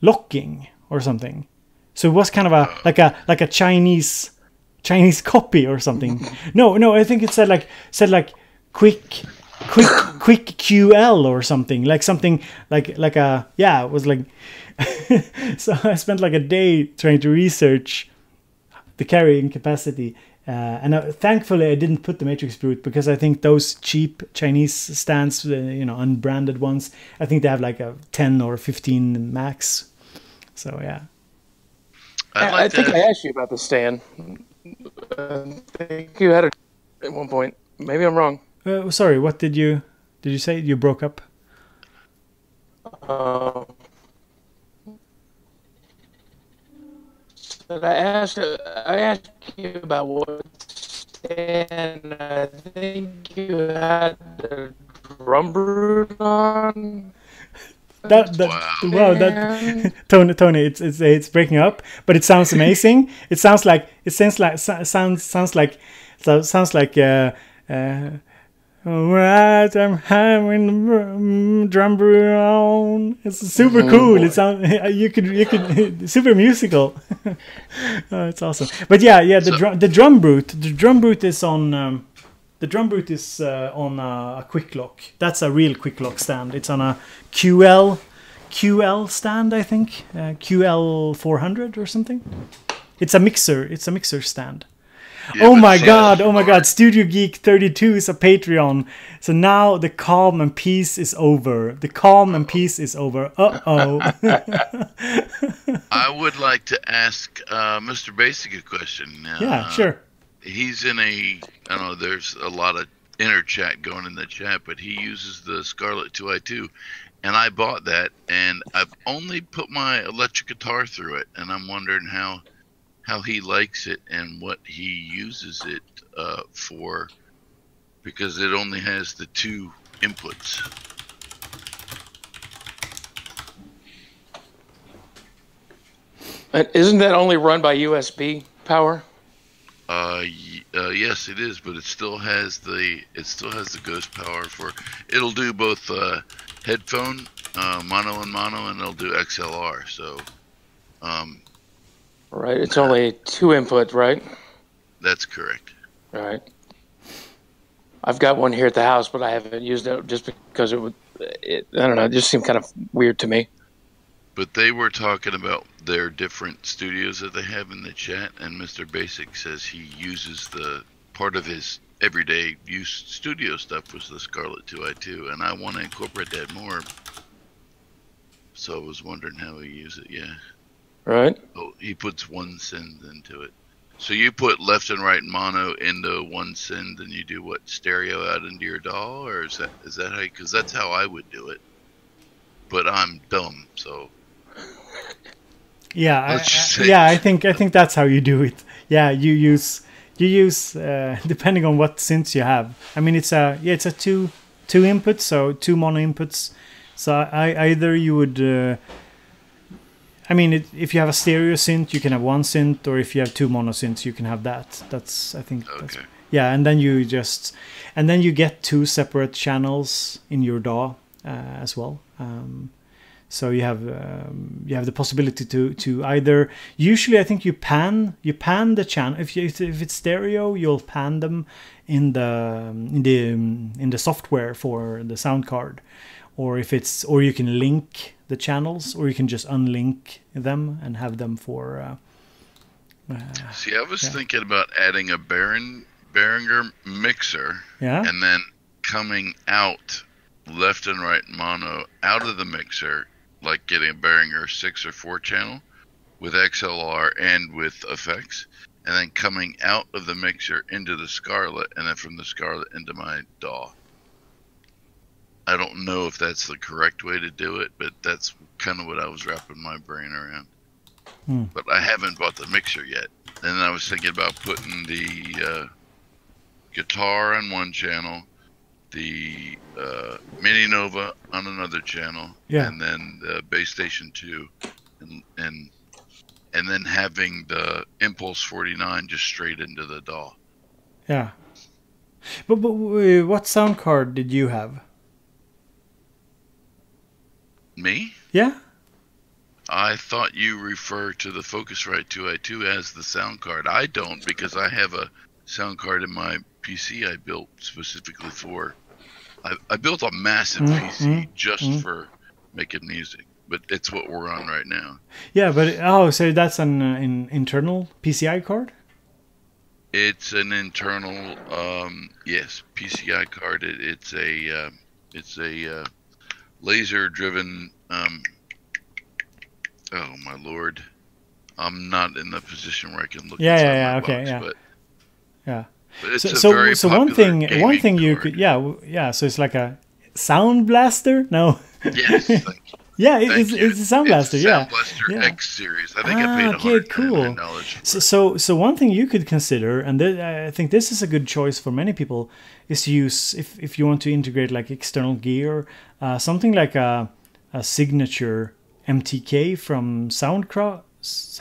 Locking or something. So it was kind of like a Chinese copy or something. No, I think it said like quick QL or something like a, it was like so I spent like a day trying to research the carrying capacity, and thankfully I didn't put the Matrix Brute, because I think those cheap Chinese stands, unbranded ones, I think they have like a 10 or 15 max. So yeah, I think I asked you about the stand. I think you had it at one point. Maybe I'm wrong. Sorry, what did you say? You broke up? I asked you about what stand. I think you had the drum brute on. Wow, Tony, it's breaking up, but it sounds amazing. It sounds like Alright, I'm having the drum brew on. It's super cool. It sounds you could super musical. Oh, it's awesome. But yeah, the drum brute is on a quick lock. That's a real quick lock stand. It's on a QL stand, I think. QL 400 or something. It's a mixer stand. Yeah, oh my god, Studio Geek 32 is a Patreon. So now the calm and peace is over. Uh-oh. I would like to ask Mr. Basic a question. Yeah, sure. He's in I don't know, there's a lot of inner chat going in the chat, but he uses the Scarlett 2i2. And I bought that, and I've only put my electric guitar through it, and I'm wondering how he likes it and what he uses it for, because it only has the 2 inputs. And isn't that only run by USB power? Yes, it is, but it still has the ghost power for. It'll do both headphone, mono and mono, and it'll do XLR. So. Right, it's only 2 input, right? That's correct. Right. I've got one here at the house, but I haven't used it just because I don't know, it just seemed kind of weird to me. But they were talking about their different studios that they have in the chat, and Mr. Basic says he uses the part of his everyday use studio stuff was the Scarlett 2i2, and I want to incorporate that more. So I was wondering how he uses it, yeah. Right. Oh, he puts 1 send into it. So you put left and right mono into 1 send, and you do what, stereo out into your DAW, or is that how? Because that's how I would do it. But I'm dumb, so. Yeah, I think that's how you do it. Yeah, you use depending on what synths you have. I mean, it's a 2 inputs, so 2 mono inputs. So either you would. I mean, if you have a stereo synth, you can have 1 synth, or if you have 2 mono synths, you can have that. That's, I think. Okay. And then you get 2 separate channels in your DAW as well. So you have the possibility to either. Usually, I think you pan the channel. If it's stereo, you'll pan them in the software for the sound card, or you can link the channels, or you can just unlink them and have them for. See, I was thinking about adding a Behringer mixer, and then coming out left and right mono out of the mixer, like getting a Behringer 6 or 4 channel with XLR and with effects, and then coming out of the mixer into the Scarlett, and then from the Scarlett into my DAW. I don't know if that's the correct way to do it, but that's kind of what I was wrapping my brain around. But I haven't bought the mixer yet. And I was thinking about putting the guitar on 1 channel, the Mini Nova on another channel, and then the Bass Station 2, and then having the Impulse 49 just straight into the DAW. Yeah. But what sound card did you have? Me? Yeah. I thought you refer to the Focusrite 2i2 as the sound card. I don't, because I have a sound card in my PC I built specifically for. I built a massive PC just for making music, but it's what we're on right now. Yeah, but so that's an internal PCI card? It's an internal, PCI card. It's a laser-driven. Oh my lord, I'm not in the position where I can look. But it's so one thing you could so it's like a sound blaster. No. Yes. It's a sound blaster. Sound Blaster X series. I think I paid $100 cool. So one thing you could consider, and I think this is a good choice for many people, is to use if you want to integrate like external gear, something like a signature MTK from Soundcraft. Is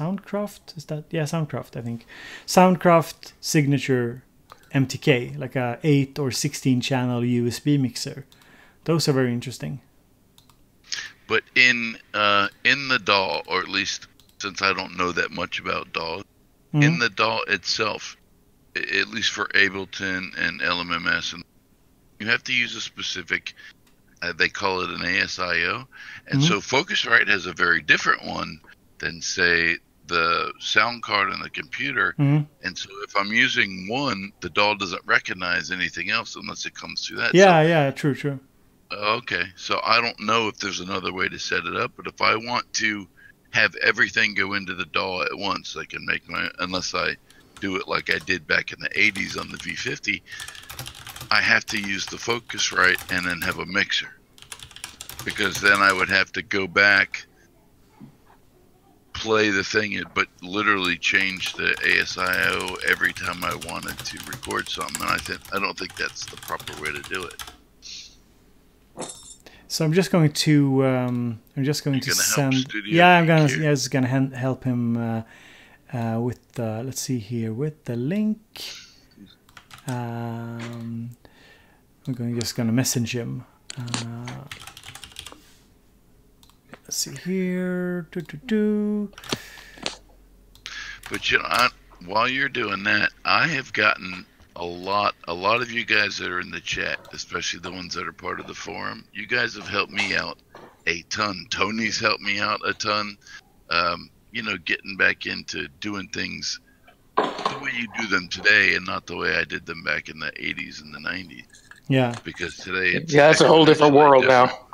that Soundcraft? I think Soundcraft signature MTK, like a 8 or 16 channel USB mixer. Those are very interesting. But in the DAW, or at least since I don't know that much about DAW, in the DAW itself, at least for Ableton and LMMS, and you have to use a specific, they call it an ASIO, and so Focusrite has a very different one than, say, the sound card on the computer, and so if I'm using one, the DAW doesn't recognize anything else unless it comes through that. True. Okay, so I don't know if there's another way to set it up, but if I want to have everything go into the DAW at once, I can make unless I do it like I did back in the 80s on the V50, I have to use the Focusrite and then have a mixer, because then I would have to go back, play the thing, but literally change the ASIO every time I wanted to record something, and I don't think that's the proper way to do it. So I'm just going to send. I'm gonna help him with let's see here, with the link. I'm just gonna message him. Let's see here. But while you're doing that, I have gotten a lot of you guys that are in the chat, especially the ones that are part of the forum, you guys have helped me out a ton. Tony's helped me out a ton. Getting back into doing things the way you do them today and not the way I did them back in the 80s and the 90s. Yeah. Because today it's a whole different world now.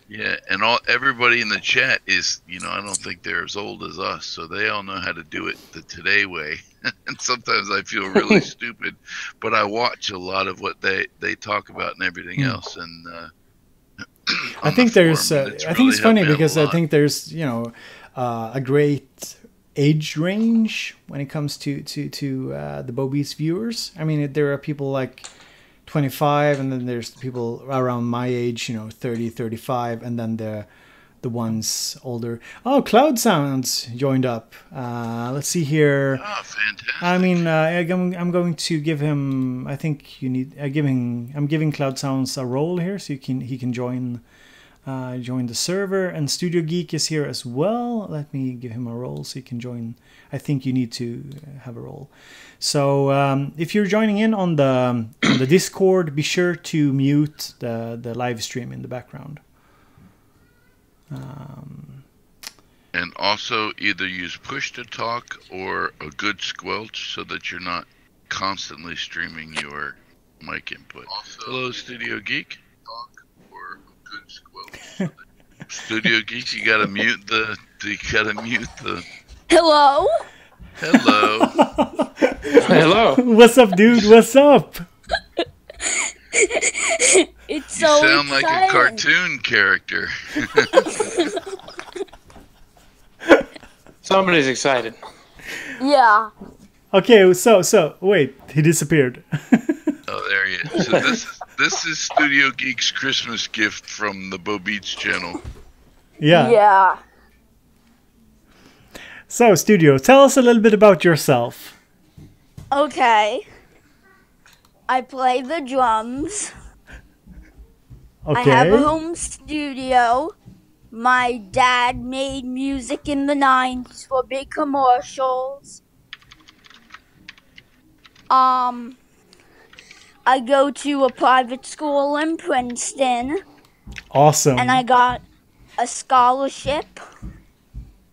Yeah, and everybody in the chat is, I don't think they're as old as us, so they all know how to do it the today way. And sometimes I feel really stupid, but I watch a lot of what they talk about and everything else. And I think it's funny because I think there's a great age range when it comes to the Bo Beats viewers. I mean, there are people like 25, and then there's people around my age, 30, 35, and then the ones older. Oh, Cloud Sounds joined up. Let's see here. Oh, fantastic. I mean, I'm going to give him. I think you need. I'm giving Cloud Sounds a role here, so he can join the server. And Studio Geek is here as well. Let me give him a role so he can join. I think you need to have a role. So if you're joining in on the Discord, be sure to mute the live stream in the background. And also either use push to talk or a good squelch so that you're not constantly streaming your mic input. Also, hello, Studio Geek. Talk or a good squelch. Studio Geek, you gotta mute the. Hello. Hello. Hello. What's up, dude? What's up? It's so You sound exciting. like a cartoon character. Somebody's excited. Yeah. Okay, so wait, he disappeared. Oh, there he is. So this is Studio Geek's Christmas gift from the Bo Beats channel. Yeah. So, Studio, tell us a little bit about yourself. Okay. I play the drums. Okay. I have a home studio. My dad made music in the 90s for big commercials. I go to a private school in Princeton. Awesome. And I got a scholarship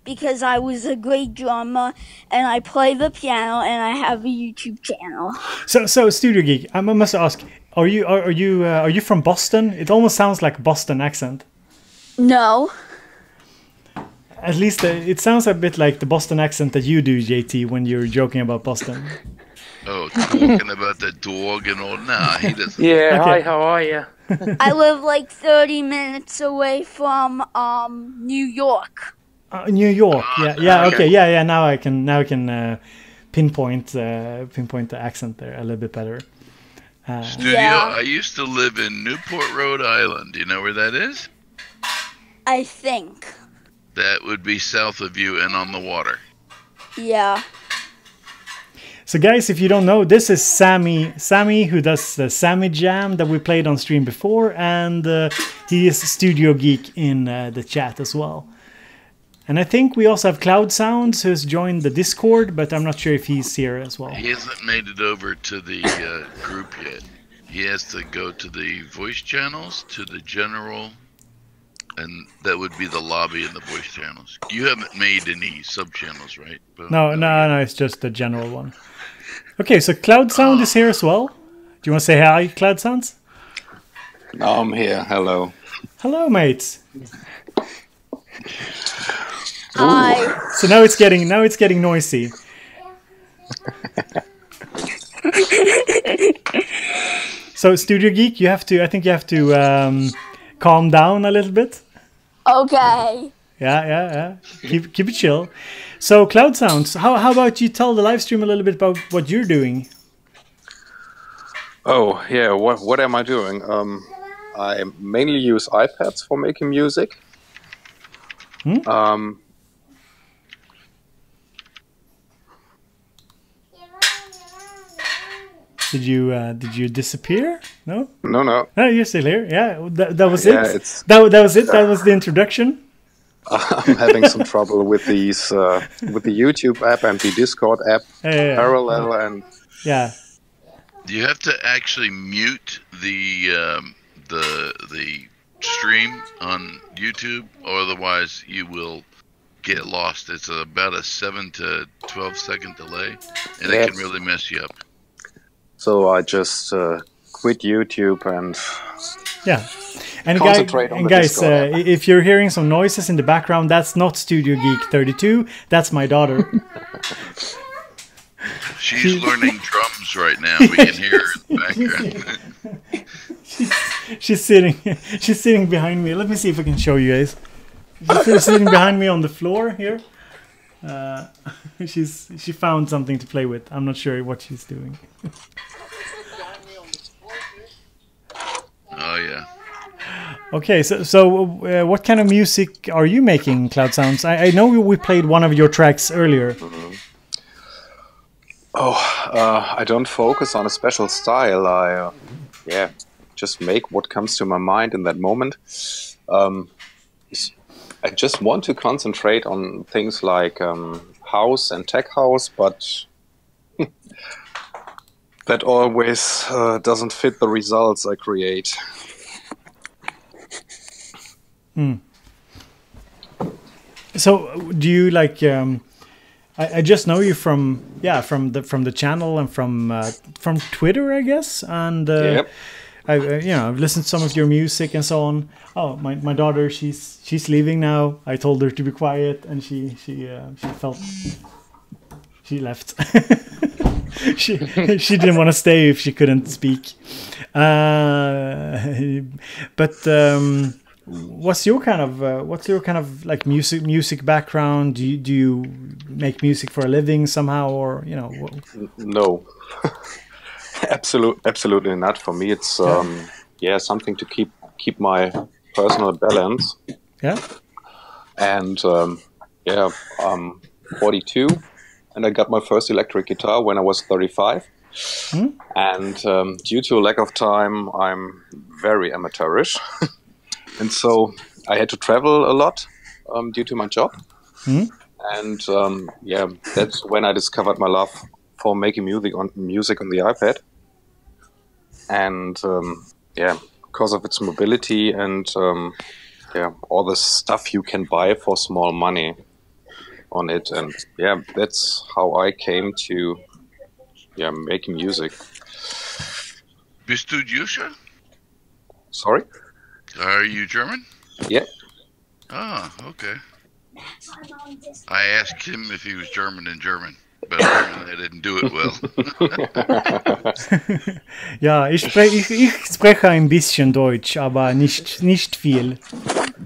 because I was a great drummer, and I play the piano, and I have a YouTube channel. So Studio Geek, I must ask, are you from Boston? It almost sounds like a Boston accent. No. At least it sounds a bit like the Boston accent that you do, JT, when you're joking about Boston. Oh, talking about the dog and all. Nah, he doesn't. Yeah, Okay. Hi, how are you? I live like 30 minutes away from New York. New York, yeah, okay, yeah. Now I can pinpoint the accent there a little bit better. Studio, Yeah. I used to live in Newport, Rhode Island. Do you know where that is? I think. That would be south of you and on the water. Yeah. So guys, if you don't know, this is Sammy who does the Sammy Jam that we played on stream before, and he is Studio Geek in the chat as well. And I think we also have Cloud Sounds who's joined the Discord, but I'm not sure if he's here as well. He hasn't made it over to the group yet. He has to go to the voice channels, to the general, and that would be the lobby and the voice channels. You haven't made any sub-channels, right? No, it's just the general one. Okay, so Cloud Sound is here as well. Do you want to say hi, Cloud Sounds? I'm here. Hello. Hello, mates. Hi. So now it's getting noisy. So Studio Geek, I think you have to calm down a little bit. Okay. Yeah. Keep it chill. So Cloud Sounds, how about you tell the live stream a little bit about what you're doing? Oh yeah, what am I doing? I mainly use iPads for making music. Did you disappear? No. No, you're still here. Yeah, that was it. It's... That was it. That was the introduction. I'm having some trouble with these with the YouTube app and the Discord app parallel and You have to actually mute the stream on YouTube, or otherwise you will get lost. It's about a 7 to 12 second delay, and it can really mess you up. So I just quit YouTube and concentrate on the Discord app. If you're hearing some noises in the background, that's not Studio Geek 32. That's my daughter. She's learning drums right now. We can hear her in the background. she's sitting behind me. Let me see if I can show you guys. She's sitting behind me on the floor here. She found something to play with. I'm not sure what she's doing. Oh yeah. Okay, so what kind of music are you making, Cloud Sounds? I know we played one of your tracks earlier. I don't focus on a special style. I just make what comes to my mind in that moment. I just want to concentrate on things like house and tech house, but that always doesn't fit the results I create. So do you like? I just know you from the channel and from Twitter, I guess, and I've listened to some of your music and so on. Oh, my daughter, she's leaving now. I told her to be quiet, and she left. she didn't want to stay if she couldn't speak. But what's your kind of like music background? Do you make music for a living somehow, or No. Absolutely not. For me, it's something to keep my personal balance. Yeah. And I'm 42, and I got my first electric guitar when I was 35. And due to a lack of time, I'm very amateurish, and so I had to travel a lot due to my job. And that's when I discovered my love for making music on the iPad. And because of its mobility and all the stuff you can buy for small money on it, and that's how I came to making music. Bist du Deutscher? Sorry? Are you German? Yeah. Ah, okay. I asked him if he was German in German, but apparently I didn't do it well. Ja, ich spreche ein bisschen Deutsch, aber nicht viel.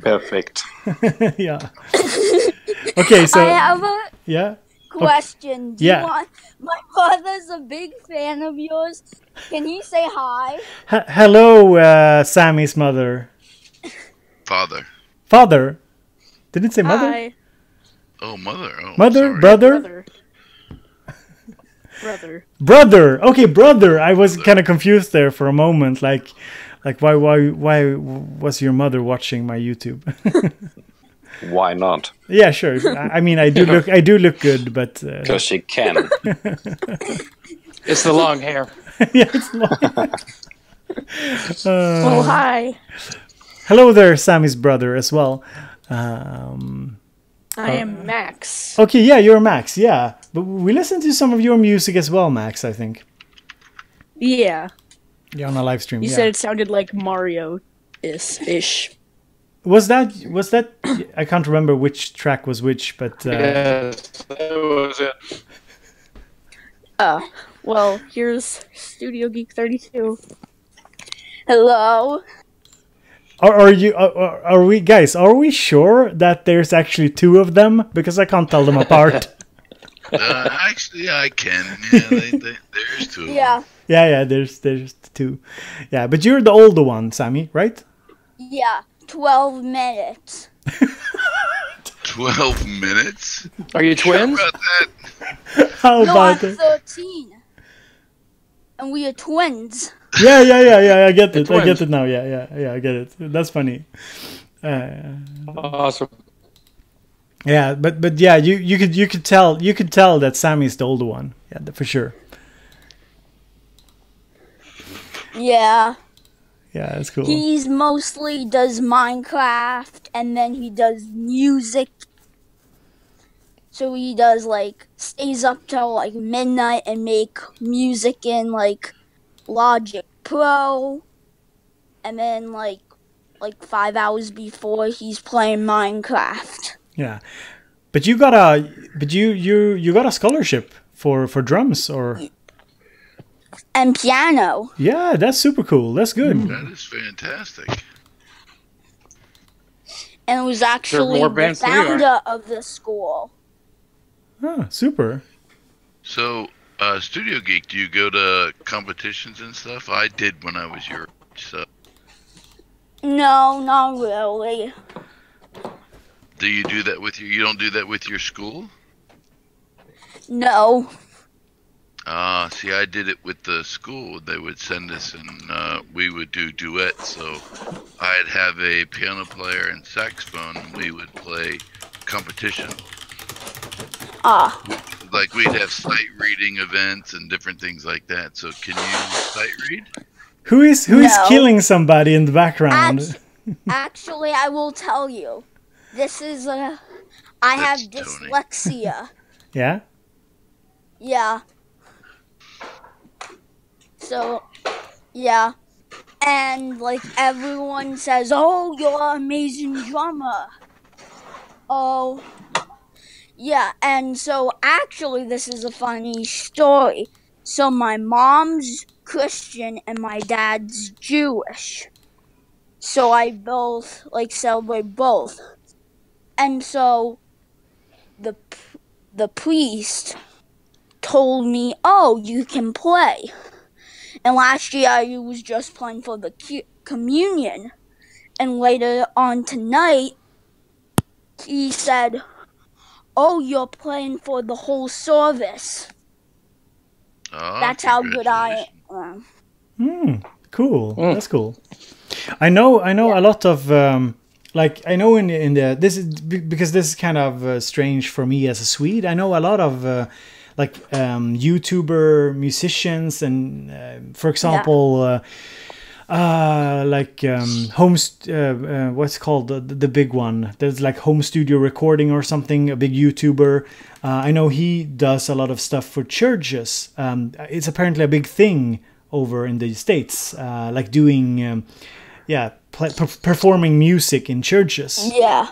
Perfect. Yeah. Okay, so I have a question. Okay. My father's a big fan of yours. Can he say hi? Hello, Sammy's mother. Father. Did it say mother? Hi. Oh, mother. Oh, mother, sorry. brother. Brother. Okay, brother. I was kind of confused there for a moment. Like why was your mother watching my YouTube? Why not? Yeah, sure. I mean, I do look good, but because she can. It's the long hair. Yeah, it's long. Oh, hi. Hello there, Sammy's brother as well. I am Max. Okay, yeah, you're Max, yeah. But we listened to some of your music as well, Max, I think. Yeah. Yeah, on a live stream. You said it sounded like Mario-ish. Was that? I can't remember which track was which, but... Yes, that was it. Well, here's Studio Geek 32. Hello. Are we guys? Are we sure that there's actually two of them? Because I can't tell them apart. Actually, I can. Yeah, there's two. Yeah. Yeah. There's two. Yeah, but you're the older one, Sammy, right? Yeah. 12 minutes. 12 minutes? Are you twins? Sure about that? How No, about I'm it? 13. And we are twins. Yeah. I get it. Twins. I get it now. Yeah. I get it. That's funny. Awesome. Yeah, but yeah, you could tell that Sammy's the older one. Yeah, for sure. Yeah. Yeah, that's cool. He's mostly does Minecraft and then he does music. So he does stays up till midnight and make music in Logic Pro. And then 5 hours before he's playing Minecraft. Yeah, but you got a scholarship for drums or And piano. yeah, that's super cool. That's good. That is fantastic. And it was actually more the bands than we are. founder of the school. Oh, super. So, Studio Geek, do you go to competitions and stuff? I did when I was your age, so. No, not really. Do you do that with you don't do that with your school? No. See, I did it with the school. They would send us and we would do duets. So I'd have a piano player and saxophone and we would play competition. Like we'd have sight reading events and different things like that. So can you sight read? Who is No. killing somebody in the background? Actually, I will tell you. This is I have That's Tony. dyslexia. Yeah. Yeah. So, yeah. And everyone says, "Oh, you're an amazing drummer." Oh. Yeah, and so actually this is a funny story. So my mom's Christian and my dad's Jewish. So I both celebrate both. And so the priest told me, "Oh, you can play." And last year I was just playing for the communion. And later on tonight, he said, "Oh, you're playing for the whole service." Oh, That's how good I am. Cool. That's cool. I know a lot of I know in the this is because this is kind of strange for me as a Swede. I know a lot of YouTuber musicians and for example what's called the big one. There's home studio recording or something. A big YouTuber. I know he does a lot of stuff for churches. It's apparently a big thing over in the States. Doing performing music in churches. Yeah.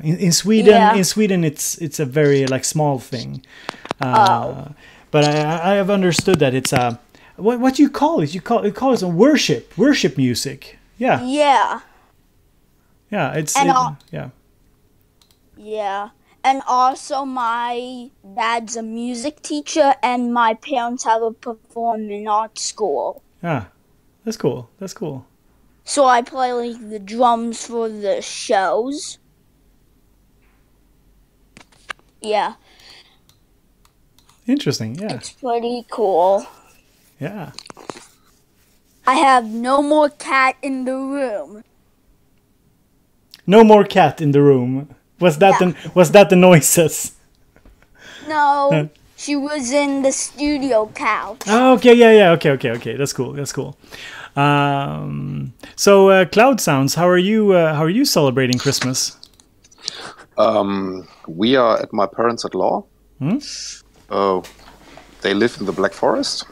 In Sweden, Yeah. it's a very small thing. But I have understood that it's a what do you call it? You call it a worship music. Yeah. Yeah. Yeah. It's And yeah. Yeah. And also my dad's a music teacher and my parents have a performing arts school. Ah, that's cool. That's cool. So I play the drums for the shows. Interesting. Yeah. It's pretty cool. Yeah. I have no more cat in the room. No more cat in the room. Was that the noises? No, she was in the studio couch. Oh, okay, yeah. Okay. That's cool. So Cloud Sounds, how are you celebrating Christmas? We are at my parents-in-law. They live in the Black Forest.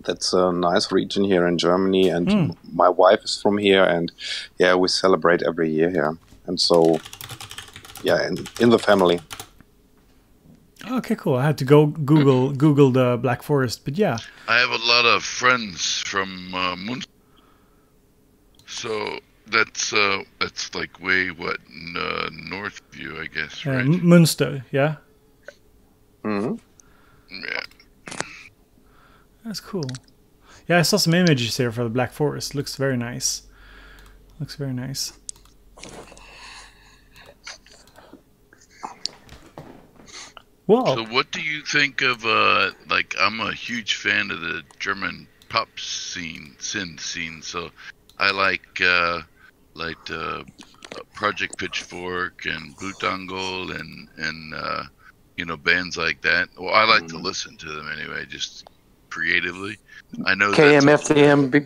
That's a nice region here in Germany, and my wife is from here, and yeah, we celebrate every year here. And so, yeah, in the family. Okay, cool. I had to go Google the Black Forest, but yeah. I have a lot of friends from Munster, so that's like way north view, I guess, right? Munster, yeah. Mm-hmm. Yeah. That's cool. Yeah, I saw some images here for the Black Forest. Looks very nice. Well, so what do you think of like, I'm a huge fan of the German pop scene, synth scene, so I like Project Pitchfork and Blutangle and you know, bands like that. Well, I like to listen to them anyway, just creatively. I know KMFDM.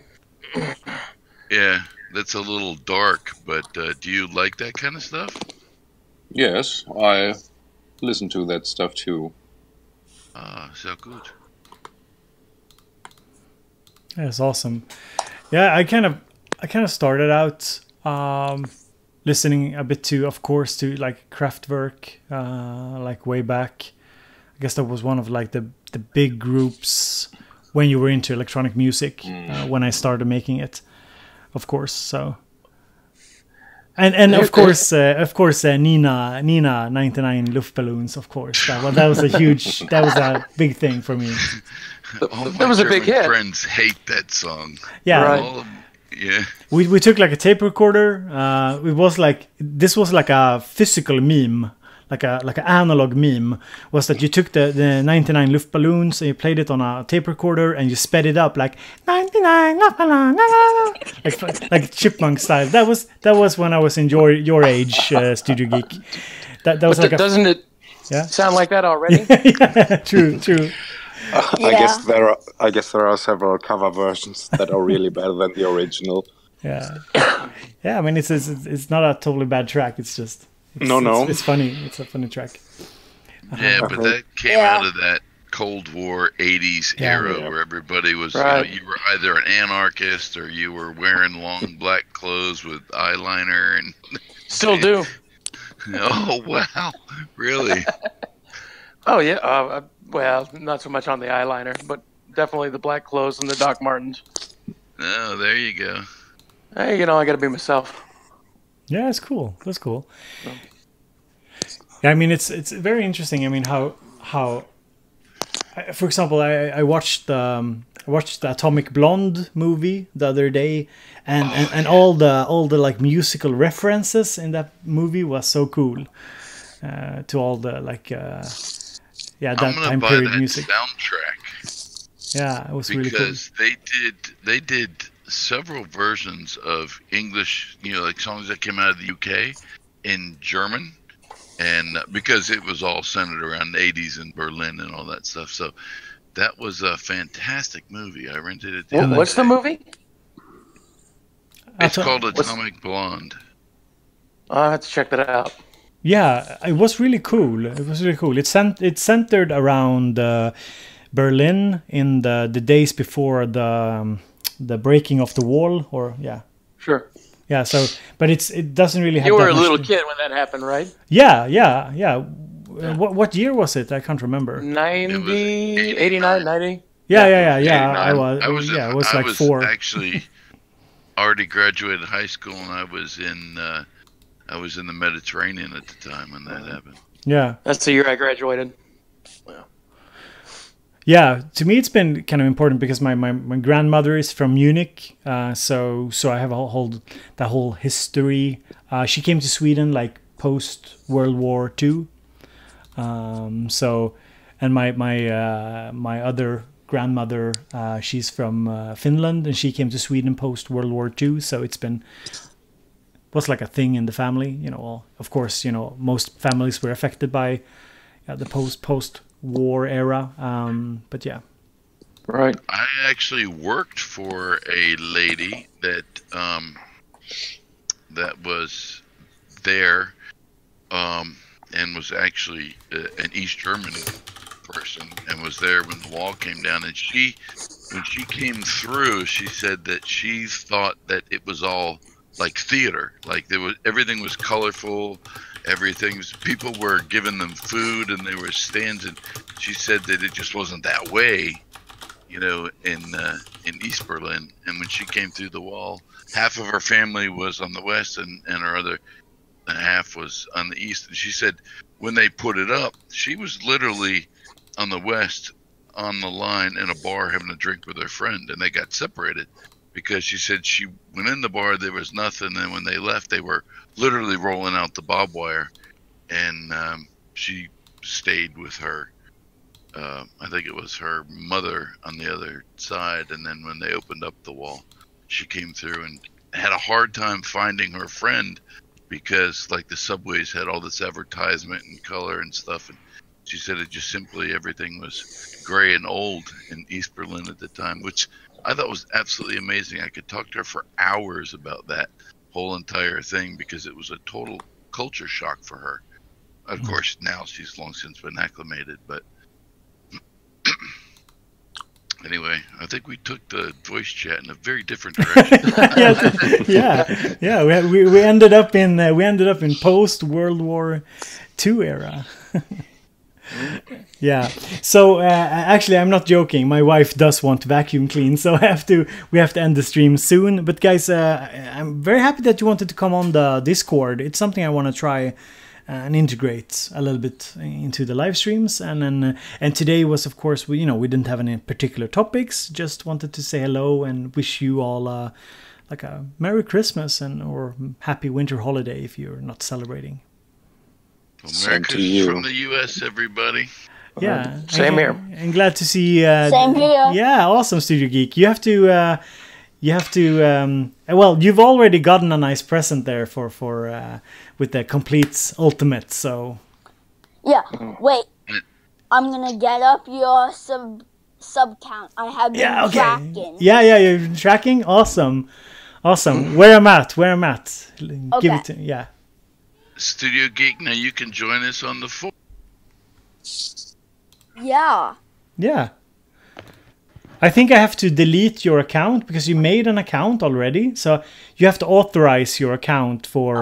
Yeah, that's a little dark, but do you like that kind of stuff? Yes, I listen to that stuff too. So good. that's awesome. Yeah, I kind of started out listening a bit to, of course, to like Kraftwerk, like way back. I guess that was one of like the big groups when you were into electronic music, when I started making it, of course. So, and of course, Nina 99 Luftballons, of course. That was a big thing for me. That was a big hit. Friends hate that song. Yeah. Right. Yeah. We took like a tape recorder. This was like a physical meme, like an analog meme. Was that you took the 99 Luftballons and you played it on a tape recorder and you sped it up like 99 Luftballons, like chipmunk style. That was when I was in your age, Studio Geek. That was like doesn't it sound like that already? Yeah, true. I guess there are several cover versions that are really better than the original. Yeah. I mean, it's not a totally bad track. It's just it's funny. It's a funny track. Yeah, but that came out of that Cold War '80s era where everybody was you were either an anarchist or you were wearing long black clothes with eyeliner and still do. Oh wow, really? Oh yeah. Well, not so much on the eyeliner, but definitely the black clothes and the Doc Martens. Oh, there you go. Hey, you know, I got to be myself. Yeah, it's cool. That's cool. Yeah, I mean, it's very interesting. I mean, how for example, I watched the Atomic Blonde movie the other day, and all the like musical references in that movie was so cool. To all the like. Yeah, that time period music soundtrack. Yeah, it was really cool. Because they did several versions of English, you know, like songs that came out of the UK in German, and because it was all centered around the 80s in Berlin and all that stuff. So that was a fantastic movie. I rented it the other What's day. The movie? It's called Atomic Blonde. I'll have to check that out. Yeah, it was really cool. It's centered around Berlin in the days before the breaking of the wall, or Sure. Yeah, so but it doesn't really have. You were that a much little kid when that happened, right? Yeah. What year was it? I can't remember. 90, 89, 90. Yeah. 89. I was like 4. Actually already graduated high school, and I was in the Mediterranean at the time when that happened. Yeah. That's the year I graduated. Yeah, to me it's been kind of important because my grandmother is from Munich, so I have the whole history. She came to Sweden like post World War II, and and my other grandmother, she's from Finland, and she came to Sweden post World War II. So was like a thing in the family. You know, well, of course, you know, most families were affected by the post war era. But yeah. Right. I actually worked for a lady that was there and was actually an East German person, and was there when the wall came down. And when she came through, she said that she thought that it was all like theater, like everything was colorful, people were giving them food, and there were stands, and she said that it just wasn't that way, you know, in East Berlin. And when she came through the wall, half of her family was on the west, and her other half was on the east. And she said when they put it up, she was literally on the west on the line in a bar having a drink with her friend, and they got separated because she said she went in the bar, there was nothing, and when they left, they were literally rolling out the barbed wire, and she stayed with her. I think it was her mother on the other side, and then when they opened up the wall, she came through and had a hard time finding her friend because, like, the subways had all this advertisement and color and stuff, and she said it just simply, everything was gray and old in East Berlin at the time, which I thought was absolutely amazing. I could talk to her for hours about that whole entire thing because it was a total culture shock for her. Of course, now she's long since been acclimated, but anyway, I think we took the voice chat in a very different direction. Yeah. We ended up in post World War II era. Yeah. So actually, I'm not joking. My wife does want to vacuum clean, so we have to end the stream soon. But guys, I'm very happy that you wanted to come on the Discord. It's something I want to try and integrate a little bit into the live streams. And today was, of course, we didn't have any particular topics. Just wanted to say hello and wish you all like a Merry Christmas or Happy Winter Holiday if you're not celebrating. Well, Merry Christmas from the U.S., everybody. Yeah, same here. And glad to see. Same here. Yeah, awesome, Studio Geek. You have to. Well, you've already gotten a nice present there for with the complete ultimate. So. Yeah. Wait. I'm gonna get up your sub count. I have been tracking. Yeah. You've been tracking. Awesome. Where I'm at. Okay. Give it to me. Yeah. Studio Geek, now you can join us on the forum. Yeah. Yeah. I think I have to delete your account because you made an account already. So you have to authorize your account for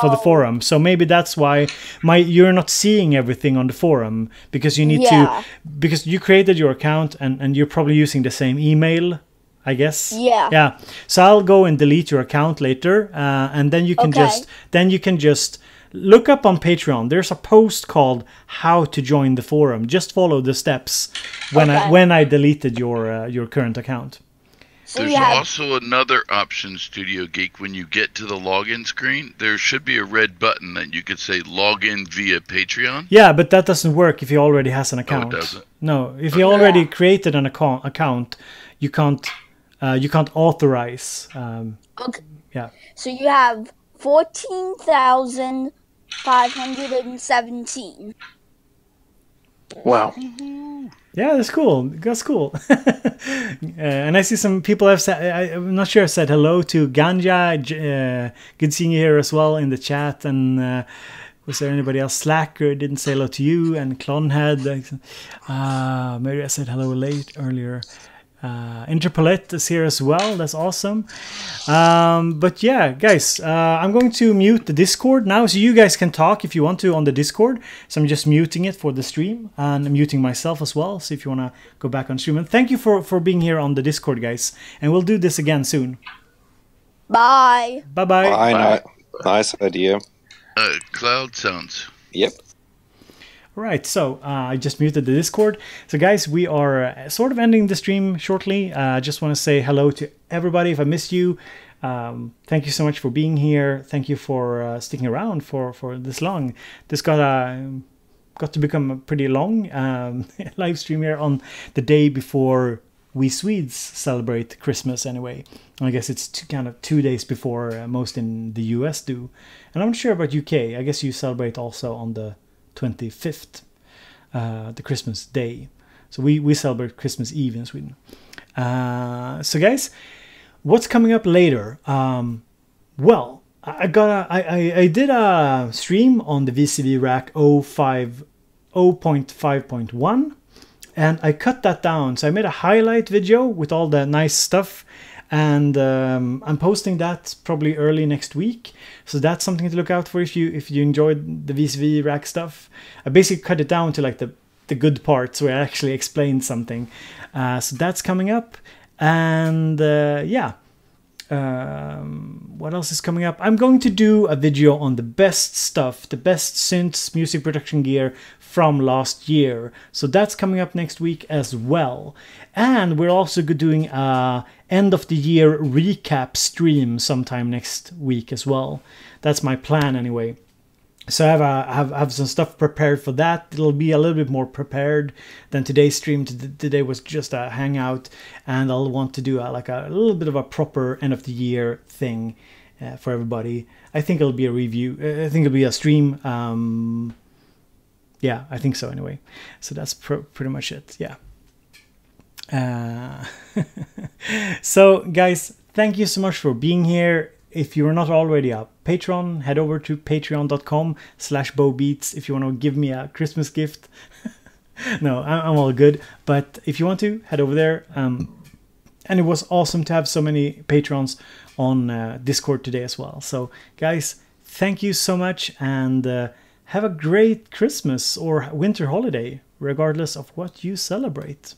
the forum. So maybe that's why you're not seeing everything on the forum because you need because you created your account and you're probably using the same email, I guess. Yeah. So I'll go and delete your account later, and then you can just look up on Patreon. There's a post called "How to Join the Forum." Just follow the steps when I deleted your current account. There's also another option, Studio Geek. When you get to the login screen, there should be a red button that you could say "Login via Patreon." Yeah, but that doesn't work if you already has an account. No, it doesn't. No, if you already created an account, you can't authorize. Okay. Yeah. So you have 14,517. Wow. Yeah, that's cool. And I see some people have said, I'm not sure, said hello to Ganja. Good seeing you here as well in the chat. And was there anybody else? Slacker didn't say hello to you. And Clonhead. Maybe I said hello earlier. Interpolate is here as well. That's awesome. But yeah, guys, I'm going to mute the Discord now, so you guys can talk if you want to on the Discord. So I'm just muting it for the stream, and I'm muting myself as well. So if you want to go back on stream, and thank you for being here on the Discord, guys. And we'll do this again soon. Bye. Bye. Nice idea. Cloud sounds. Yep. Right, so I just muted the Discord. So guys, we are sort of ending the stream shortly. I just want to say hello to everybody. If I missed you, thank you so much for being here. Thank you for sticking around for this long. This got got to become a pretty long live stream here on the day before we Swedes celebrate Christmas anyway. I guess it's kind of 2 days before most in the US do. And I'm not sure about UK. I guess you celebrate also on the 25th, the Christmas day. So we celebrate Christmas Eve in Sweden. So guys, what's coming up later? Well, I did a stream on the VCV rack 0.5.1, and I cut that down. So I made a highlight video with all the nice stuff, and I'm posting that probably early next week. So that's something to look out for if you enjoyed the VCV rack stuff. I basically cut it down to like the good parts where I actually explained something. So that's coming up, and yeah. What else is coming up? I'm going to do a video on the best stuff, the best synths, music production gear from last year. So that's coming up next week as well. And we're also doing a end of the year recap stream sometime next week as well. That's my plan anyway. So I have some stuff prepared for that. It'll be a little bit more prepared than today's stream. Today was just a hangout, and I'll want to do a little bit of a proper end of the year thing for everybody. I think it'll be a review. I think it'll be a stream. Yeah, I think so anyway. So that's pretty much it. Yeah. So guys, thank you so much for being here. If you're not already a patron, head over to patreon.com/bowbeats if you want to give me a Christmas gift. No, I'm all good. But if you want to, head over there. And it was awesome to have so many patrons on Discord today as well. So guys, thank you so much, and have a great Christmas or winter holiday, regardless of what you celebrate.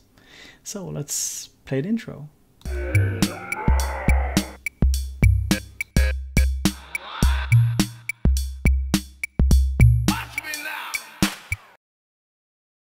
So let's play the intro.